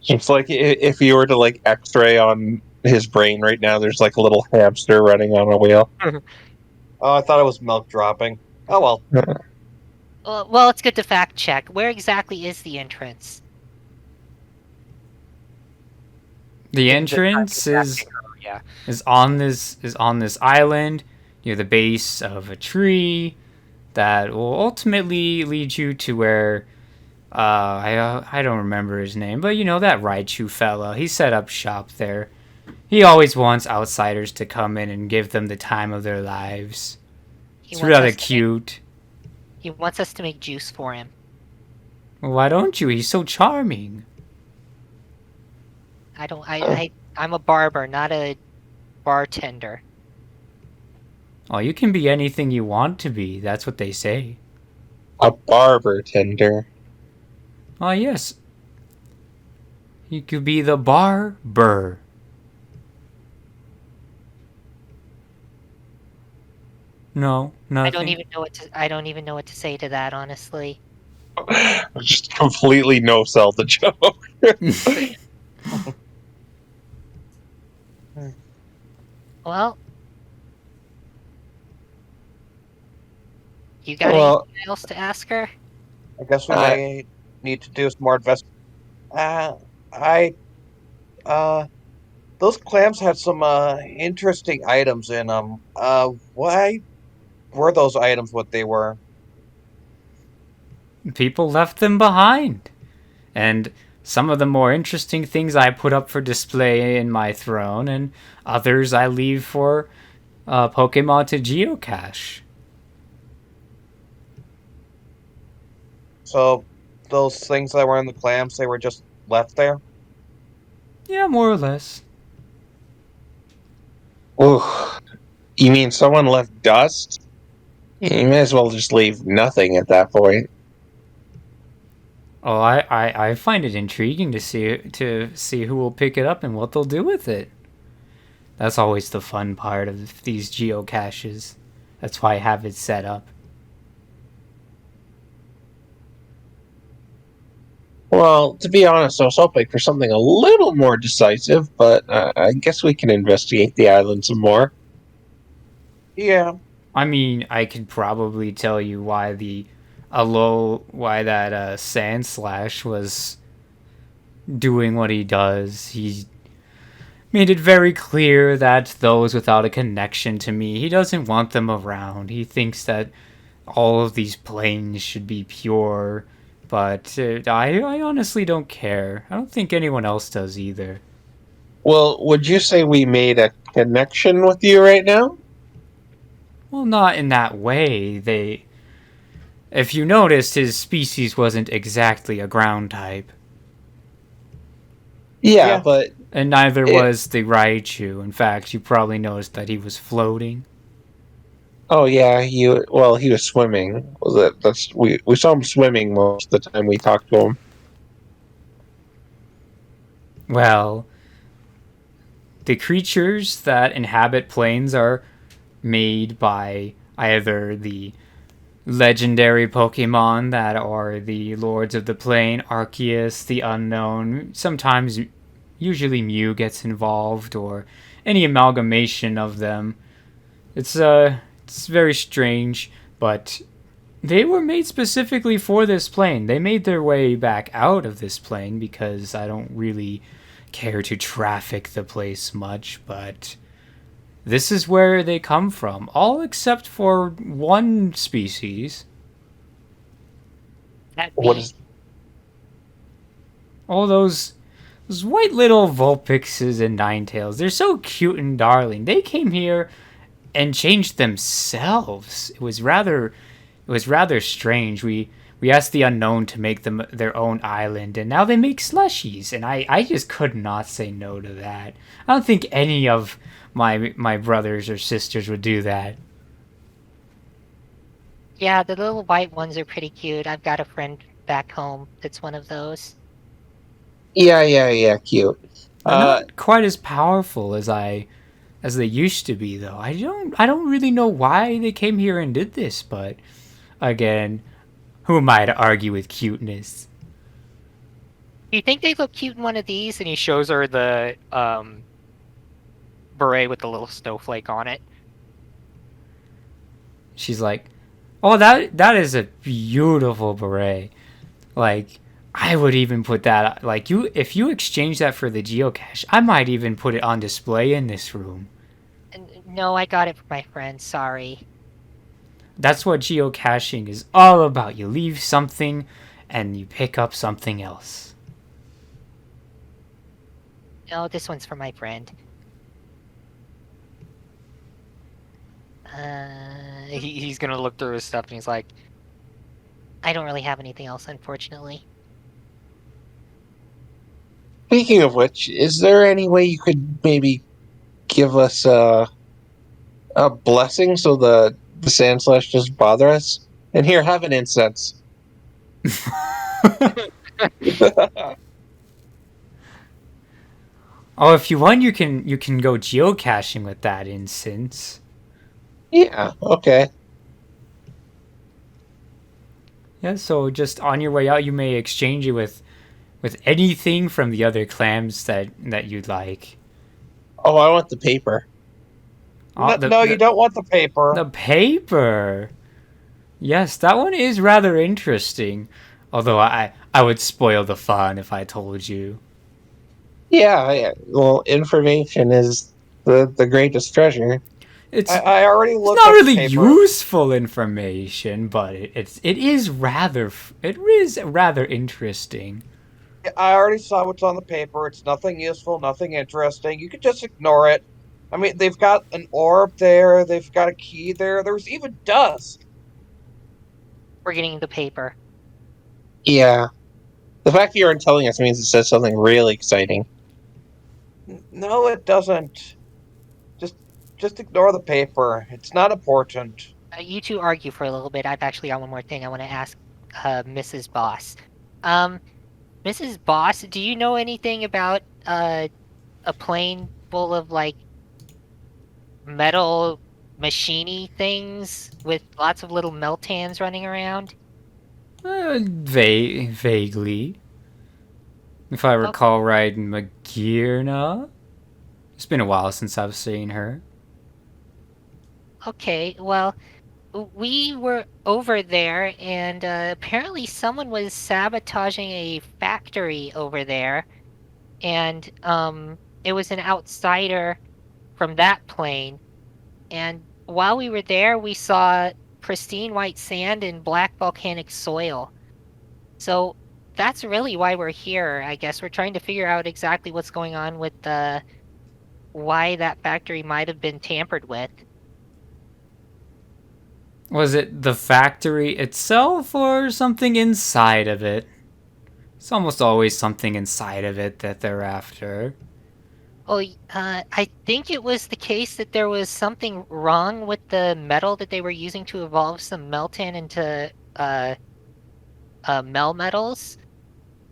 Speaker 4: It's like if you were to like X-ray on his brain right now, there's like a little hamster running on a wheel.
Speaker 5: Oh, I thought it was milk dropping. Oh well.
Speaker 7: Well, it's good to fact check. Where exactly is the entrance?
Speaker 1: The entrance
Speaker 2: Yeah.
Speaker 1: is on this island near the base of a tree that will ultimately lead you to where I don't remember his name, but you know that Raichu fella. He set up shop there. He always wants outsiders to come in and give them the time of their lives.
Speaker 7: He
Speaker 1: It's
Speaker 7: wants
Speaker 1: rather
Speaker 7: us to make,
Speaker 1: cute.
Speaker 7: he wants us to make juice for him.
Speaker 1: Well, why don't you? He's so charming.
Speaker 7: I don't. I'm a barber, not a bartender.
Speaker 1: Oh, you can be anything you want to be. That's what they say.
Speaker 4: A barber tender.
Speaker 1: Oh, yes. You could be the barber. No, nothing.
Speaker 7: I don't even know what to say to that, honestly.
Speaker 4: Just completely no sell the joke.
Speaker 7: Well, you got
Speaker 4: Well,
Speaker 7: anything else to ask her?
Speaker 5: I guess we
Speaker 4: Uh,
Speaker 5: may need to do some more I those clams had some interesting items in them. Why were those items what they were?
Speaker 1: People left them behind. And some of the more interesting things I put up for display in my throne, and others I leave for Pokemon to geocache.
Speaker 5: So those things that were in the clams, they were just left there?
Speaker 1: Yeah, more or less.
Speaker 4: ooh, you mean someone left dust? You may as well just leave nothing at that point.
Speaker 1: Oh, I find it intriguing to see who will pick it up and what they'll do with it. That's always the fun part of these geocaches. That's why I have it set up.
Speaker 4: Well, to be honest, I was hoping for something a little more decisive, but I guess we can investigate the island some more.
Speaker 5: Yeah.
Speaker 1: I mean, I could probably tell you why why that Sand Slash was doing what he does. He made it very clear that those without a connection to me, he doesn't want them around. He thinks that all of these planes should be pure, but I honestly don't care. I don't think anyone else does either.
Speaker 4: Well, would you say we made a connection with you right now?
Speaker 1: Well, not in that way. If you noticed, his species wasn't exactly a ground type.
Speaker 4: Yeah,
Speaker 5: Yeah.
Speaker 4: but
Speaker 1: And neither
Speaker 4: it,
Speaker 1: was the Raichu. In fact, you probably noticed that he was floating.
Speaker 4: oh yeah, he was swimming. Was it? We saw him swimming most of the time we talked to him.
Speaker 1: Well, the creatures that inhabit plains are made by either the legendary Pokemon that are the Lords of the Plain, Arceus, the Unknown. Sometimes, usually Mew gets involved, or any amalgamation of them. It's very strange, but they were made specifically for this plane. They made their way back out of this plane because I don't really care to traffic the place much, but this is where they come from, all except for one species.
Speaker 7: That
Speaker 4: What
Speaker 7: be
Speaker 4: is?
Speaker 1: All those white little Vulpixes and Ninetales. They're so cute and darling. They came here and changed themselves. It was rather strange. We asked the Unknown to make them their own island, and now they make slushies, and I just could not say no to that. I don't think any of my brothers or sisters would do that.
Speaker 7: Yeah, the little white ones are pretty cute. I've got a friend back home that's one of those.
Speaker 4: Yeah, cute.
Speaker 1: They're not quite as powerful as they used to be, though. I don't really know why they came here and did this, but again, who am I to argue with cuteness?
Speaker 2: Do you think they look cute in one of these? And he shows her the beret with the little snowflake on it.
Speaker 1: She's like, "Oh, that is a beautiful beret. Like, I would even put that like you if you exchange that for the geocache, I might even put it on display in this room."
Speaker 7: No, I got it for my friend. Sorry.
Speaker 1: That's what geocaching is all about. You leave something and you pick up something else.
Speaker 7: No, this one's for my friend.
Speaker 2: He's gonna look through his stuff and he's like,
Speaker 7: I don't really have anything else, unfortunately.
Speaker 4: Speaking of which, is there any way you could maybe give us a blessing so the sand slash doesn't bother us? And here, have an incense.
Speaker 1: Oh, if you want, you can go geocaching with that incense.
Speaker 4: Yeah, okay.
Speaker 1: Yeah, so just on your way out, you may exchange it with anything from the other clams that you'd like.
Speaker 4: Oh, I want the paper.
Speaker 1: Oh,
Speaker 5: No, you don't want the paper.
Speaker 1: the paper. Yes, that one is rather interesting. Although I would spoil the fun if I told you.
Speaker 4: Yeah, well, information is the greatest treasure.
Speaker 1: It's
Speaker 5: I already
Speaker 1: it's
Speaker 5: looked
Speaker 1: not
Speaker 5: at the
Speaker 1: really
Speaker 5: paper.
Speaker 1: useful information, but it is rather interesting.
Speaker 5: I already saw what's on the paper. It's nothing useful, nothing interesting. You could just ignore it. I mean, they've got an orb there. They've got a key there. There's even dust.
Speaker 7: We're getting the paper.
Speaker 4: Yeah. The fact that you aren't telling us means it says something really exciting.
Speaker 5: No, it doesn't. Just, just ignore the paper. It's not important.
Speaker 7: You two argue for a little bit. I've actually got one more thing I want to ask Mrs. Boss. Mrs. Boss, do you know anything about a plane full of like metal machiney things with lots of little meltans running around?
Speaker 1: Vaguely, if I recall right, Magirna. It's been a while since I've seen her.
Speaker 7: Okay, well, we were over there, and apparently someone was sabotaging a factory over there, and it was an outsider from that plane. And while we were there, we saw pristine white sand and black volcanic soil. So that's really why we're here, I guess. We're trying to figure out exactly what's going on with why that factory might have been tampered with.
Speaker 1: Was it the factory itself or something inside of it? It's almost always something inside of it that they're after.
Speaker 7: Oh, I think it was the case that there was something wrong with the metal that they were using to evolve some meltan into melmetals.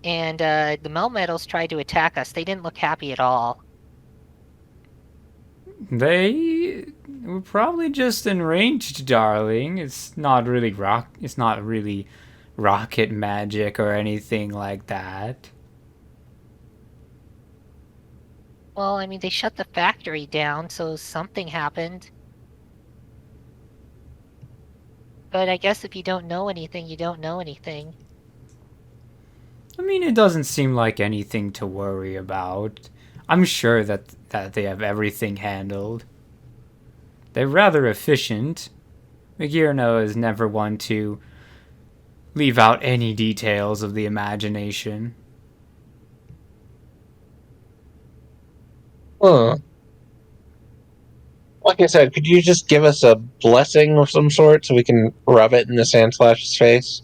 Speaker 7: And the melmetals tried to attack us. They didn't look happy at all.
Speaker 1: They were probably just enraged, darling. It's not really rocket magic or anything like that.
Speaker 7: Well, I mean, they shut the factory down, so something happened. But I guess if you don't know anything, you don't know anything.
Speaker 1: I mean, it doesn't seem like anything to worry about. I'm sure that they have everything handled. They're rather efficient. Magirno is never one to leave out any details of the imagination.
Speaker 4: Huh. Like I said, could you just give us a blessing of some sort so we can rub it in the sand slash's face?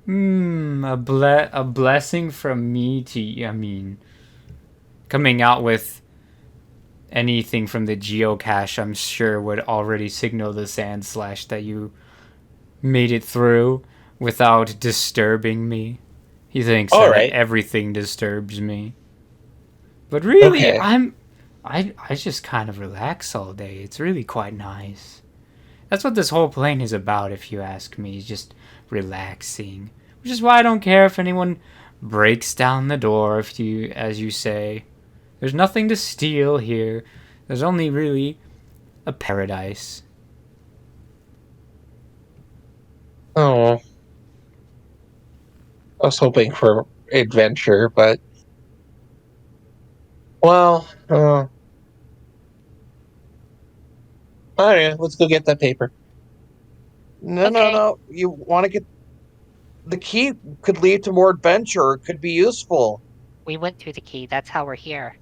Speaker 1: A blessing from me to, I mean, coming out with anything from the geocache, I'm sure would already signal the sand slash that you made it through without disturbing me. He thinks
Speaker 4: All
Speaker 1: that
Speaker 4: right.
Speaker 1: everything disturbs me. But really,
Speaker 4: Okay.
Speaker 1: I just kind of relax all day. It's really quite nice. That's what this whole plane is about, if you ask me. Just relaxing. Which is why I don't care if anyone breaks down the door, if you, as you say. There's nothing to steal here. There's only really a paradise.
Speaker 4: Oh. I was hoping for adventure, but well, alright, let's go get that paper.
Speaker 5: No,
Speaker 7: Okay.
Speaker 5: no. You want to get the key could lead to more adventure. It could be useful.
Speaker 7: We went through the key. That's how we're here.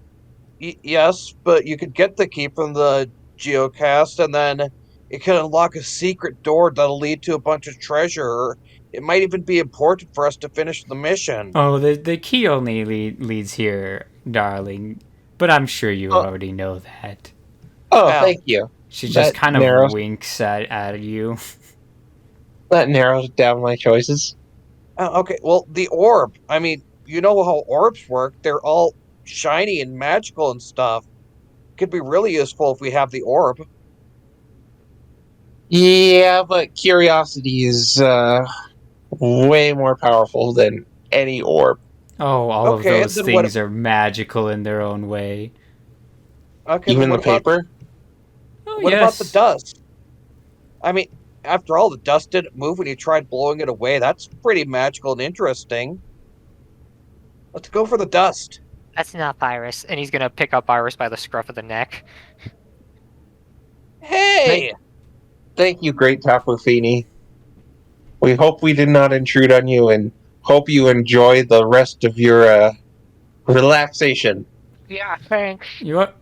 Speaker 5: Yes, but you could get the key from the geocast, and then it can unlock a secret door that'll lead to a bunch of treasure. It might even be important for us to finish the mission.
Speaker 1: Oh, the key only leads here, darling. But I'm sure you
Speaker 4: Oh,
Speaker 1: already know that.
Speaker 4: oh,
Speaker 5: Oh,
Speaker 4: thank you.
Speaker 1: She just
Speaker 4: That
Speaker 1: kind of
Speaker 4: narrows
Speaker 1: winks at you.
Speaker 4: down my choices.
Speaker 5: okay. Well, the orb. I mean, you know how orbs work. They're all shiny and magical and stuff. Could be really useful if we have the orb.
Speaker 4: Yeah, but curiosity is way more powerful than any orb.
Speaker 1: Oh, all of
Speaker 5: Okay,
Speaker 1: those
Speaker 5: then what?
Speaker 1: things are magical in their own way.
Speaker 5: Okay, then
Speaker 4: Even the paper.
Speaker 1: Oh,
Speaker 5: what about the
Speaker 1: yes.
Speaker 5: dust? I mean, after all, the dust didn't move when you tried blowing it away. That's pretty magical and interesting. Let's go for the dust.
Speaker 7: That's enough, Iris.
Speaker 2: And he's gonna pick up Iris by the scruff of the neck.
Speaker 4: Thank,
Speaker 5: Hey,
Speaker 4: thank you, Great Tapofini. We hope we did not intrude on you, and hope you enjoy the rest of your relaxation.
Speaker 7: Yeah, thanks.
Speaker 1: You are,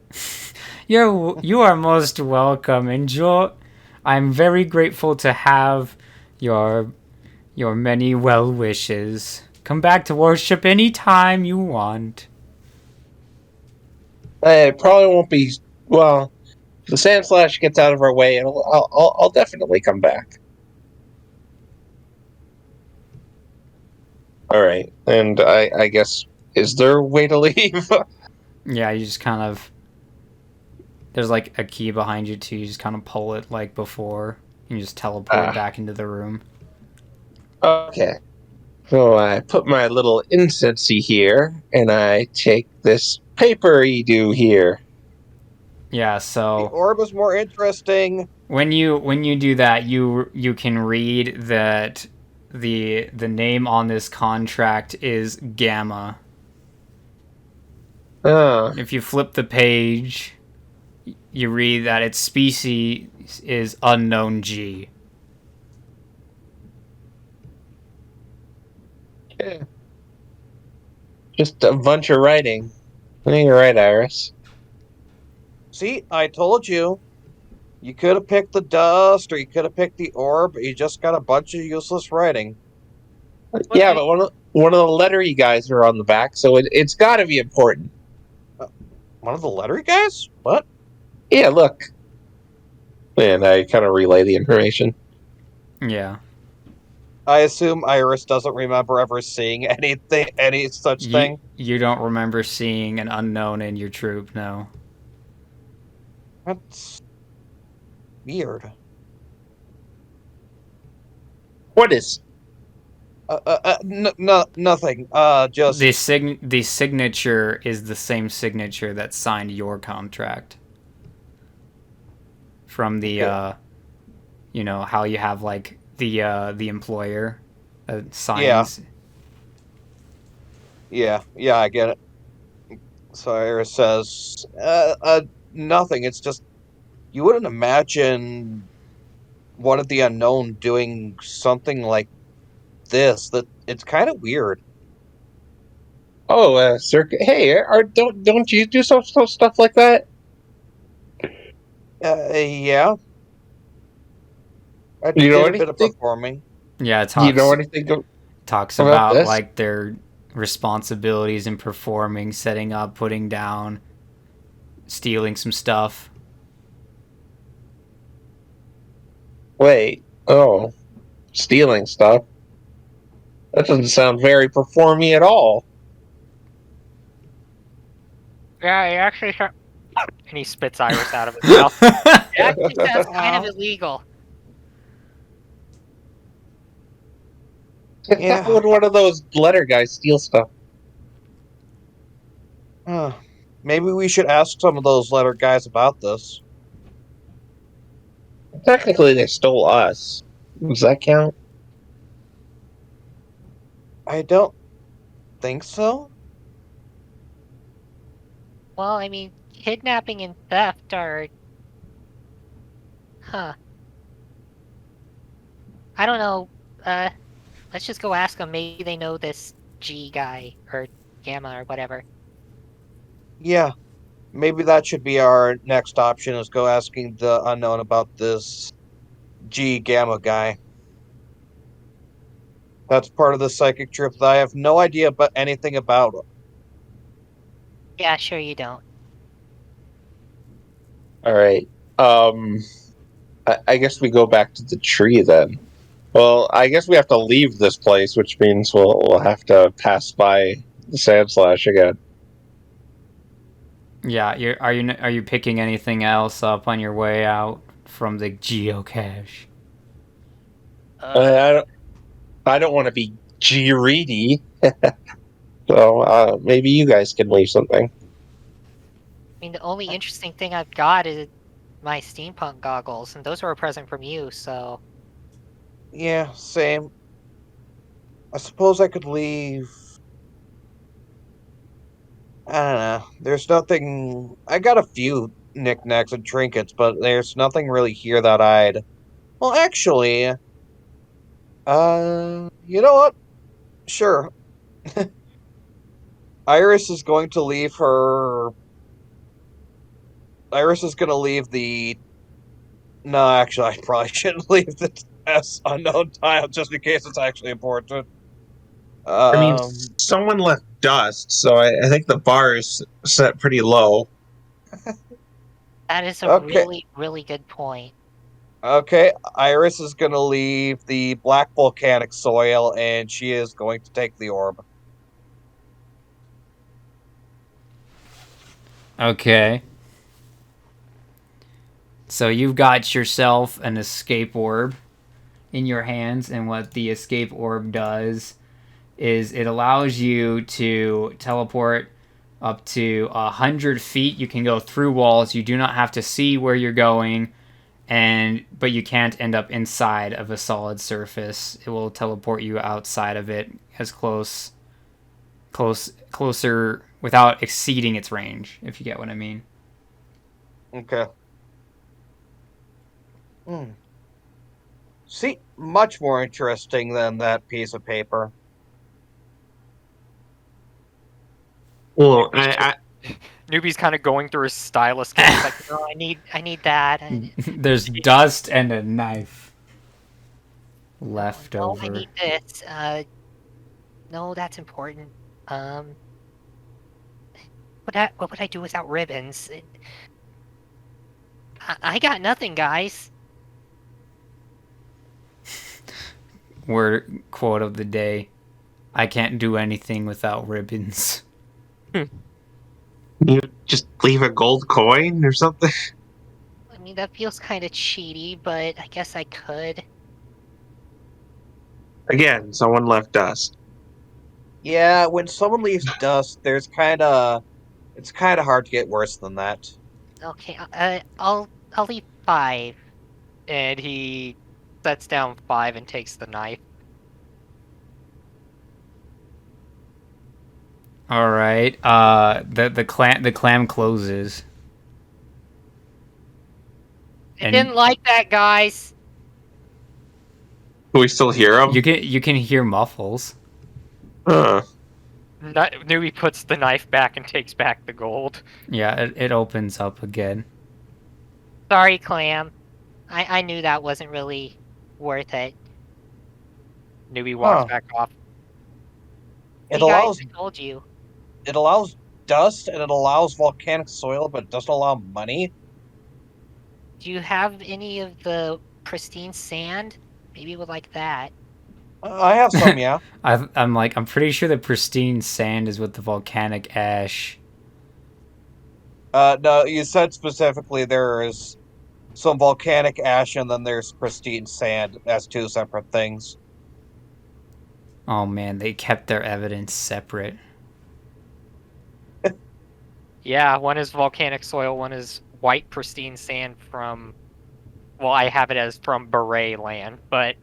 Speaker 1: you are most welcome. Enjoy. I'm very grateful to have your your many well wishes. Come back to worship anytime you want.
Speaker 4: It probably won't be well. If the Sand Slash gets out of our way, and I'll definitely come back. All right, and I guess is there a way to leave?
Speaker 1: Yeah, you just kind of. There's like a key behind you too. You just kind of pull it like before. You just teleport back into the room.
Speaker 4: Okay. So I put my little incensey here, and I take this paper do here.
Speaker 1: Yeah,
Speaker 5: the
Speaker 1: so
Speaker 5: orb is more interesting.
Speaker 1: when you do that, you can read that the name on this contract is Gamma. If you flip the page, you read that its species is unknown G.
Speaker 4: Yeah. Just a bunch of writing. You're right, Iris.
Speaker 5: See, I told you. You could have picked the dust, or you could have picked the orb, but you just got a bunch of useless writing.
Speaker 4: Yeah, but one of the lettery guys are on the back, so it's got to be important.
Speaker 5: One of the lettery guys? What?
Speaker 4: Yeah, look. And I kind of relay the information.
Speaker 1: Yeah.
Speaker 5: I assume Iris doesn't remember ever seeing anything, any such thing.
Speaker 1: You don't remember seeing an unknown in your troop, no.
Speaker 5: That's weird.
Speaker 4: What is?
Speaker 5: Nothing. Just
Speaker 1: The signature is the same signature that signed your contract. From the
Speaker 5: okay.
Speaker 1: you know how you have like the employer that signs.
Speaker 5: Yeah, I get it. So Iris says, nothing. It's just you wouldn't imagine one of the unknown doing something like this. That it's kind of weird.
Speaker 4: Oh, sir. Hey, don't you do some stuff like that?
Speaker 5: Yeah, I
Speaker 4: You know
Speaker 5: did a bit of
Speaker 4: anything?
Speaker 5: performing.
Speaker 1: Yeah, it
Speaker 4: Do you know anything
Speaker 1: talks
Speaker 4: about
Speaker 1: about
Speaker 4: this?
Speaker 1: like their responsibilities in performing, setting up, putting down, stealing some stuff.
Speaker 4: Wait. Oh, stealing stuff. That doesn't sound very performy at all.
Speaker 2: Yeah, he actually and he spits Iris out of his mouth.
Speaker 7: It actually sounds kind of illegal.
Speaker 4: How
Speaker 5: Yeah.
Speaker 4: would one of those letter guys steal stuff?
Speaker 5: Maybe we should ask some of those letter guys about this.
Speaker 4: Technically, they stole us. Does that count?
Speaker 5: I don't think so.
Speaker 7: Well, I mean, kidnapping and theft are... Huh. I don't know. Let's just go ask them. Maybe they know this G guy, or Gamma, or whatever.
Speaker 5: Yeah, maybe that should be our next option, is go asking the unknown about this G Gamma guy. That's part of the psychic trip that I have no idea about anything about.
Speaker 7: Yeah, sure you don't.
Speaker 4: All right. I guess we go back to the tree then. Well, I guess we have to leave this place, which means we'll have to pass by the sand slash again.
Speaker 1: Yeah, are you picking anything else up on your way out from the geocache?
Speaker 4: I don't want to be greedy, so maybe you guys can leave something.
Speaker 7: I mean, the only interesting thing I've got is my steampunk goggles, and those were a present from you, so...
Speaker 5: Yeah, same. I suppose I could leave. I don't know. There's nothing. I got a few knickknacks and trinkets, but there's nothing really here that I'd. Well, actually, you know what? Sure. Iris is going to leave her. Iris is going to leave the. No, actually, I probably shouldn't leave the S unknown tile just in case it's actually important.
Speaker 4: I mean,
Speaker 5: Um,
Speaker 4: someone left dust, so I think the bar is set pretty low.
Speaker 7: That is a
Speaker 5: Okay.
Speaker 7: really, really good point.
Speaker 5: Okay, Iris is going to leave the black volcanic soil, and she is going to take the orb.
Speaker 1: Okay. So you've got yourself an escape orb in your hands, and what the escape orb does is it allows you to teleport up to 100 feet. You can go through walls. You do not have to see where you're going, but you can't end up inside of a solid surface. It will teleport you outside of it as closer without exceeding its range, if you get what I mean.
Speaker 5: Okay. Hmm. See, much more interesting than that piece of paper.
Speaker 4: Well,
Speaker 2: Newbie's kind of going through his stylus case, like,
Speaker 7: No, I need that.
Speaker 1: There's dust and a knife left
Speaker 7: No, I
Speaker 1: over.
Speaker 7: need this. No, that's important. What would I do without ribbons? I got nothing, guys.
Speaker 1: Word quote of the day: I can't do anything without ribbons.
Speaker 4: you just leave a gold coin or something.
Speaker 7: I mean, that feels kind of cheaty, but I guess I could.
Speaker 4: Again, someone left dust.
Speaker 5: Yeah, when someone leaves dust, it's kind of hard to get worse than that.
Speaker 7: Okay, I'll leave 5.
Speaker 2: and he sets down 5 and takes the knife.
Speaker 1: All right. The clam closes.
Speaker 7: I
Speaker 1: And-
Speaker 7: didn't like that, guys.
Speaker 4: Do we still hear him?
Speaker 1: You can hear muffles.
Speaker 2: Newbie puts the knife back and takes back the gold.
Speaker 1: Yeah, it opens up again.
Speaker 7: Sorry, Clam. I knew that wasn't really worth it.
Speaker 2: Newbie walks
Speaker 5: Huh.
Speaker 2: back off.
Speaker 5: It
Speaker 7: Hey, guys,
Speaker 5: allows
Speaker 7: I told you.
Speaker 5: it allows dust and it allows volcanic soil, but it doesn't allow money.
Speaker 7: Do you have any of the pristine sand? Maybe you would like that.
Speaker 5: I have some, yeah.
Speaker 1: I'm pretty sure the pristine sand is with the volcanic ash.
Speaker 5: No, you said specifically there is some volcanic ash and then there's pristine sand as two separate things.
Speaker 1: Oh man, they kept their evidence separate.
Speaker 2: Yeah, one is volcanic soil, one is white pristine sand from... Well, I have it as from Beret land, but,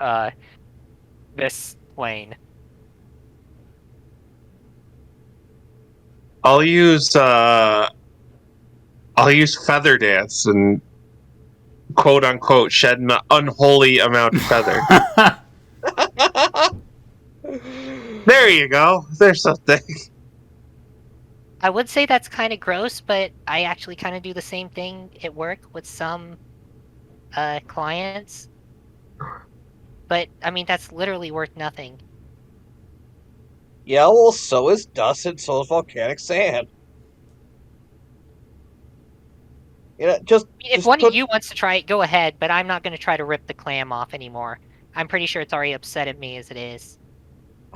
Speaker 2: this plane.
Speaker 4: I'll use feather dance and quote unquote shed an unholy amount of feather. There you go. There's something.
Speaker 7: I would say that's kind of gross, but I actually kind of do the same thing at work with some clients. But I mean, that's literally worth nothing.
Speaker 5: Yeah, well, so is dust and so is volcanic sand. Just
Speaker 7: I mean, if
Speaker 5: just
Speaker 7: one of
Speaker 5: put.
Speaker 7: you wants to try it, go ahead. But I'm not going to try to rip the clam off anymore. I'm pretty sure it's already upset at me as it is.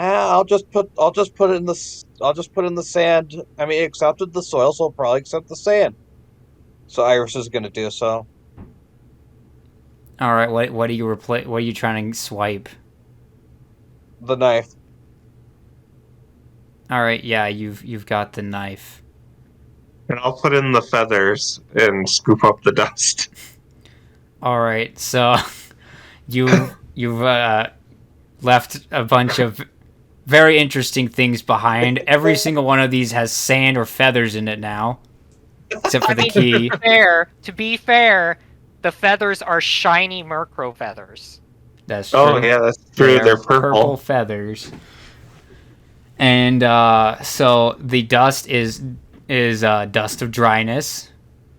Speaker 5: I'll just put it in the. I'll just put it in the sand. I mean, it accepted the soil, so it'll probably accept the sand. So Iris is going to do so.
Speaker 1: All right, what do you replace? What are you trying to swipe?
Speaker 5: The knife.
Speaker 1: All right, yeah, you've got the knife.
Speaker 4: And I'll put in the feathers and scoop up the dust.
Speaker 1: All right, so you've left a bunch of very interesting things behind. Every single one of these has sand or feathers in it now, except for the key.
Speaker 2: To be fair, the feathers are shiny Murkrow feathers.
Speaker 1: That's true.
Speaker 4: Oh yeah, that's true.
Speaker 1: They are
Speaker 4: They're purple.
Speaker 1: feathers. And so the dust is dust of dryness,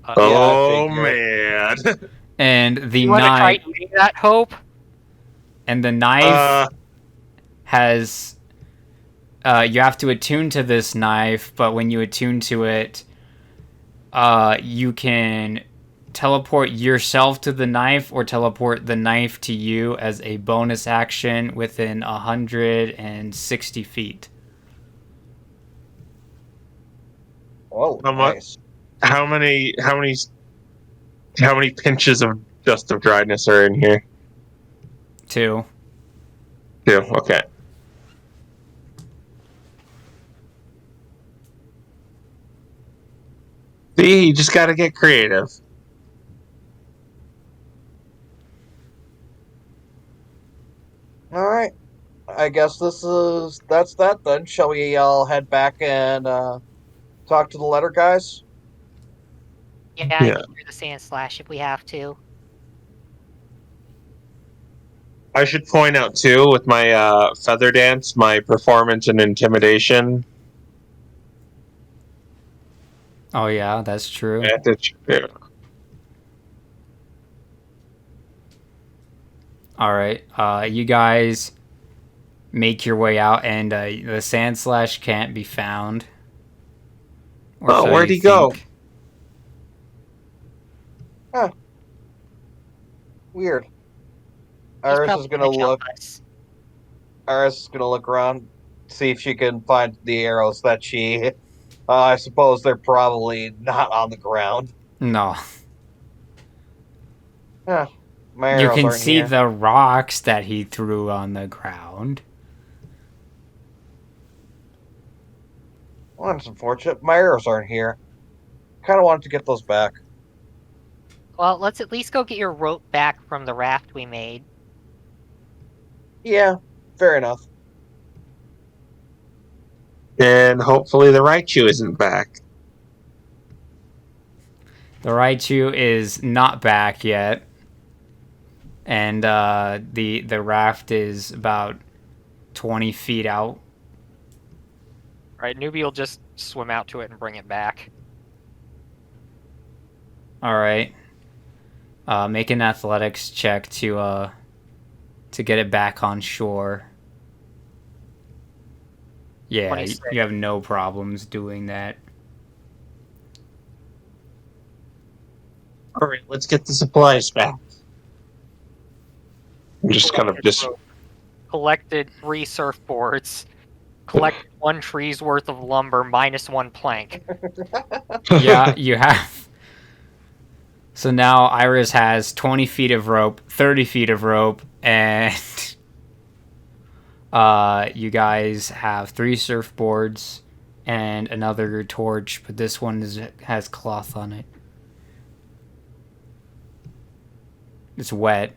Speaker 4: Oh
Speaker 5: Yeah, I figured.
Speaker 4: man.
Speaker 1: and the
Speaker 2: You want to try
Speaker 1: knife
Speaker 2: eating that, Hope?
Speaker 1: and the knife has. You have to attune to this knife, but when you attune to it, you can teleport yourself to the knife or teleport the knife to you as a bonus action within 160 feet.
Speaker 5: Oh,
Speaker 4: How much?
Speaker 5: nice.
Speaker 4: How many pinches of dust of dryness are in here?
Speaker 1: 2.
Speaker 4: 2. Okay. See, you just gotta get creative.
Speaker 5: All right. I guess that's that then. Shall we all head back and talk to the letter guys?
Speaker 7: Yeah, I
Speaker 4: Yeah.
Speaker 7: can do the sand slash if we have to.
Speaker 4: I should point out too, with my feather dance, my performance and intimidation
Speaker 1: Oh yeah, that's true.
Speaker 4: advantage. Yeah.
Speaker 1: All right, you guys make your way out, and the sand slash can't be found. Or
Speaker 4: Oh,
Speaker 1: so
Speaker 4: where'd
Speaker 1: you
Speaker 4: he go?
Speaker 1: think.
Speaker 5: Weird.
Speaker 7: He's
Speaker 5: Iris
Speaker 7: probably
Speaker 5: is gonna
Speaker 7: jump
Speaker 5: look.
Speaker 7: us.
Speaker 5: Iris is gonna look around, see if she can find the arrows that she. I suppose they're probably not on the ground.
Speaker 1: No,
Speaker 5: Huh. My
Speaker 1: you
Speaker 5: arrows
Speaker 1: can
Speaker 5: aren't
Speaker 1: see
Speaker 5: here.
Speaker 1: the rocks that he threw on the ground.
Speaker 5: Well, that's unfortunate. My arrows aren't here. Kind of wanted to get those back.
Speaker 7: Well, let's at least go get your rope back from the raft we made.
Speaker 5: Yeah, fair enough.
Speaker 4: And hopefully the Raichu isn't back.
Speaker 1: The Raichu is not back yet, and the raft is about 20 feet out.
Speaker 2: Right, Newbie will just swim out to it and bring it back.
Speaker 1: All right, make an athletics check to get it back on shore. Yeah,
Speaker 2: 26.
Speaker 1: you have no problems doing that.
Speaker 4: All right, let's get the supplies back. I'm just kind of
Speaker 2: Collected 3 surfboards. Collected 1 tree's worth of lumber minus 1 plank.
Speaker 1: Yeah, you have. So now Iris has 20 feet of rope, 30 feet of rope, and you guys have 3 surfboards and another torch, but this one has cloth on it. It's wet.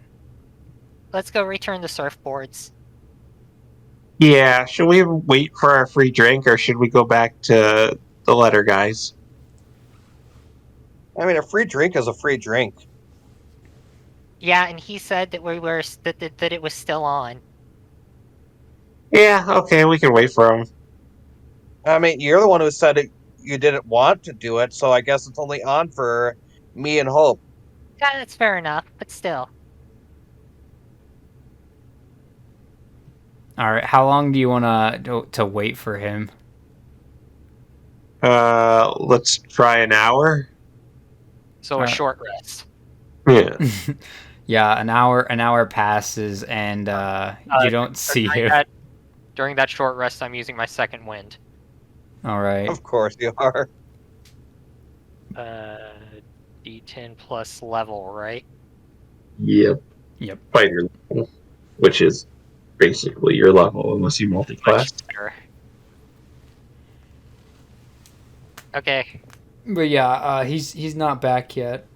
Speaker 7: Let's go return the surfboards.
Speaker 4: Yeah, should we wait for our free drink or should we go back to the letter guys?
Speaker 5: I mean, a free drink is a free drink.
Speaker 7: Yeah, and he said that we were that it was still on.
Speaker 4: Yeah, okay, we can wait for him.
Speaker 5: I mean, you're the one who said it. you didn't want to do it, so I guess it's only on for me and Hope.
Speaker 7: Yeah, that's fair enough, but still.
Speaker 1: All right, how long do you want to wait for him?
Speaker 4: Let's try an hour.
Speaker 2: So a
Speaker 1: Alright.
Speaker 2: short rest.
Speaker 4: Yeah.
Speaker 1: Yeah, an hour passes and you don't see him.
Speaker 2: During that short rest, I'm using my second wind.
Speaker 1: All right.
Speaker 5: Of course you are.
Speaker 2: D10 plus level, right?
Speaker 4: Yep.
Speaker 1: Yep.
Speaker 4: Fighter level, which is basically your level unless you multi-class.
Speaker 2: Much better. Okay.
Speaker 1: But yeah, he's not back yet.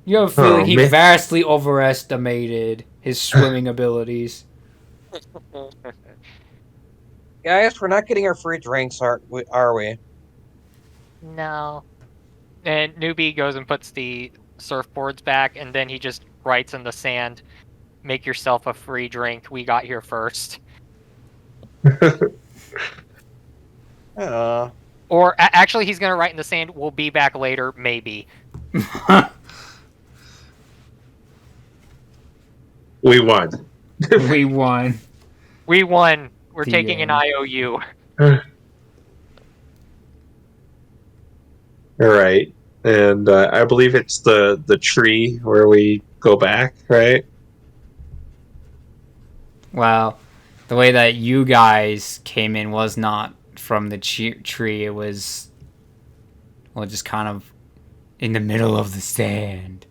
Speaker 1: You have a feeling he
Speaker 4: man.
Speaker 1: vastly overestimated his swimming abilities.
Speaker 5: Yeah, I guess we're not getting our free drinks, are we?
Speaker 7: No.
Speaker 2: And Newbie goes and puts the surfboards back, and then he just writes in the sand, "Make yourself a free drink. We got here first." Or actually, he's gonna write in the sand, "We'll be back later, maybe."
Speaker 4: We won.
Speaker 1: We won.
Speaker 2: We won. We're
Speaker 1: The
Speaker 2: taking an
Speaker 1: end.
Speaker 2: IOU.
Speaker 4: All right, and I believe it's the tree where we go back, right?
Speaker 1: Well, the way that you guys came in was not from the tree. It was, well, just kind of in the middle of the sand.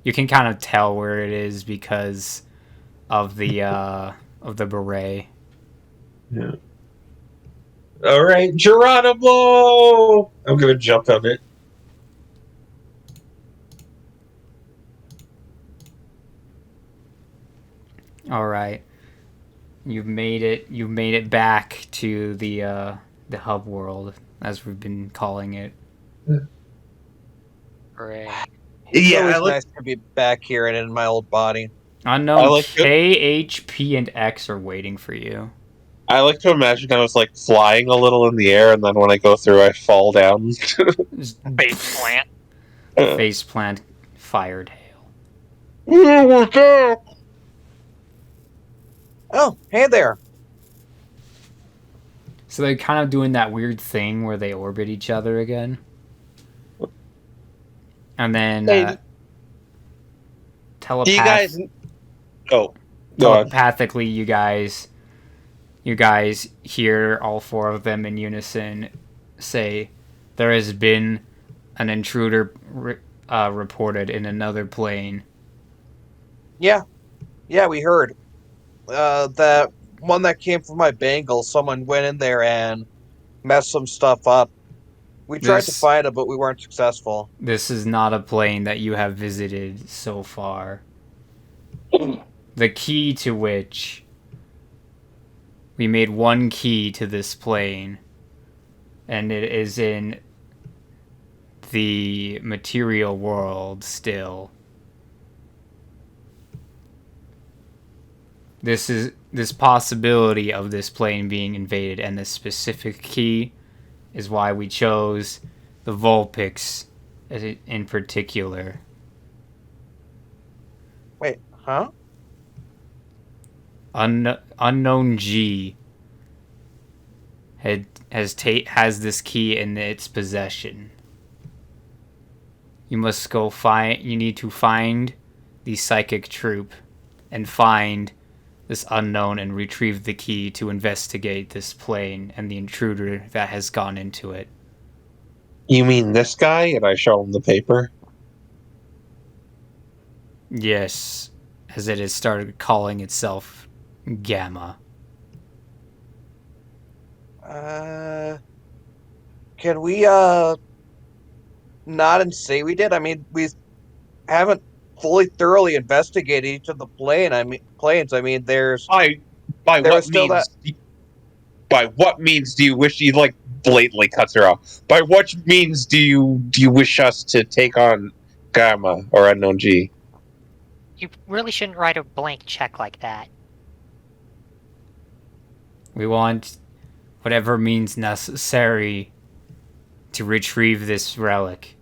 Speaker 1: You can kind of tell where it is because of the beret.
Speaker 4: Yeah. All right, Geronimo! I'm gonna jump on it.
Speaker 1: All right, you've made it. You've made it back to the hub world, as we've been calling it.
Speaker 2: Hooray.
Speaker 5: It's
Speaker 4: Yeah,
Speaker 5: always nice to be back here and in my old body.
Speaker 1: Unknown
Speaker 4: like it.
Speaker 1: K, H, P, and X are waiting for you.
Speaker 4: I like to imagine I was like flying a little in the air, and then when I go through, I fall down.
Speaker 1: Just
Speaker 2: Face plant.
Speaker 1: face plant, fired hail.
Speaker 5: Oh, hey there.
Speaker 1: So they're kind of doing that weird thing where they orbit each other again. And then
Speaker 4: Hey, do you guys? Oh, go on.
Speaker 1: telepathically, you guys hear all four of them in unison say, "There has been an intruder reported in another plane."
Speaker 5: Yeah, we heard. That one that came from my bangle, someone went in there and messed some stuff up. We tried to find it, but we weren't successful.
Speaker 1: This is not a plane that you have visited so far. The key to which we made one key to this plane, and it is in the material world still. This possibility of this plane being invaded and this specific key is why we chose the Vulpix in particular.
Speaker 5: Wait, huh?
Speaker 1: Unknown G has this key in its possession. You need to find the psychic troop and find this unknown and retrieve the key to investigate this plane and the intruder that has gone into it.
Speaker 4: You mean this guy? And I show him the paper.
Speaker 1: Yes, as it has started calling itself Gamma.
Speaker 5: Can we nod and say we did? I mean, we haven't fully thoroughly investigated each of the planes. I mean, there's
Speaker 4: By
Speaker 5: there
Speaker 4: what
Speaker 5: was still
Speaker 4: means? By what means do you wish? He like blatantly cuts her off. By what means do you wish us to take on Gamma or Unknown G?
Speaker 7: You really shouldn't write a blank check like that.
Speaker 1: We want whatever means necessary to retrieve this relic.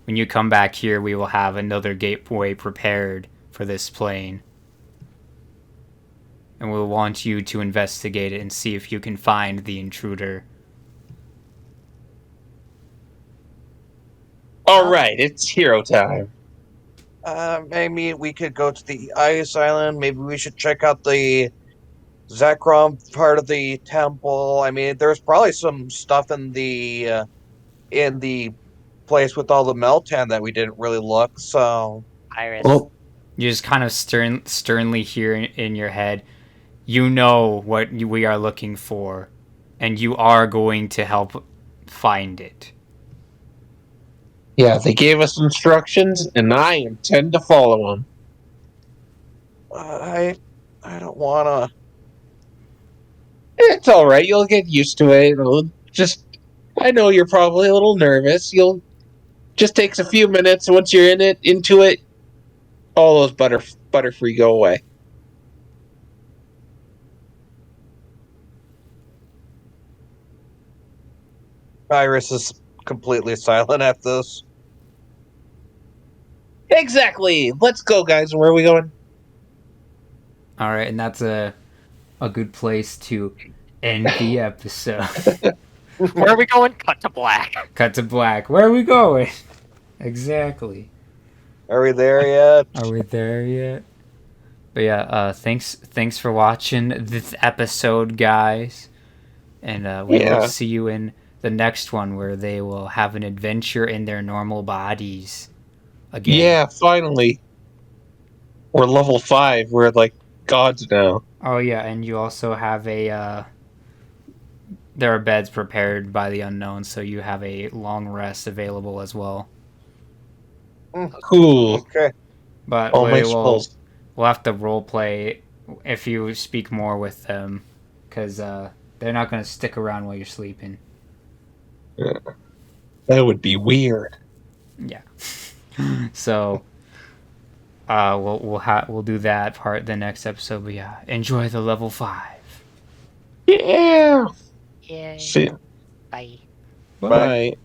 Speaker 1: When you come back here, we will have another gateway prepared for this plane. And we'll want you to investigate it and see if you can find the intruder.
Speaker 4: All right, it's hero time.
Speaker 5: Maybe we could go to the ice island. Maybe we should check out the Zekrom part of the temple. I mean, there's probably some stuff in the place with all the Meltan that we didn't really look. So
Speaker 7: Iris.
Speaker 4: Well,
Speaker 1: You just kind of sternly hear in your head, you know what we are looking for, and you are going to help find it.
Speaker 4: yeah, they gave us instructions, and I intend to follow them.
Speaker 5: I don't wanna.
Speaker 4: It's all right. You'll get used to it. I know you're probably a little nervous. You'll just takes a few minutes. Once you're into it, all those butterfree go away.
Speaker 5: Iris is completely silent at this.
Speaker 4: Exactly. Let's go, guys. Where are we going?
Speaker 1: All right, and that's a good place to end the episode.
Speaker 2: Where are we going? Cut to black.
Speaker 1: Cut to black. Where are we going? Exactly.
Speaker 5: Are we there yet?
Speaker 1: Are we there yet? But yeah, thanks for watching this episode, guys. And we will see you in the next one where they will have an adventure in their normal bodies again.
Speaker 4: Yeah, finally. We're level 5. We're like gods now.
Speaker 1: Oh yeah, and you also have a there are beds prepared by the unknown, so you have a long rest available as well.
Speaker 4: Cool.
Speaker 5: Okay.
Speaker 1: But
Speaker 4: All my
Speaker 1: we'll
Speaker 4: spells.
Speaker 1: have to role play if you speak more with them, because they're not going to stick around while you're sleeping.
Speaker 4: That would be weird.
Speaker 1: So we'll do that part the next episode. But yeah, enjoy the level 5.
Speaker 4: Yeah.
Speaker 7: Yay.
Speaker 4: See ya.
Speaker 7: Bye.
Speaker 4: Bye.